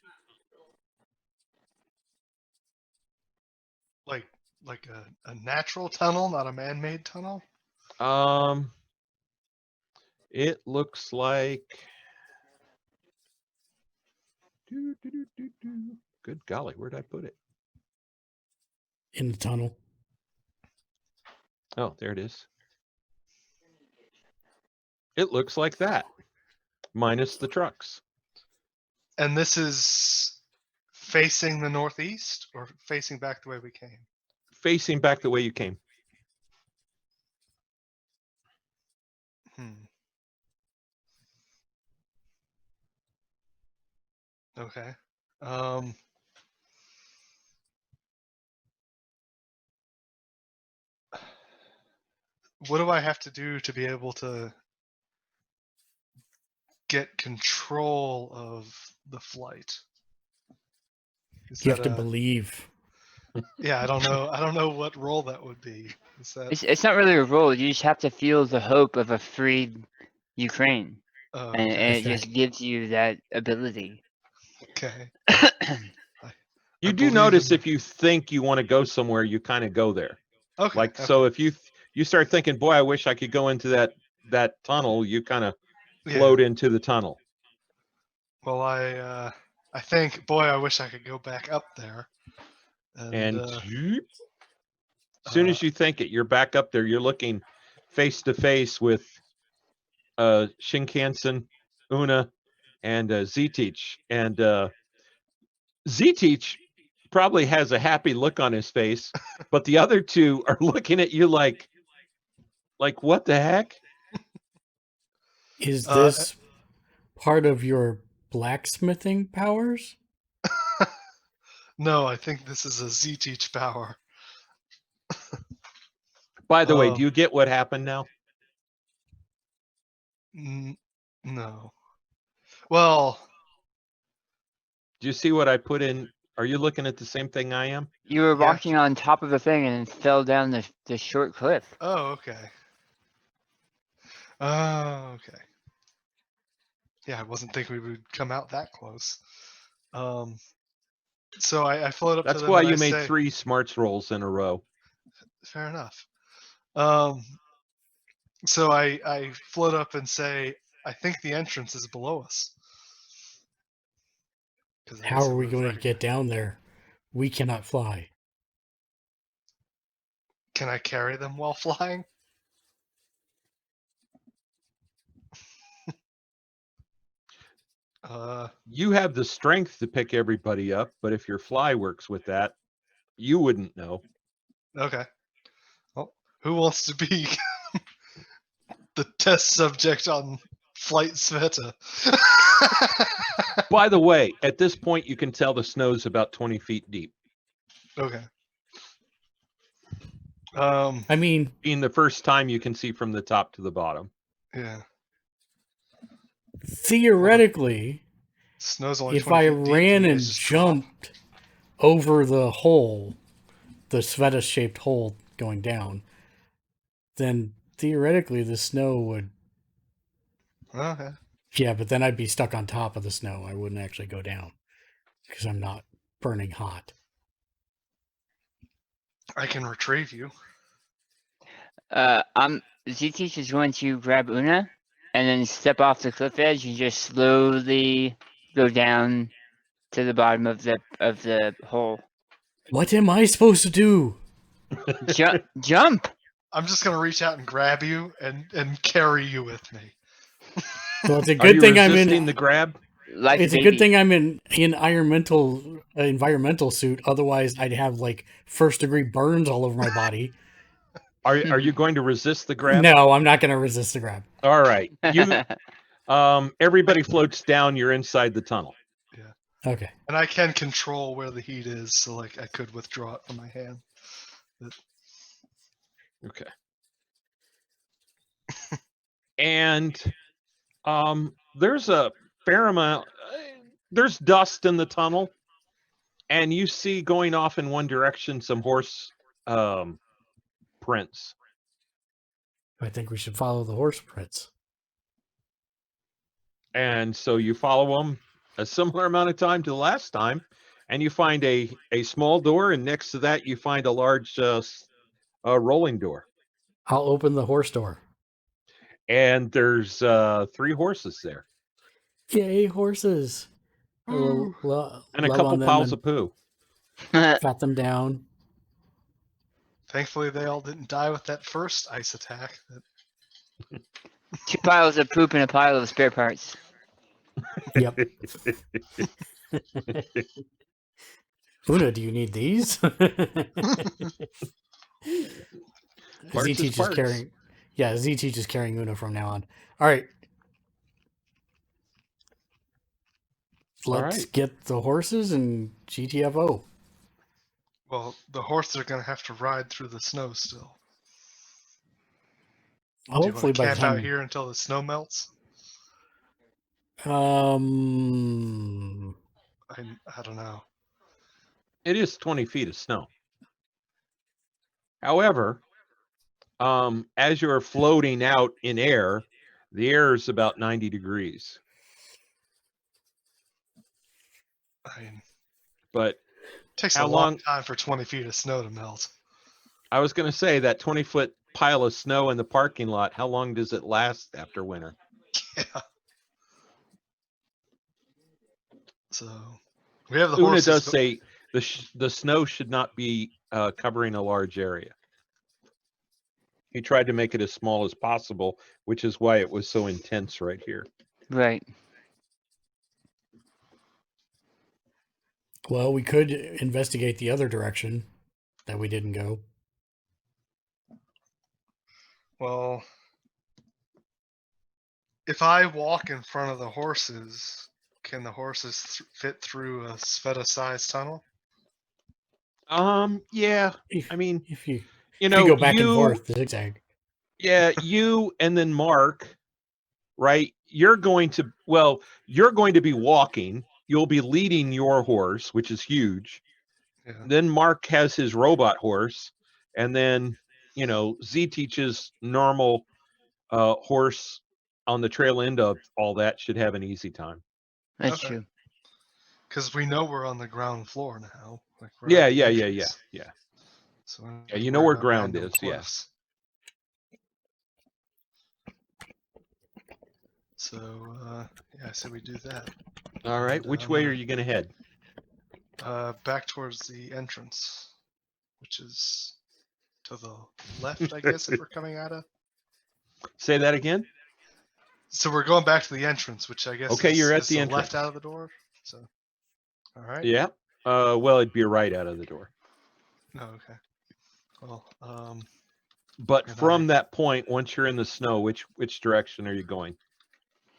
Like a natural tunnel, not a man-made tunnel. It looks like. Good golly, where'd I put it? In the tunnel. Oh, there it is. It looks like that, minus the trucks. And this is facing the northeast or facing back the way we came? Facing back the way you came. Okay. What do I have to do to be able to get control of the flight? You have to believe. Yeah, I don't know. I don't know what role that would be. Is that It's not really a role. You just have to feel the hope of a freed Ukraine, and okay? it just gives you that ability. Okay. You I do believe notice in- if you think you want to go somewhere, you kind of go there. Okay. Like okay. so, if you start thinking, "Boy, I wish I could go into that tunnel," you kind of Yeah. float into the tunnel. Well, I think, boy, I wish I could go back up there. And And zoop, as soon as you think it, you're back up there. You're looking face to face with Shinkansen, Una, and Z-Teach. And Z-Teach probably has a happy look on his face, but the other two are looking at you like what the heck? Is this part of your blacksmithing powers? No, I think this is a Z-Teach power. By the way, do you get what happened now? No. Well, Do you see what I put in? Are you looking at the same thing I am? You were Yeah. walking on top of the thing and fell down the short cliff. oh, okay. Oh, okay. Yeah, I wasn't thinking we would come out that close. So I float up to That's them why and you I made say, 3 smarts rolls in a row. fair enough. So I float up and say, I think the entrance is below us. 'Cause I How guess are it we would've going to recognized- get down there? We cannot fly. Can I carry them while flying? You have the strength to pick everybody up, but if your fly works with that, you wouldn't know. Okay. Well, who wants to be the test subject on Flight Sveta? By the way, at this point, you can tell the snow's about 20 feet deep. Okay. I mean, Being the first time you can see from the top to the bottom. Yeah. theoretically, Snow's only if 20 I feet deep, ran you and guys just drop. jumped over the hole, the Sveta-shaped hole going down, then theoretically the snow would... Okay. Yeah, but then I'd be stuck on top of the snow. I wouldn't actually go down because I'm not burning hot. I can retrieve you. Z-Teach is going to grab Una and then step off the cliff edge and just slowly go down to the bottom of the hole. What am I supposed to do? Jump! I'm just gonna reach out and grab you and carry you with me. Well, it's a Are good you thing I'm resisting in. the grab? Like It's a a baby. good thing I'm in environmental suit. Otherwise, I'd have like first degree burns all over my body. Are you going to resist the grab? No, I'm not going to resist the grab. All right. You everybody floats down, you're inside the tunnel. Okay. And I can control where the heat is, so like I could withdraw it from my hand. Okay. And there's a fair amount there's dust in the tunnel, and you see going off in one direction some horse prints. I think we should follow the horse prints. And so you follow them a similar amount of time to the last time, and you find a small door, and next to that you find a large rolling door. I'll open the horse door. And there's 3 horses there. Yay, horses! I will And a love couple on them piles and of poo. pat them down. Thankfully, they all didn't die with that first ice attack. 2 piles of poop and a pile of spare parts. Yep. Una, do you need these? Parts is Z-Teach is parts. carrying. Yeah, Z-Teach is carrying Una from now on. All right. Let's get the horses and GTFO. Well, the horses are gonna have to ride through the snow still. Do you Hopefully want to by the camp out time. here until the snow melts? I don't know. It is 20 feet of snow. However, as you're floating out in air, the air is about 90 degrees. But it takes how a long long- time for 20 feet of snow to melt. I was going to say that 20-foot pile of snow in the parking lot, how long does it last after winter? Yeah. So we have the Una horses. does but- say the snow should not be covering a large area. He tried to make it as small as possible, which is why it was so intense right here. Right. Well, we could investigate the other direction that we didn't go. Well, if I walk in front of the horses, can the horses fit through a Sveta-sized tunnel? Yeah. If, I mean, if you you if know, you go back and forth, the zigzag. Yeah, you and then Mark, right? You're going to be walking. You'll be leading your horse, which is huge. Yeah. Then Mark has his robot horse, and then Z teaches normal horse on the trail end of all that should have an easy time. That's Okay. true. Because we know we're on the ground floor now. Like we're Yeah, at the yeah. So I don't Yeah, have you to know worry where about ground random is, yeah. cliffs. So yeah, I say we do that. All right. And, Which I'm way gonna- are you going to head? Back towards the entrance, which is to the left, I guess, if we're coming out of. Say that again. So we're going back to the entrance, which I guess Okay, is, you're at is the the entrance. left out of the door. So, all right. Yeah. Well, it'd be right out of the door. No, okay. Well, But And from I- that point, once you're in the snow, which direction are you going?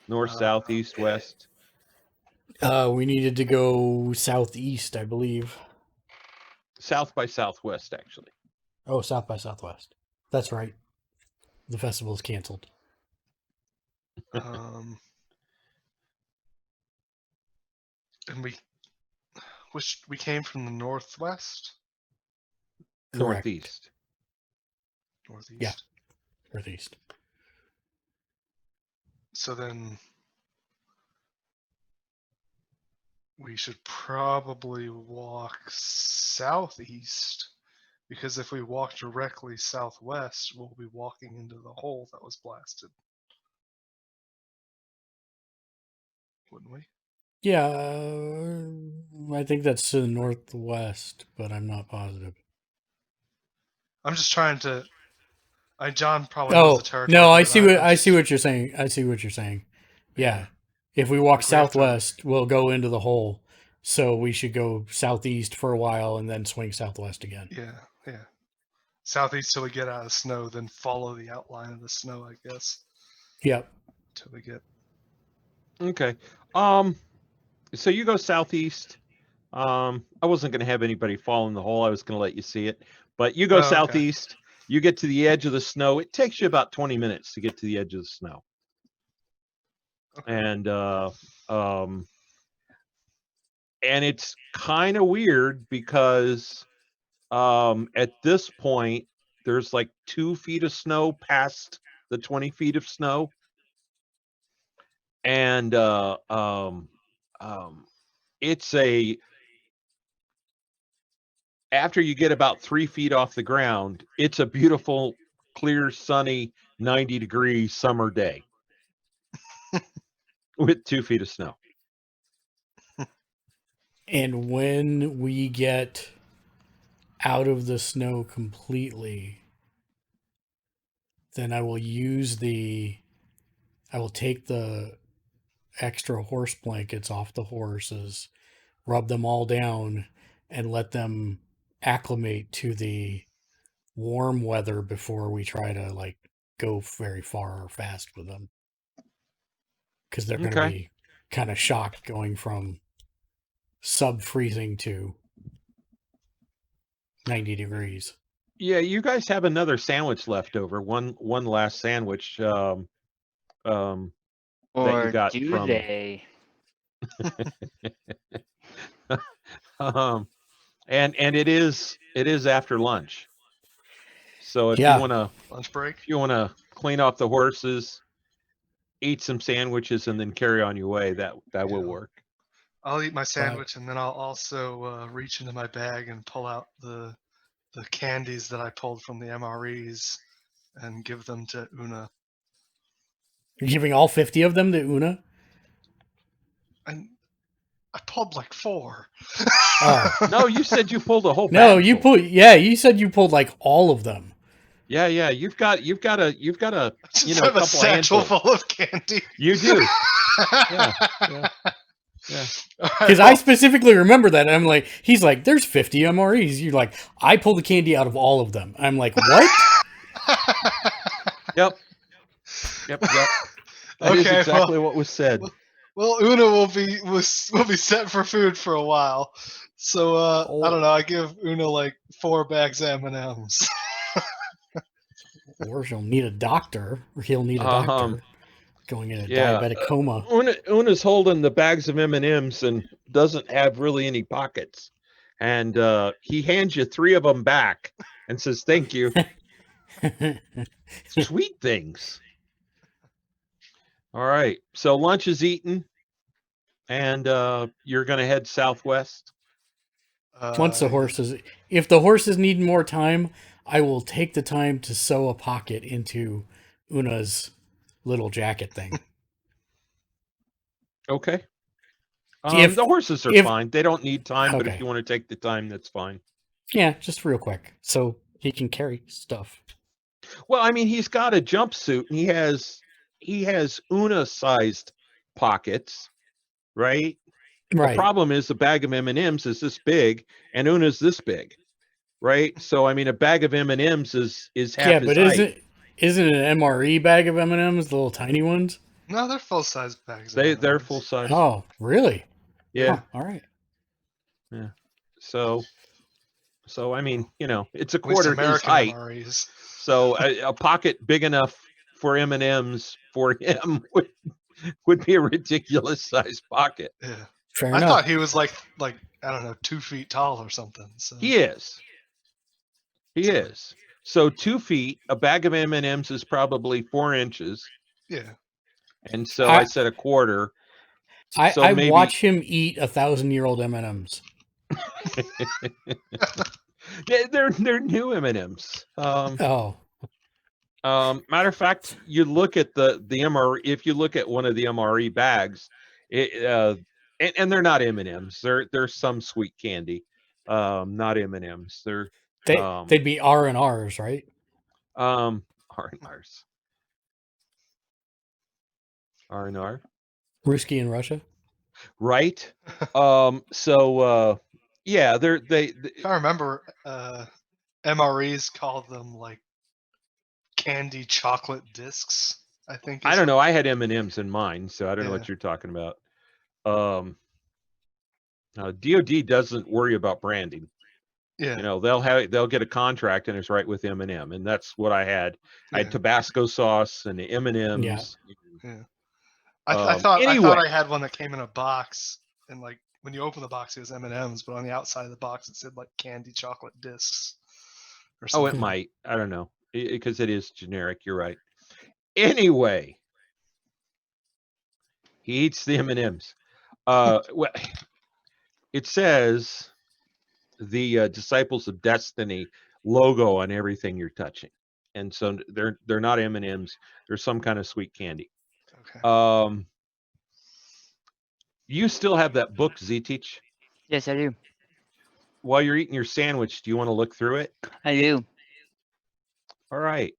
North, south, east, west? We needed to go southeast, I believe. South by southwest, actually. Oh, south by southwest. That's right. The festival's canceled. and we came from the northwest, Correct. Northeast. northeast. Yeah. Northeast. So then we should probably walk southeast, because if we walk directly southwest, we'll be walking into the hole that was blasted. Wouldn't we? Yeah, I think that's to the northwest, but I'm not positive. I'm just trying to. John probably knows Oh the territory. no, I better see than what I see just- what you're saying. I see what you're saying. Yeah, if we walk Like we have to- southwest, we'll go into the hole. So we should go southeast for a while and then swing southwest again. Yeah. Southeast till we get out of snow, then follow the outline of the snow, I guess, Yep. till we get. Okay. So you go southeast. I wasn't going to have anybody fall in the hole. I was going to let you see it. But you go Oh, okay. southeast. You get to the edge of the snow. It takes you about 20 minutes to get to the edge of the snow. Okay. And it's kind of weird because at this point there's like 2 feet of snow past the 20 feet of snow, and it's after you get about 3 feet off the ground, it's a beautiful, clear, sunny 90-degree summer day with 2 feet of snow. And when we get out of the snow completely, then I will take the extra horse blankets off the horses, rub them all down, and let them acclimate to the warm weather before we try to go very far or fast with them. Because they're going to Okay. be kind of shocked going from sub-freezing to 90 degrees. Yeah, you guys have another sandwich left over. One last sandwich. Or you got do from- they? And it is after lunch. So if Yeah. you want to Lunch break. clean off the horses, eat some sandwiches, and then carry on your way, that will Yeah. work. I'll eat my sandwich, and then I'll also reach into my bag and pull out the candies that I pulled from the MREs and give them to Una. You're giving all 50 of them to Una? And I pulled like 4. Oh. No, you said you pulled a whole No, bag you full. you said you pulled all of them. Yeah, you've got a Just a have a couple satchel handfuls. full of candy. You do. Yeah. Yeah. Because I specifically remember that. I'm like, he's like, there's 50 MREs. You're like, I pull the candy out of all of them. I'm like, what? Yep. That is Okay, exactly what was said. Well, Una will be set for food for a while. So I don't know. I give Una like 4 bags of M&Ms. Or she'll need a doctor. Or he'll need a doctor going in a Yeah, diabetic coma. Una's holding the bags of M&Ms and doesn't have really any pockets. And he hands you 3 of them back and says, "Thank you." Sweet things. All right. So lunch is eaten, and you're going to head southwest. Once the horses, if the horses need more time, I will take the time to sew a pocket into Una's little jacket thing. Okay. If- the horses are if- fine. They don't need time, but if Okay. you want to take the time, that's fine. Yeah, just real quick, so he can carry stuff. Well, I mean, he's got a jumpsuit, and he has Una-sized pockets, right? The Right. problem is the bag of M&Ms is this big, and Una's this big, right? So, I mean, a bag of M&Ms is half Yeah, his but height. isn't an MRE bag of M&Ms the little tiny ones? No, they're full size bags. They're full size. Oh, really? Yeah. Oh, all right. Yeah. So I mean, it's a At least quarter his American height. MREs. So a pocket big enough for M&Ms for him would be a ridiculous sized pocket. Yeah. Fair I enough. thought he was like I don't know, 2 feet tall or something. So He is. So 2 feet, a bag of M&Ms is probably 4 inches. yeah. And so I said a quarter. So I maybe watch him eat 1,000-year-old M&Ms. they're new M&Ms. Oh, Matter of fact, you look at the MRE. If you look at one of the MRE bags, and they're not M&Ms. They're some sweet candy, not M&Ms. They're they'd be R&Rs, right? R&Rs. R&R. Ruski in Russia. Right. Yeah, they If I remember, MREs called them like candy chocolate discs. I think. I don't know. I had M&Ms in mine, so I don't know Yeah. what you're talking about. DOD doesn't worry about branding. Yeah. They'll get a contract and it's right with M&M, and that's what I had. I had Tabasco sauce and the M&Ms. Yeah. I thought anyway. I had one that came in a box, and like when you open the box, it was M&Ms, but on the outside of the box it said like candy chocolate discs. Or Oh, something. it might. I don't know, because it is generic. You're right. Anyway, he eats the M&Ms. Well, it says the Disciples of Destiny logo on everything you're touching, and so they're not M&Ms. They're some kind of sweet candy. Okay. You still have that book, Z-Teach? Yes, I do. While you're eating your sandwich, do you want to look through it? I do. All right.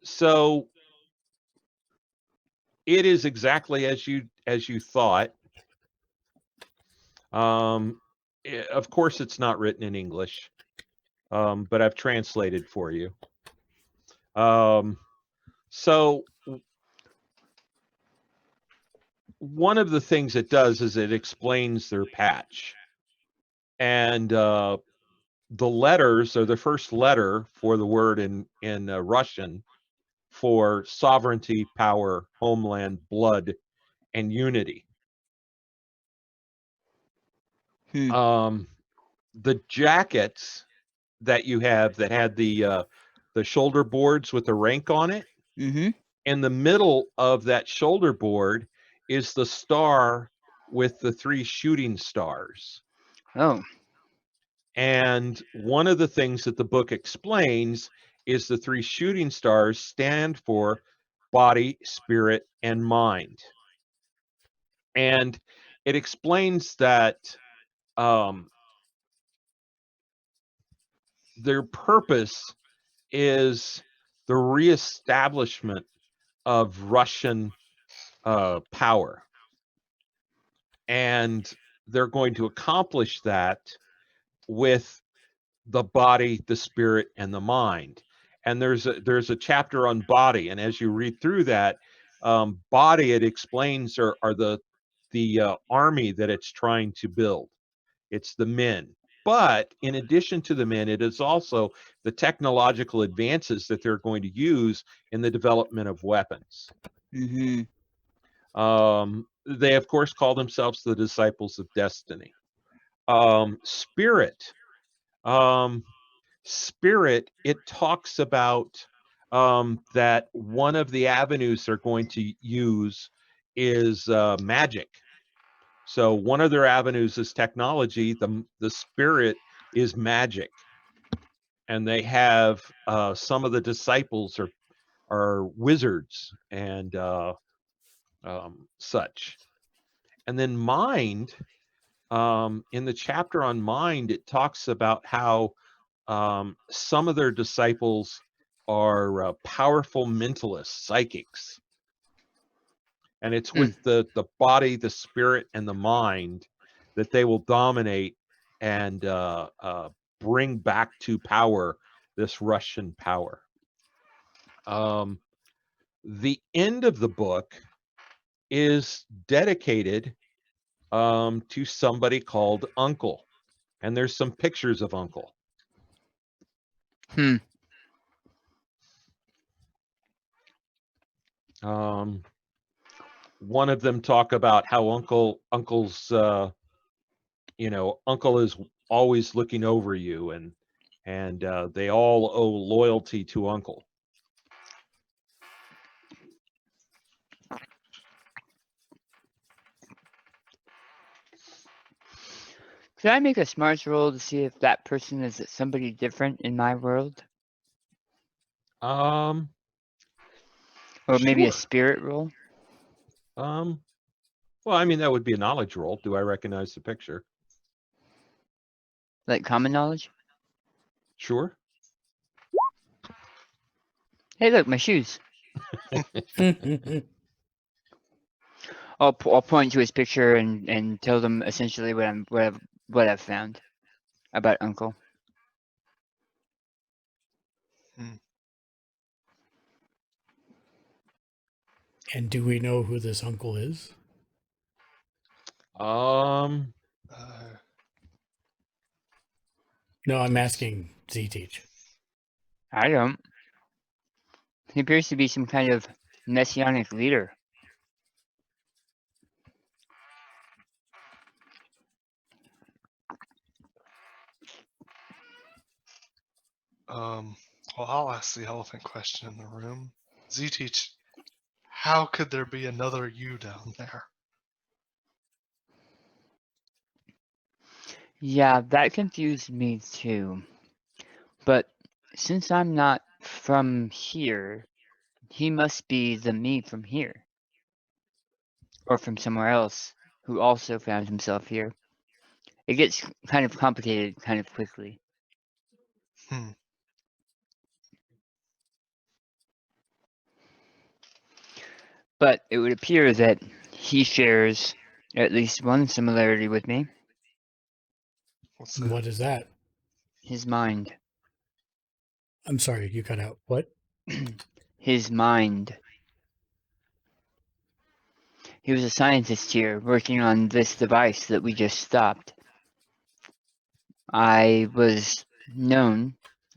So it is exactly as you thought. Of course, it's not written in English, but I've translated for you. So one of the things it does is it explains their patch, and the letters are the first letter for the word in Russian for sovereignty, power, homeland, blood, and unity. The jackets that you have that had the shoulder boards with the rank on it, in the middle of that shoulder board is the star with the 3 shooting stars. Oh. And one of the things that the book explains is the 3 shooting stars stand for body, spirit, and mind. And it explains that their purpose is the reestablishment of Russian power. and they're going to accomplish that with the body, the spirit, and the mind. And there's a chapter on body, and as you read through that, body, it explains are the army that it's trying to build. It's the men. But in addition to the men, it is also the technological advances that they're going to use in the development of weapons. Mm-hmm. They, of course, call themselves the disciples of destiny. Spirit. Spirit, it talks about that one of the avenues they're going to use is magic. So one of their avenues is technology. The spirit is magic, and they have some of the disciples are wizards and such. And then mind, in the chapter on mind, it talks about how some of their disciples are powerful mentalists, psychics. And it's with the body, the spirit, and the mind that they will dominate and bring back to power this Russian power. The end of the book is dedicated to somebody called Uncle. And there's some pictures of Uncle. One of them talk about how Uncle's Uncle is always looking over you, and they all owe loyalty to Uncle. Could I make a smarts roll to see if that person is somebody different in my world? Or maybe a Sure. spirit roll? Well, I mean, that would be a knowledge roll. Do I recognize the picture? Like common knowledge? Sure. Hey, look, my shoes. I'll point to his picture and tell them essentially what I've found about Uncle. And do we know who this uncle is? Uh, No, I'm asking Z-Teach. I don't. He appears to be some kind of messianic leader. well, I'll ask the elephant question in the room. Z-Teach, how could there be another you down there? Yeah, that confused me too. But since I'm not from here, he must be the me from here. Or from somewhere else who also found himself here. It gets kind of complicated kind of quickly. But it would appear that he shares at least one similarity with me. What's that? What is that? His mind. I'm sorry, you cut out. What? His mind. He was a scientist here working on this device that we just stopped. I was known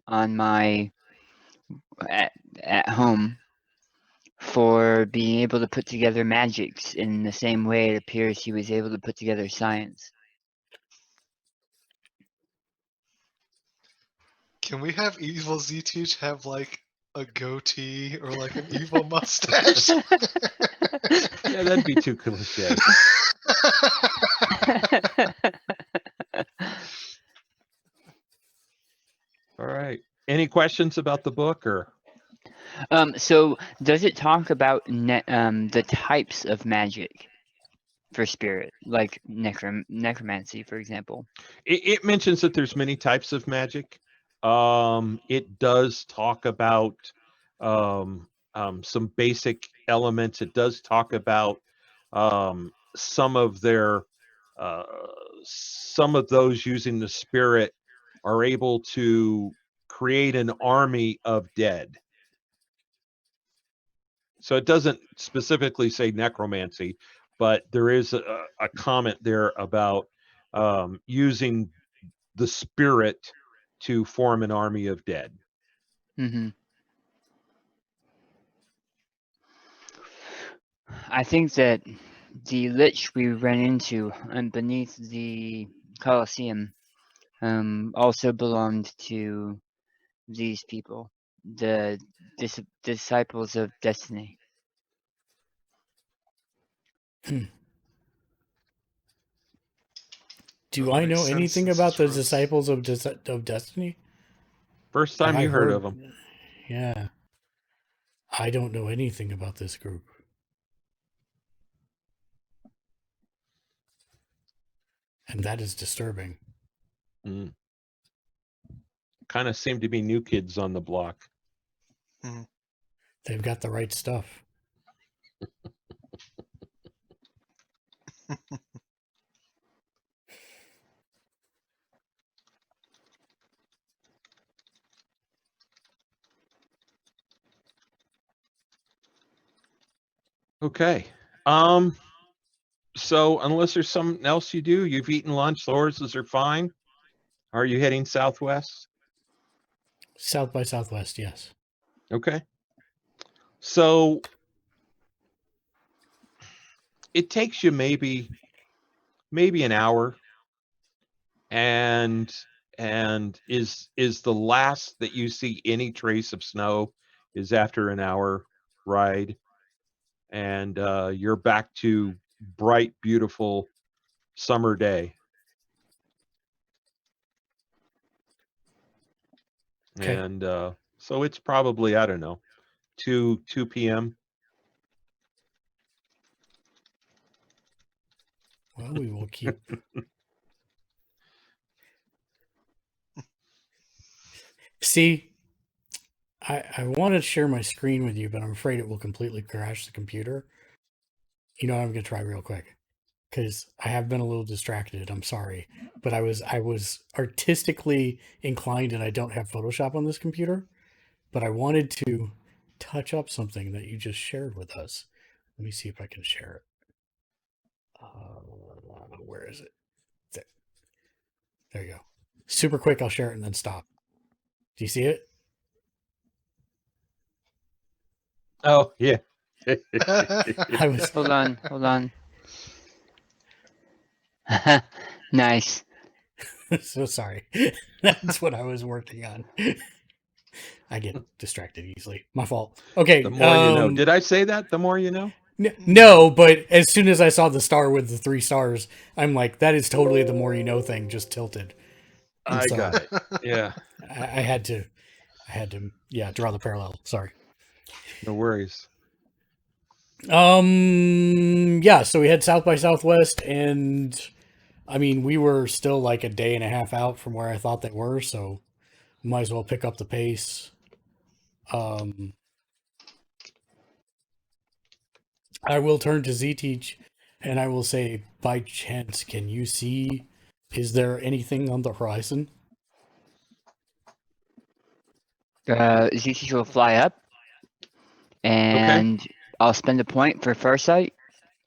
on my at home for being able to put together magics in the same way it appears he was able to put together science. Can we have evil Z-Teach have like a goatee or like an evil mustache? Yeah, that'd be too cliche. All right. Any questions about the book or? So does it talk about the types of magic for spirit, like necromancy, for example? It mentions that there's many types of magic. It does talk about some basic elements. It does talk about some of their some of those using the spirit are able to create an army of dead. So it doesn't specifically say necromancy, but there is a comment there about using the spirit to form an army of dead. Mm-hmm. I think that the lich we ran into beneath the Colosseum also belonged to these people, the disciples of destiny. Do That I makes know sense anything since about it's the roots. disciples of Destiny? First Have time I you heard of them. Yeah. I don't know anything about this group. And that is disturbing. Mm. Kind of seem to be new kids on the block. They've got the right stuff. Okay. So unless there's something else you do, you've eaten lunch, the horses are fine. Are you heading southwest? South by Southwest, yes. Okay. So it takes you maybe an hour, and is the last that you see any trace of snow is after an hour ride, and you're back to bright, beautiful summer day. Okay. And so it's probably, I don't know, 2 p.m. Well, we will keep. See, I want to share my screen with you, but I'm afraid it will completely crash the computer. You know, I'm going to try real quick because I have been a little distracted. I'm sorry, but I was artistically inclined, and I don't have Photoshop on this computer, but I wanted to touch up something that you just shared with us. Let me see if I can share it. Where is it? There you go. Super quick. I'll share it and then stop. Do you see it? Oh, yeah. I was Hold on. Nice. so sorry. That's what I was working on. I get distracted easily. My fault. Okay. The more you know. Did I say that? The more you know? No, but as soon as I saw the star with the 3 stars, I'm like, that is totally the more you know thing, just tilted. And I so got it. Yeah. I had to, yeah, draw the parallel. Sorry. No worries. Yeah. So we had South by Southwest, and I mean, we were still like a day and a half out from where I thought they were, so might as well pick up the pace. I will turn to Z-Teach, and I will say, by chance, can you see, is there anything on the horizon? ZT will fly up, and I'll spend a point for Farsight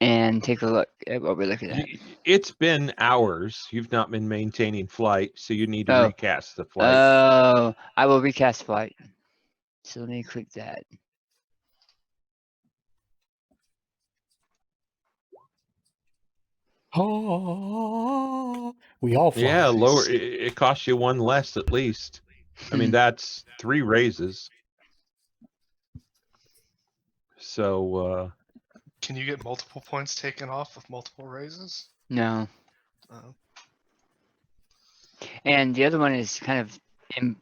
and take a look at what we're looking at. It's been hours. You've not been maintaining flight, so you need to Oh. recast the flight. Oh, I will recast flight. So let me click that. Oh, we all fly. Yeah, lower. It costs you 1 less at least. I mean, that's 3 raises. So Can you get multiple points taken off with multiple raises? No. Oh. And the other one is kind of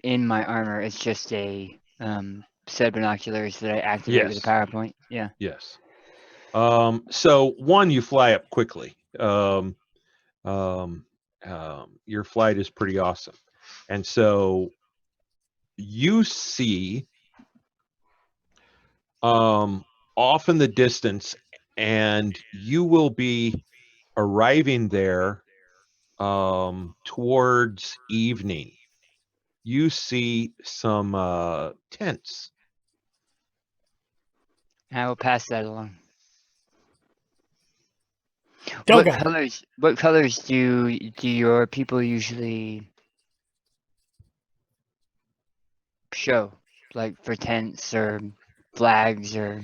in my armor. It's just a set of binoculars that I activate with a PowerPoint. Yeah. yes. So 1, you fly up quickly. Your flight is pretty awesome, and so you see off in the distance, and you will be arriving there towards evening, you see some tents. I will pass that along. Don't What go. colors? What colors do your people usually show? Like for tents or flags or?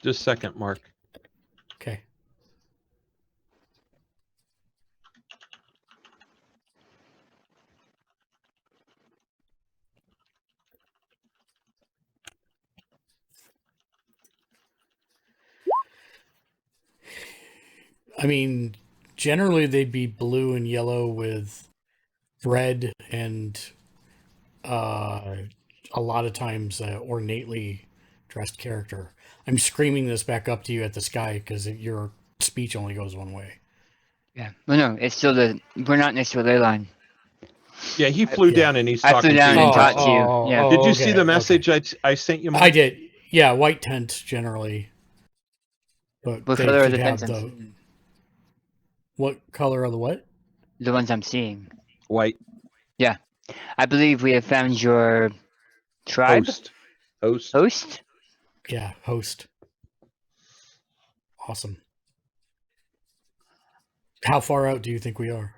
Just a second, Mark. Okay. I mean, generally they'd be blue and yellow with red and a lot of times ornately dressed character. I'm screaming this back up to you at the sky because your speech only goes one way. Yeah. Well, no, it's still we're not next to a ley line. Yeah, he flew Yeah. down and he's I talking flew to down you. and Mark. talked to you. Yeah. Did you see okay, the message okay. I sent you, Mark? I did. Yeah, white tents generally. But What they color are could the have tents? What color are the what? The ones I'm seeing. White. Yeah. I believe we have found your tribe? Host. Host? Yeah, host. Awesome. How far out do you think we are?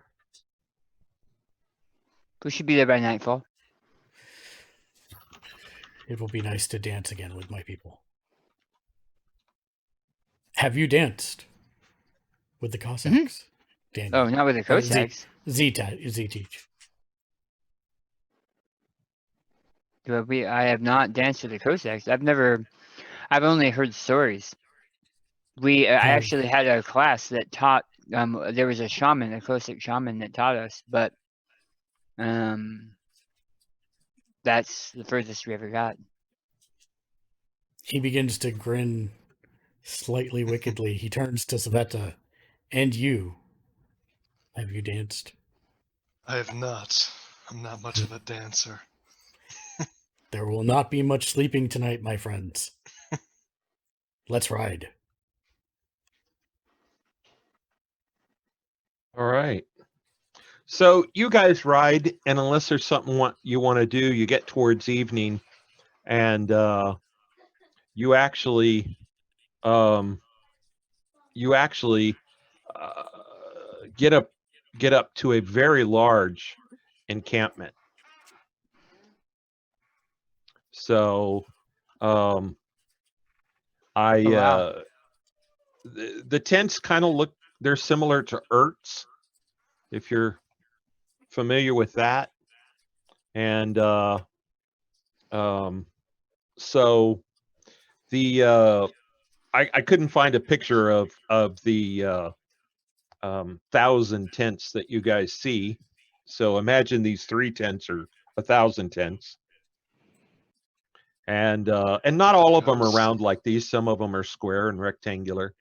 We should be there by nightfall. It will be nice to dance again with my people. Have you danced with the Cossacks? Daniel. Oh, not with the Cossacks. Z teach. I have not danced with the Cossacks. I've only heard stories. I actually had a class that taught, there was a shaman, a Cossack shaman that taught us, but that's the furthest we ever got. He begins to grin slightly wickedly. He turns to Sveta. And you. Have you danced? I have not. I'm not much of a dancer. There will not be much sleeping tonight, my friends. Let's ride. All right. So you guys ride, and unless there's something you want to do, you get towards evening, and you actually get up to a very large encampment. So Oh, wow. The tents kind of they're similar to yurts, if you're familiar with that. And so the I couldn't find a picture of the 1,000 tents that you guys see. So imagine these 3 tents are 1,000 tents. And not all of them are round like these. Some of them are square and rectangular.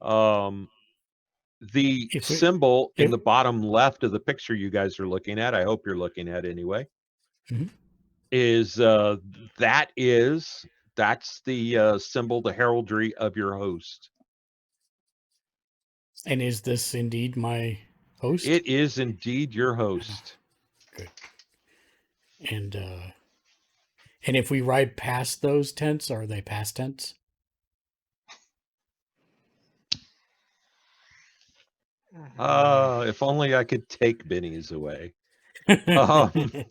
The symbol in the bottom left of the picture you guys are looking at, I hope you're looking at anyway, is that's the symbol, the heraldry of your host. And is this indeed my host? It is indeed your host. Good. And if we ride past those tents, are they past tents? If only I could take bennies away. That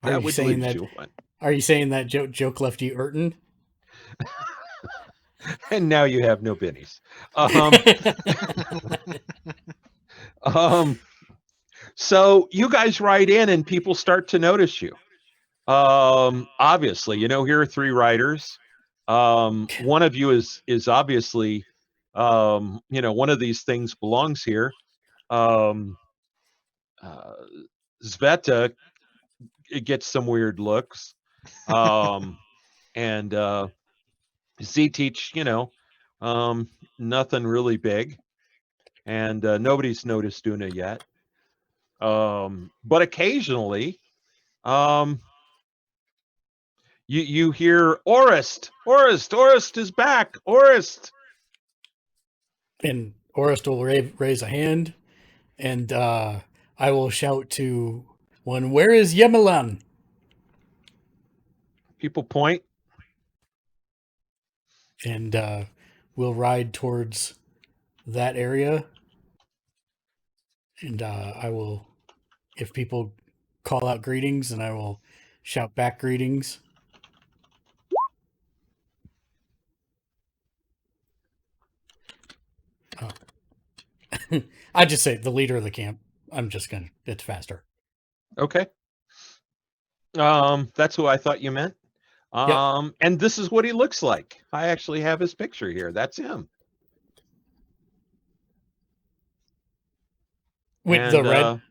would lead you one. Are you saying that joke left you hurting? And now you have no bennies. So you guys ride in and people start to notice you. Obviously, here are 3 riders. One of you is obviously, one of these things belongs here. Sveta gets some weird looks. And Z-Teach, nothing really big. And nobody's noticed Duna yet. But occasionally, You hear Orist, Orist is back, Orist. And Orist will raise a hand, and I will shout to one, "Where is Yemelan?" People point. And we'll ride towards that area. And I will, if people call out greetings, and I will shout back greetings. Oh. I just say the leader of the camp. It's faster. Okay. That's who I thought you meant. Yep. And this is what he looks like. I actually have his picture here. That's him. With And, the red?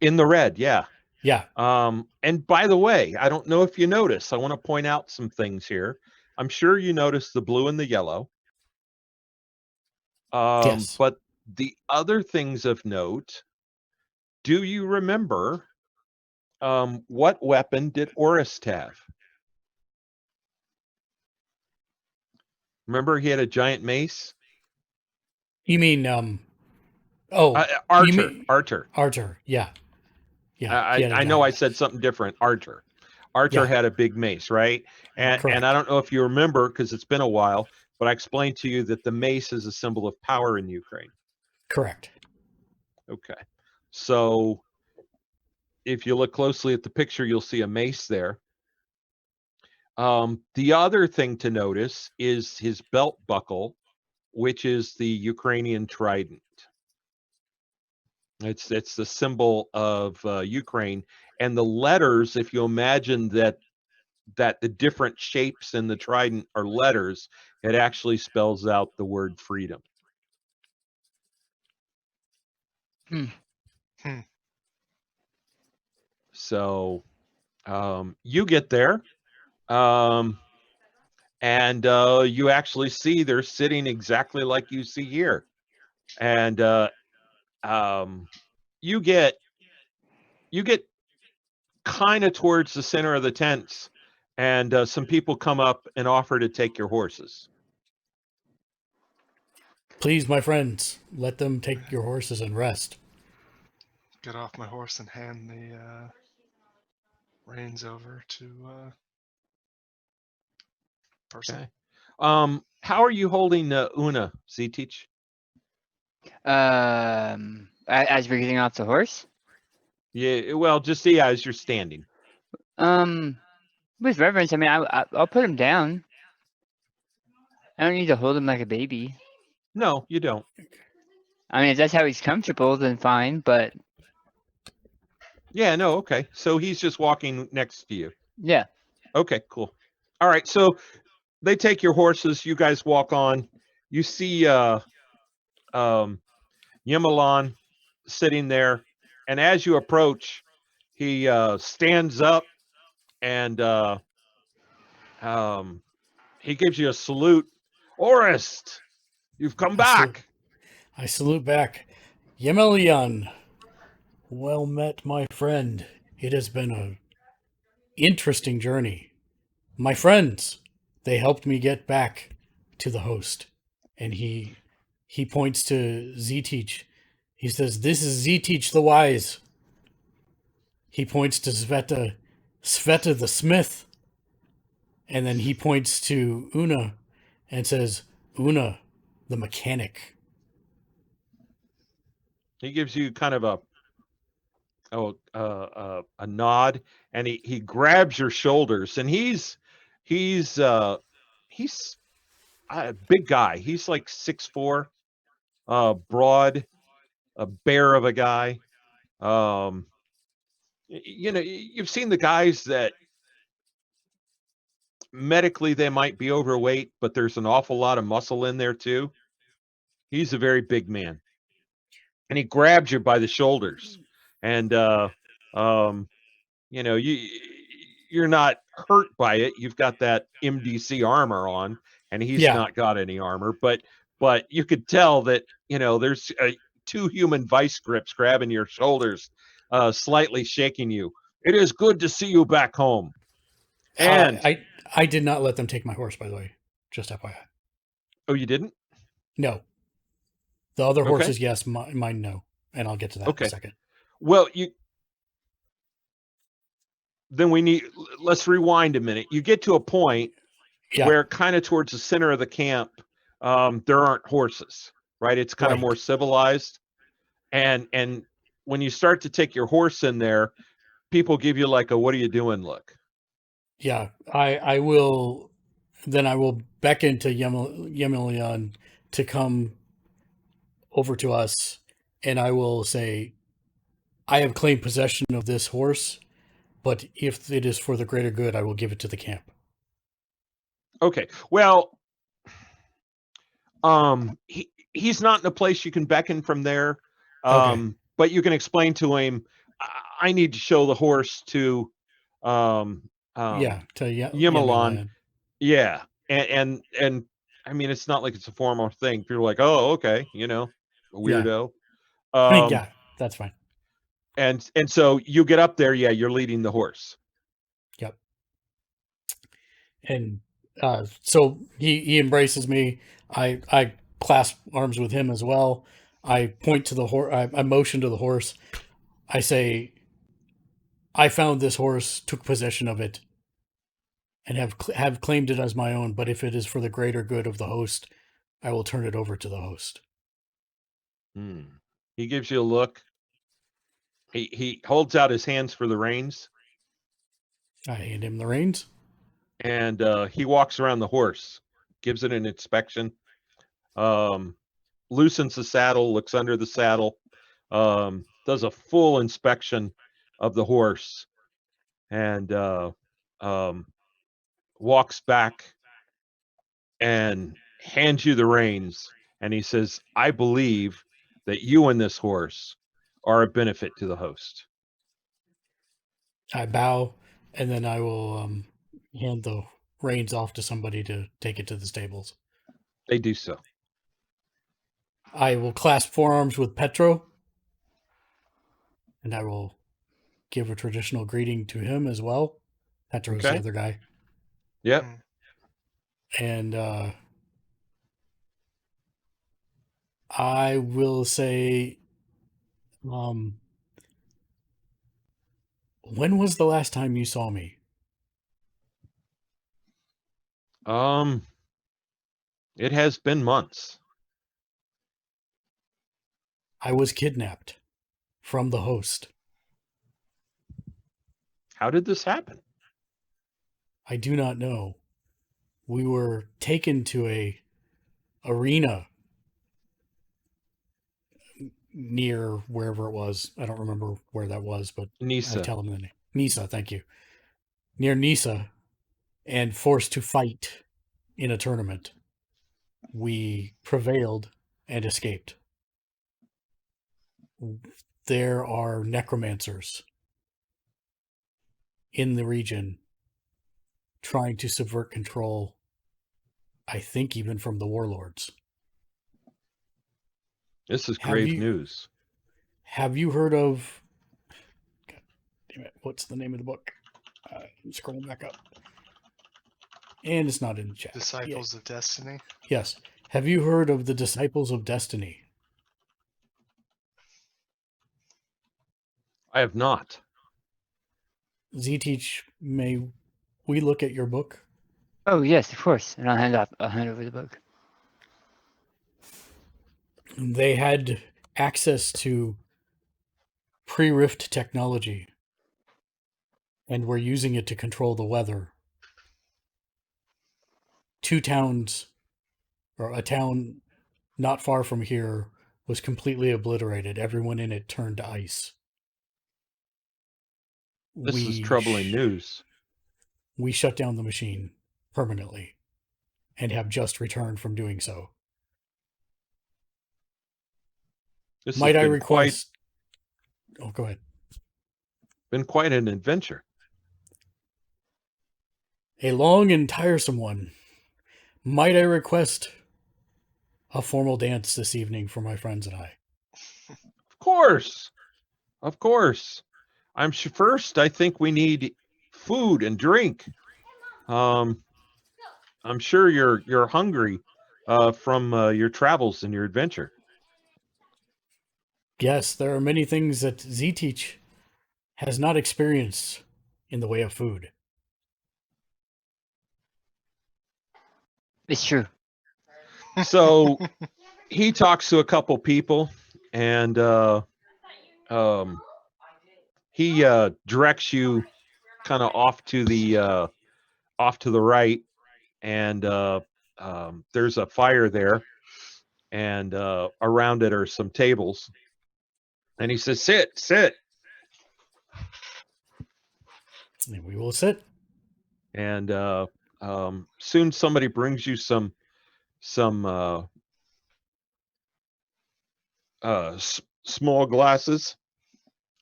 In the red, yeah. Yeah. And by the way, I don't know if you notice, I want to point out some things here. I'm sure you noticed the blue and the yellow. Yes. But the other things of note, do you remember what weapon did Orist have? Remember he had a giant mace? You mean Archer. you mean Archer. Archer? Yeah. Yeah. he had a I know I giant- said something different. Archer. Archer Yeah. had a big mace, right? And Correct. I don't know if you remember because it's been a while, but I explained to you that the mace is a symbol of power in Ukraine. Correct. Okay. So if you look closely at the picture, you'll see a mace there. The other thing to notice is his belt buckle, which is the Ukrainian trident. It's the symbol of Ukraine, and the letters, if you imagine that the different shapes in the trident are letters, it actually spells out the word freedom. So you get there, and you actually see they're sitting exactly like you see here, and you get kind of towards the center of the tents, and some people come up and offer to take your horses. Please, my friends, let them take your horses and rest. Get off my horse and hand the reins over to person. Okay. How are you holding Una, Z-Teach? As we're getting off the horse. Yeah, well, just see as you're standing. With reverence. I mean, I'll put him down. I don't need to hold him like a baby. No, you don't. I mean, if that's how he's comfortable, then fine. But Yeah, no, okay. So he's just walking next to you. yeah. Okay, cool. All right, so they take your horses. You guys walk on. You see Yemelan sitting there, and as you approach, he stands up and he gives you a salute. Orist, you've come back. I salute back. Yemelian. Well met, my friend. It has been a interesting journey. My friends, they helped me get back to the host. And he points to Z-Teach. He says, "This is Z-Teach the Wise." He points to Sveta the Smith. And then he points to Una and says, "Una the Mechanic." He gives you kind of a nod, and he grabs your shoulders, and he's a big guy. He's like 6'4", broad, a bear of a guy. You know, you've seen the guys that medically they might be overweight, but there's an awful lot of muscle in there too. He's a very big man, and he grabs you by the shoulders, and you know, you're not hurt by it. You've got that MDC armor on, and he's not got any armor, but you could tell that, you know, there's two human vice grips grabbing your shoulders, slightly shaking you. It is good to see you back home. And I did not let them take my horse, by the way. Just FYI. oh, you didn't? No. The other Okay. horses, yes. Mine, no. And I'll get to that in Okay. a second. Well, let's rewind a minute. You get to a point Yeah. where kind of towards the center of the camp, there aren't horses, right? It's kind of Right. more civilized. And when you start to take your horse in there, people give you like a "what are you doing" look. Yeah. I will beckon to Yemilion to come over to us, and I will say, I have claimed possession of this horse, but if it is for the greater good, I will give it to the camp. Okay. Well, he's not in a place you can beckon from there. Okay. But you can explain to him, I need to show the horse to Yeah. To Yemilion. Yemilion. Yeah. And I mean, it's not like it's a formal thing. People are like, oh, okay, a weirdo. Yeah, that's fine. And so you get up there, you're leading the horse. Yep. And so he embraces me. I clasp arms with him as well. I point to the horse. I motion to the horse. I say, I found this horse, took possession of it, and have claimed it as my own. But if it is for the greater good of the host, I will turn it over to the host. He gives you a look. He holds out his hands for the reins. I hand him the reins. And he walks around the horse, gives it an inspection, loosens the saddle, looks under the saddle, does a full inspection of the horse, and walks back and hands you the reins. And he says, I believe that you and this horse are a benefit to the host. I bow, and then I will hand the reins off to somebody to take it to the stables. They do so. I will clasp forearms with Petro, and I will give a traditional greeting to him as well. Petro's the Okay. other guy. Yep. And I will say, when was the last time you saw me? It has been months. I was kidnapped from the host. How did this happen? I do not know. We were taken to a arena near wherever it was. I don't remember where that was, but Nisa. I tell him the name. Nisa, thank you. Near Nisa, and forced to fight in a tournament. We prevailed and escaped. There are necromancers in the region trying to subvert control, I think even from the warlords. This is grave news. Have you heard of... God damn it, what's the name of the book? I'm scrolling back up. And it's not in the chat. Disciples of Destiny? Yes. Have you heard of the Disciples of Destiny? I have not. Z-Teach, may we look at your book? Oh yes, of course. And I'll hand over the book. They had access to pre-rift technology and were using it to control the weather. 2 towns, or a town not far from here, was completely obliterated. Everyone in it turned to ice. This is troubling news. We shut down the machine permanently and have just returned from doing so. This Might I has been request... Oh, go ahead. Been quite an adventure. A long and tiresome one. Might I request a formal dance this evening for my friends and I? Of course. Of course. First, I think we need food and drink. I'm sure you're hungry from your travels and your adventure. Yes, there are many things that Z Teach has not experienced in the way of food. It's true. So he talks to a couple people, and he directs you kind of off to the right, and there's a fire there, and around it are some tables, and he says, sit, And we will sit. and soon somebody brings you some small glasses,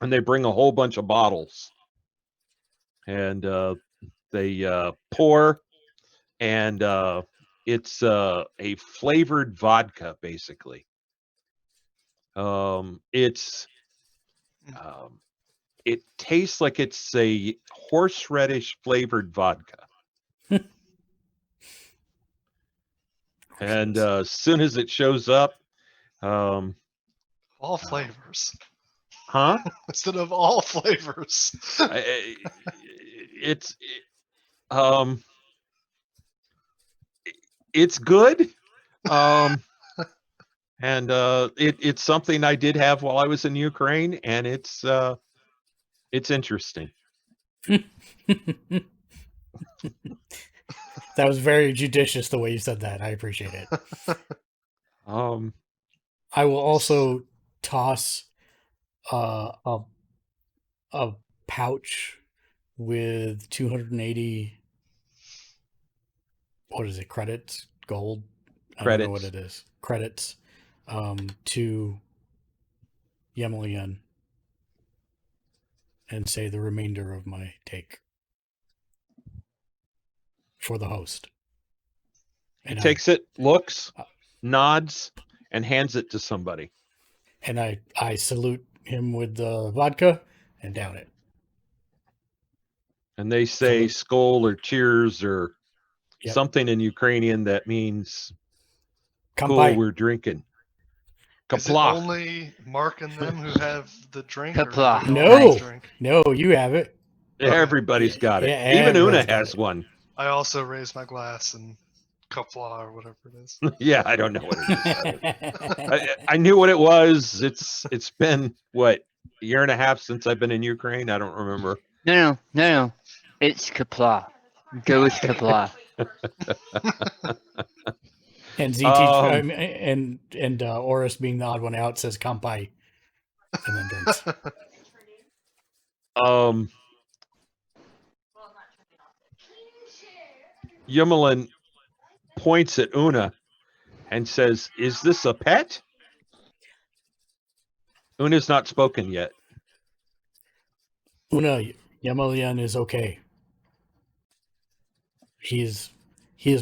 and they bring a whole bunch of bottles, and they pour, and it's a flavored vodka, basically. It's it tastes like it's a horseradish flavored vodka. And as soon as it shows up, All flavors. huh? Instead of all flavors. It's it's good. And it's something I did have while I was in Ukraine, and it's interesting. That was very judicious the way you said that. I appreciate it. I will also toss a pouch with 280. What is it? Credits? Gold? I don't know what it is. Credits to Yemelian, and say the remainder of my take for the host. He takes it, looks, nods, and hands it to somebody. And I salute him with the vodka and down it. And they say skol or cheers or Yep. something in Ukrainian that means cool, Kampai. we're drinking. Is it Kapla. only Mark and them who have the drink? or Kapla. do we all No. drink? No, you have it. Everybody's got it. Yeah, Even Una everybody's got has it. one. I also raise my glass and Kapla or whatever it is. Yeah, I don't know what it is. I knew what it was. It's been what, a year and a half since I've been in Ukraine. I don't remember. No. It's Kapla. Go with Kapla. And ZT and Oris being the odd one out says Kampai and then drinks. Yemelen points at Una and says, "Is this a pet?" Una's not spoken yet. Una, Yemelian is okay. He is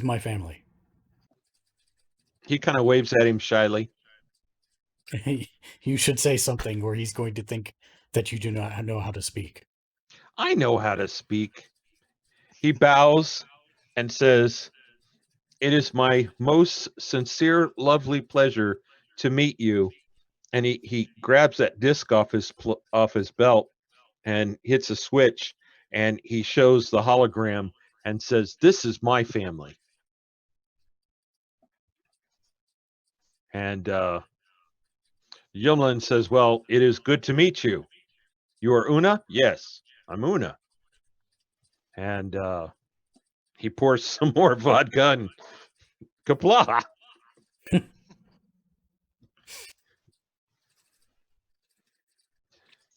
my family. He kind of waves at him shyly. You should say something, or he's going to think that you do not know how to speak. I know how to speak. He bows and says, "It is my most sincere, lovely pleasure to meet you." And he grabs that disc off his belt and hits a switch, and he shows the hologram and says, "This is my family." And Yumlin says, "Well, it is good to meet you. You are Una?" "Yes, I'm Una." And he pours some more vodka and kapla.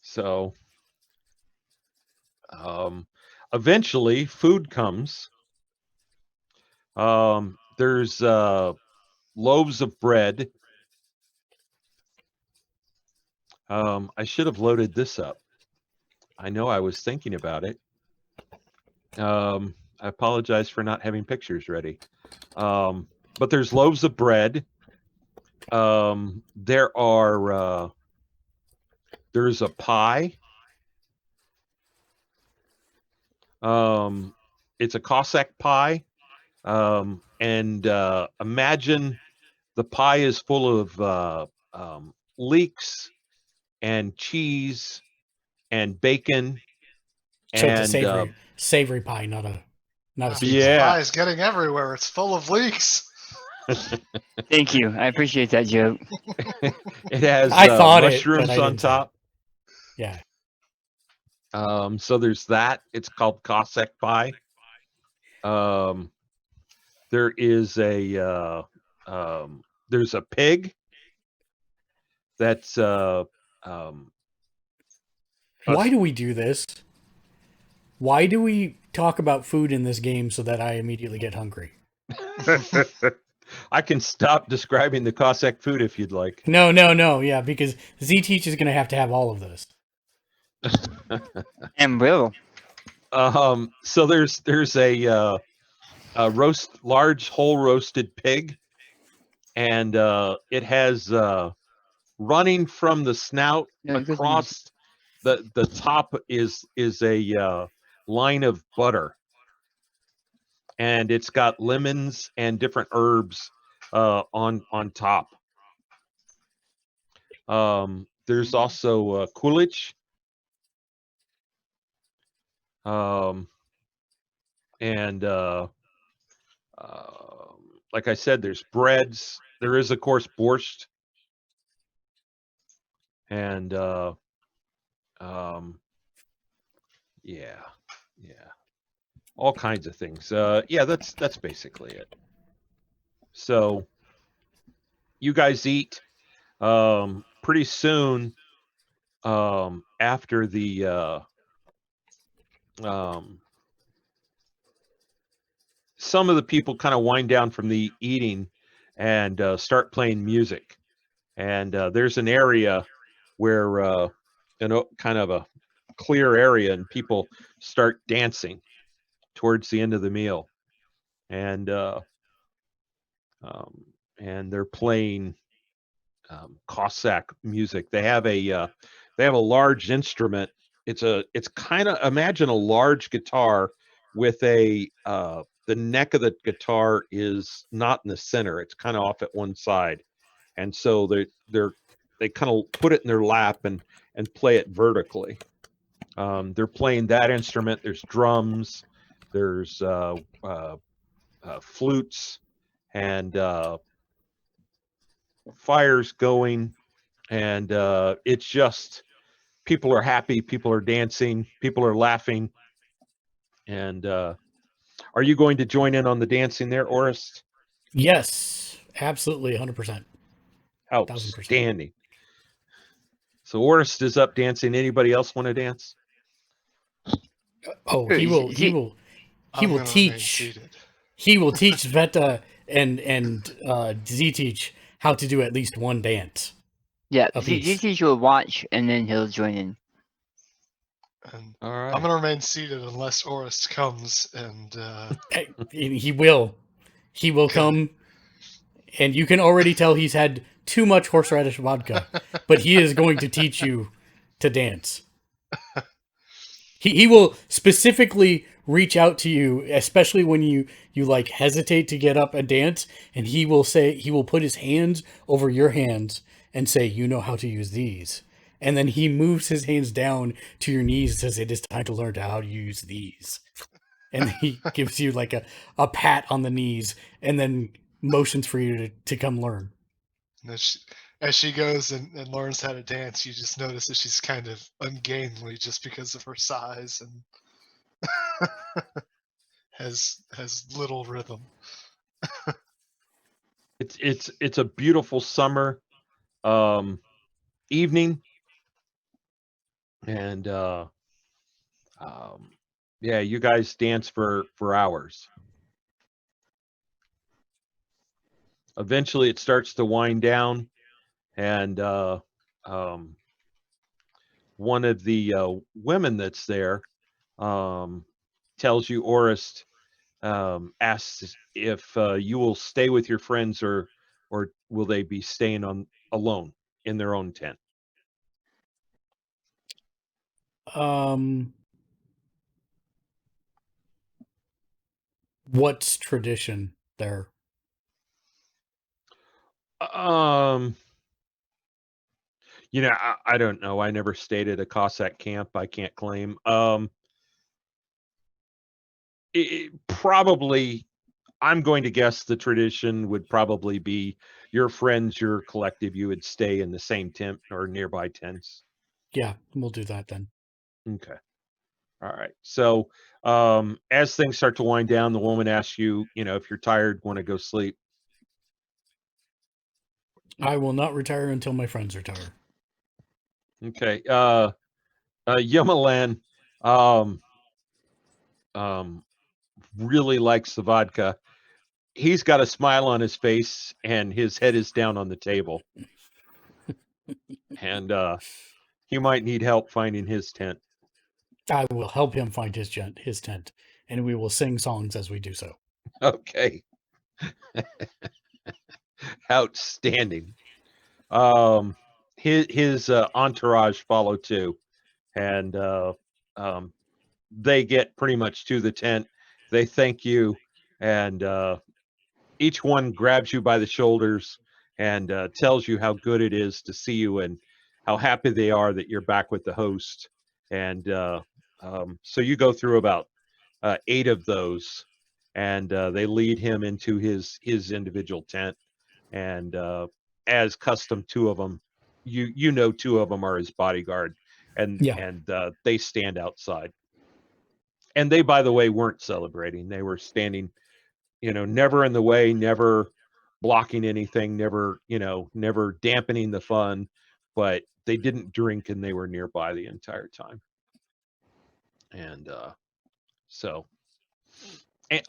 So eventually food comes. There's loaves of bread. I should have loaded this up. I know I was thinking about it. I apologize for not having pictures ready. But there's loaves of bread. There's a pie. it's a Cossack pie, and imagine the pie is full of leeks and cheese and bacon So it's a and savory pie, not a Ah, sweet this pie. Yeah. pie is getting everywhere. It's full of leaks. Thank you. I appreciate that joke. it has I thought it, but mushrooms I on didn't say it. top. Yeah. So there's that. It's called Cossack pie. There is there's a pig that's Why do we do this? Why do we talk about food in this game so that I immediately get hungry? I can stop describing the Cossack food if you'd like. No. Yeah, because Z Teach is going to have all of this. And will. So there's a large whole roasted pig, and it has running from the snout No, it goes in across the top is a line of butter, and it's got lemons and different herbs on top. There's also Coolidge. And like I said, there's breads. There is, of course, borscht. And yeah, all kinds of things. Yeah, that's basically it. So you guys eat. Pretty soon after the some of the people kind of wind down from the eating and start playing music. And there's an area where kind of a clear area, and people start dancing towards the end of the meal, and they're playing Cossack music. They have a large instrument. It's kind of, imagine a large guitar with a the neck of the guitar is not in the center. It's kind of off at one side, and so they kind of put it in their lap and play it vertically. They're playing that instrument. There's drums, there's flutes, and fires going, and it's just, people are happy, people are dancing, people are laughing. And are you going to join in on the dancing there, Orist? Yes, absolutely, 100%. Outstanding. So Orist is up dancing. Anybody else want to dance? Oh, Sure, he will he- teach. He will teach Veta and Z Teach how to do at least one dance. Yeah, A piece. ZT will watch and then he'll join in. And All right. I'm gonna remain seated unless Orist comes and He will. He will come, and you can already tell he's had too much horseradish vodka, but he is going to teach you to dance. He will specifically reach out to you, especially when you like hesitate to get up and dance, and he will put his hands over your hands and say, "You know how to use these." And then he moves his hands down to your knees and says, "It is time to learn how to use these." And he gives you like a pat on the knees and then motions for you to come learn. as she goes and learns how to dance, you just notice that she's kind of ungainly just because of her size and has little rhythm. It's a beautiful summer evening, and yeah, you guys dance for hours. Eventually, it starts to wind down, and one of the women that's there tells you, Orist asks if you will stay with your friends, or will they be staying alone in their own tent. What's tradition there? I don't know. I never stayed at a Cossack camp. I can't claim. Probably, I'm going to guess the tradition would probably be your friends, your collective, you would stay in the same tent or nearby tents. Yeah, we'll do that then. Okay. All right. So, as things start to wind down, the woman asks you, if you're tired, want to go sleep. I will not retire until my friends retire. Okay. Yamalan, really likes the vodka. He's got a smile on his face and his head is down on the table. And he might need help finding his tent. I will help him find his tent, and we will sing songs as we do so. Okay. Outstanding. His entourage follow too, and they get pretty much to the tent. They thank you, and each one grabs you by the shoulders and tells you how good it is to see you and how happy they are that you're back with the host. And so you go through about 8 of those, and they lead him into his individual tent. And as custom, 2 of them, 2 of them are his bodyguard, and Yeah. they stand outside. And they, by the way, weren't celebrating. They were standing, never in the way, never blocking anything, never dampening the fun, but they didn't drink and they were nearby the entire time. And so,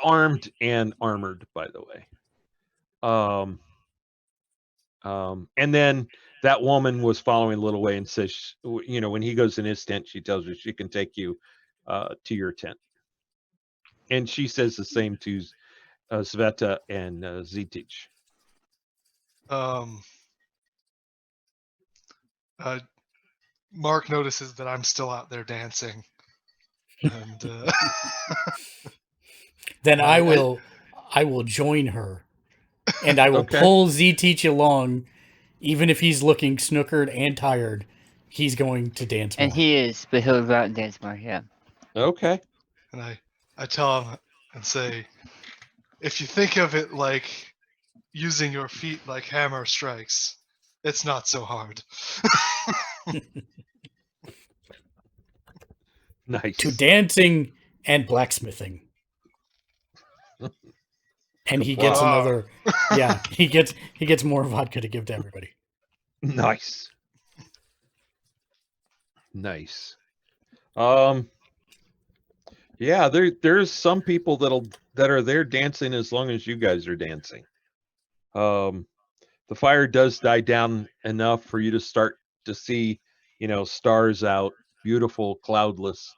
armed and armored, by the way. And then that woman was following a little way and says, when he goes in his tent, she tells you she can take you to your tent. And she says the same to Sveta and Zitic. Mark notices that I'm still out there dancing, and Then I will join her, and I will Okay. pull Z-Teach along, even if he's looking snookered and tired. He's going to dance more. And he is, but he'll go out and dance more. Yeah. Okay. and I tell him and say, if you think of it like using your feet like hammer strikes, it's not so hard. Nice. To dancing and blacksmithing. And he gets Wow. another. Yeah, he gets more vodka to give to everybody. Nice. Yeah, there's some people that are there dancing as long as you guys are dancing. The fire does die down enough for you to start to see, stars out, beautiful cloudless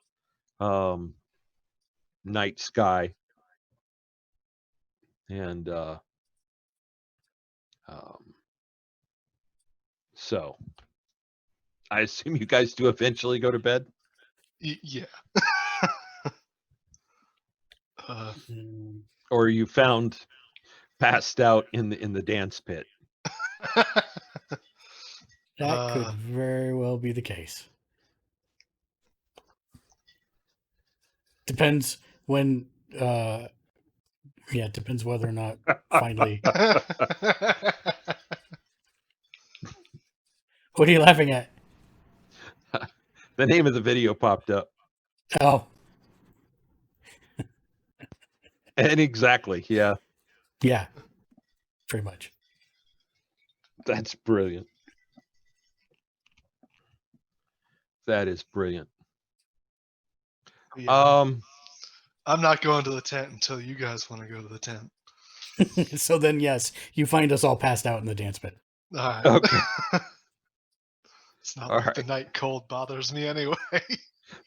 night sky. And so I assume you guys do eventually go to bed? Yeah. Or you found passed out in the dance pit? That could very well be the case. Depends when. Depends whether or not finally. What are you laughing at? The name of the video popped up. Oh. And exactly, yeah. Yeah. Pretty much. That's brilliant. That is brilliant. Yeah. I'm not going to the tent until you guys want to go to the tent. So then, yes, you find us all passed out in the dance pit. All right. Okay. It's not All like right. the night cold bothers me anyway.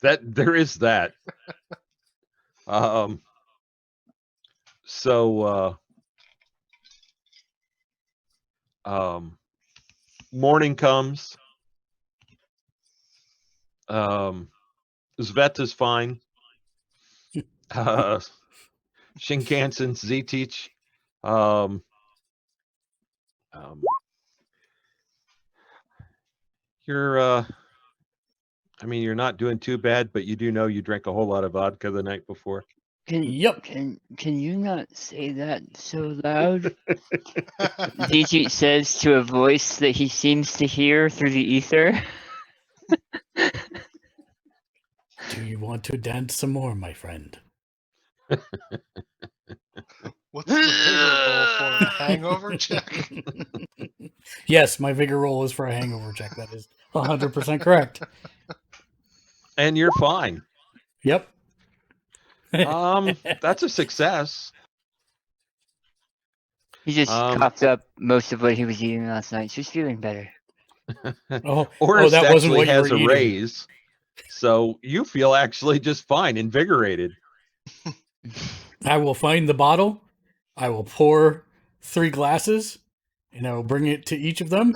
There is that. So morning comes. Sveta's fine. Shinkansen, Z-Teach. Um, you're you're not doing too bad, but you do know you drank a whole lot of vodka the night before. Yep. Can you not say that so loud? DT says to a voice that he seems to hear through the ether. Do you want to dance some more, my friend? What's the vigor roll for a hangover check? Yes, my vigor roll is for a hangover check. That is 100% correct. And you're fine. Yep. That's a success. He just coughed up most of what he was eating last night, so he's feeling better. Orist that wasn't actually what you has were a eating. raise, so you feel actually just fine, invigorated. I will find the bottle. I will pour 3 glasses, and I will bring it to each of them.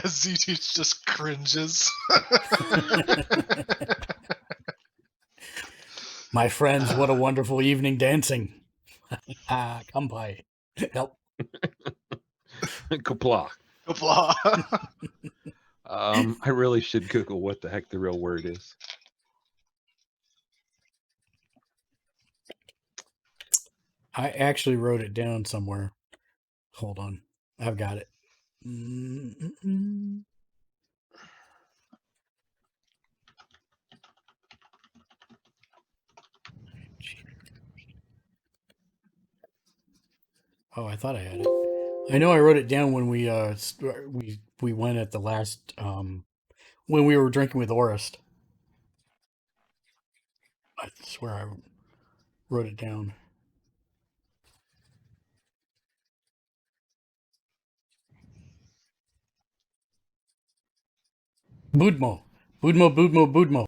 As Z-Teach just cringes. My friends, what a wonderful evening dancing. Come by. Help. Kapla. Blah. I really should Google what the heck the real word is. I actually wrote it down somewhere. Hold on. I've got it. Mm-mm-mm. Oh, I thought I had it. I know I wrote it down when we went at the last when we were drinking with Orist. I swear I wrote it down. Budmo. Budmo.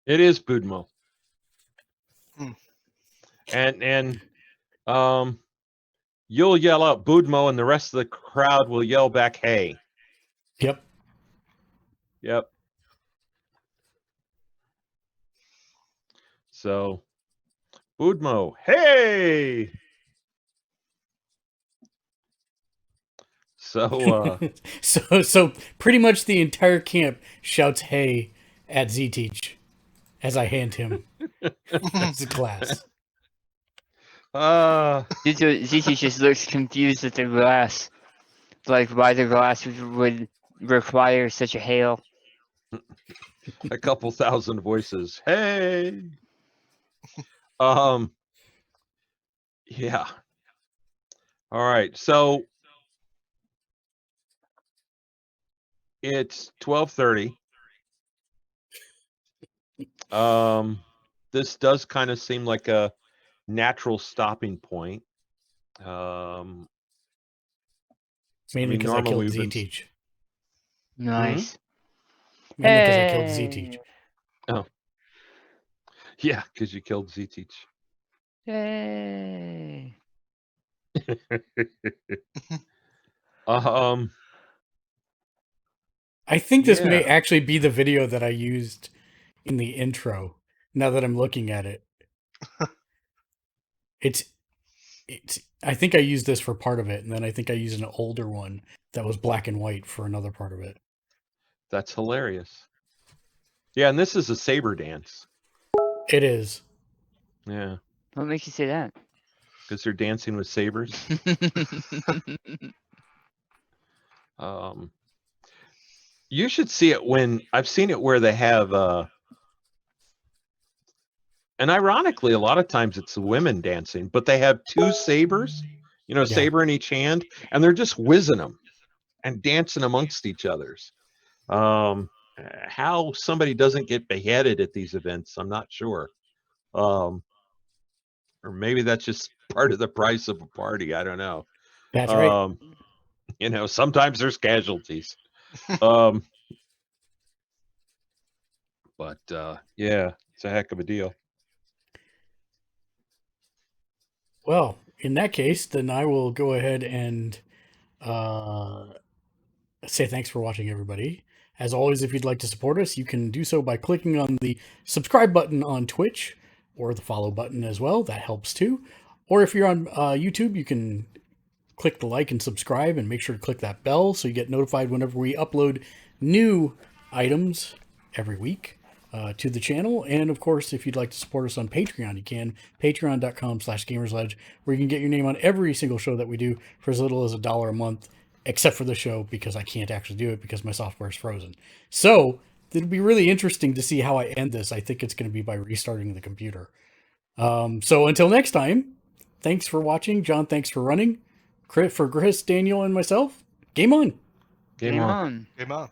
It is Budmo. Hmm. And you'll yell out Budmo, and the rest of the crowd will yell back, "Hey!" Yep. Yep. So, Budmo, hey! So, so pretty much the entire camp shouts "Hey" at Z-Teach as I hand him his glass. ZT just looks confused at the glass. Like why the glass would require such a hail. a couple thousand voices, hey! Yeah. All right. So it's 12:30. This does kind of seem like a natural stopping point. Mainly I mean, because I normally killed we've been- Z-Teach. Nice. Mainly because I killed Z-Teach. Oh. Yeah, because you killed Z-Teach. Yay. I think this may Yeah. actually be the video that I used in the intro. Now that I'm looking at it, it's. I think I used this for part of it, and then I think I used an older one that was black and white for another part of it. That's hilarious. Yeah, and this is a saber dance. It is. Yeah, What makes you say that? because they're dancing with sabers. You should see it when I've seen it where they have and ironically a lot of times it's the women dancing, but they have 2 sabers, Yeah. saber in each hand, and they're just whizzing them and dancing amongst each others. How somebody doesn't get beheaded at these events, I'm not sure. Or maybe that's just part of the price of a party, I don't know. That's right. Sometimes there's casualties. But yeah, it's a heck of a deal. Well, in that case, then I will go ahead and say thanks for watching, everybody. As always, if you'd like to support us, you can do so by clicking on the subscribe button on Twitch or the follow button as well. That helps too. Or if you're on YouTube, you can click the like and subscribe, and make sure to click that bell so you get notified whenever we upload new items every week to the channel. And of course, if you'd like to support us on Patreon, you can. Patreon.com/GamersLedge, where you can get your name on every single show that we do for as little as $1 a month, except for the show, because I can't actually do it because my software is frozen. So it'll be really interesting to see how I end this. I think it's going to be by restarting the computer. So until next time, thanks for watching. John, thanks for running. For Chris, Daniel, and myself, game on. Game on. Game on.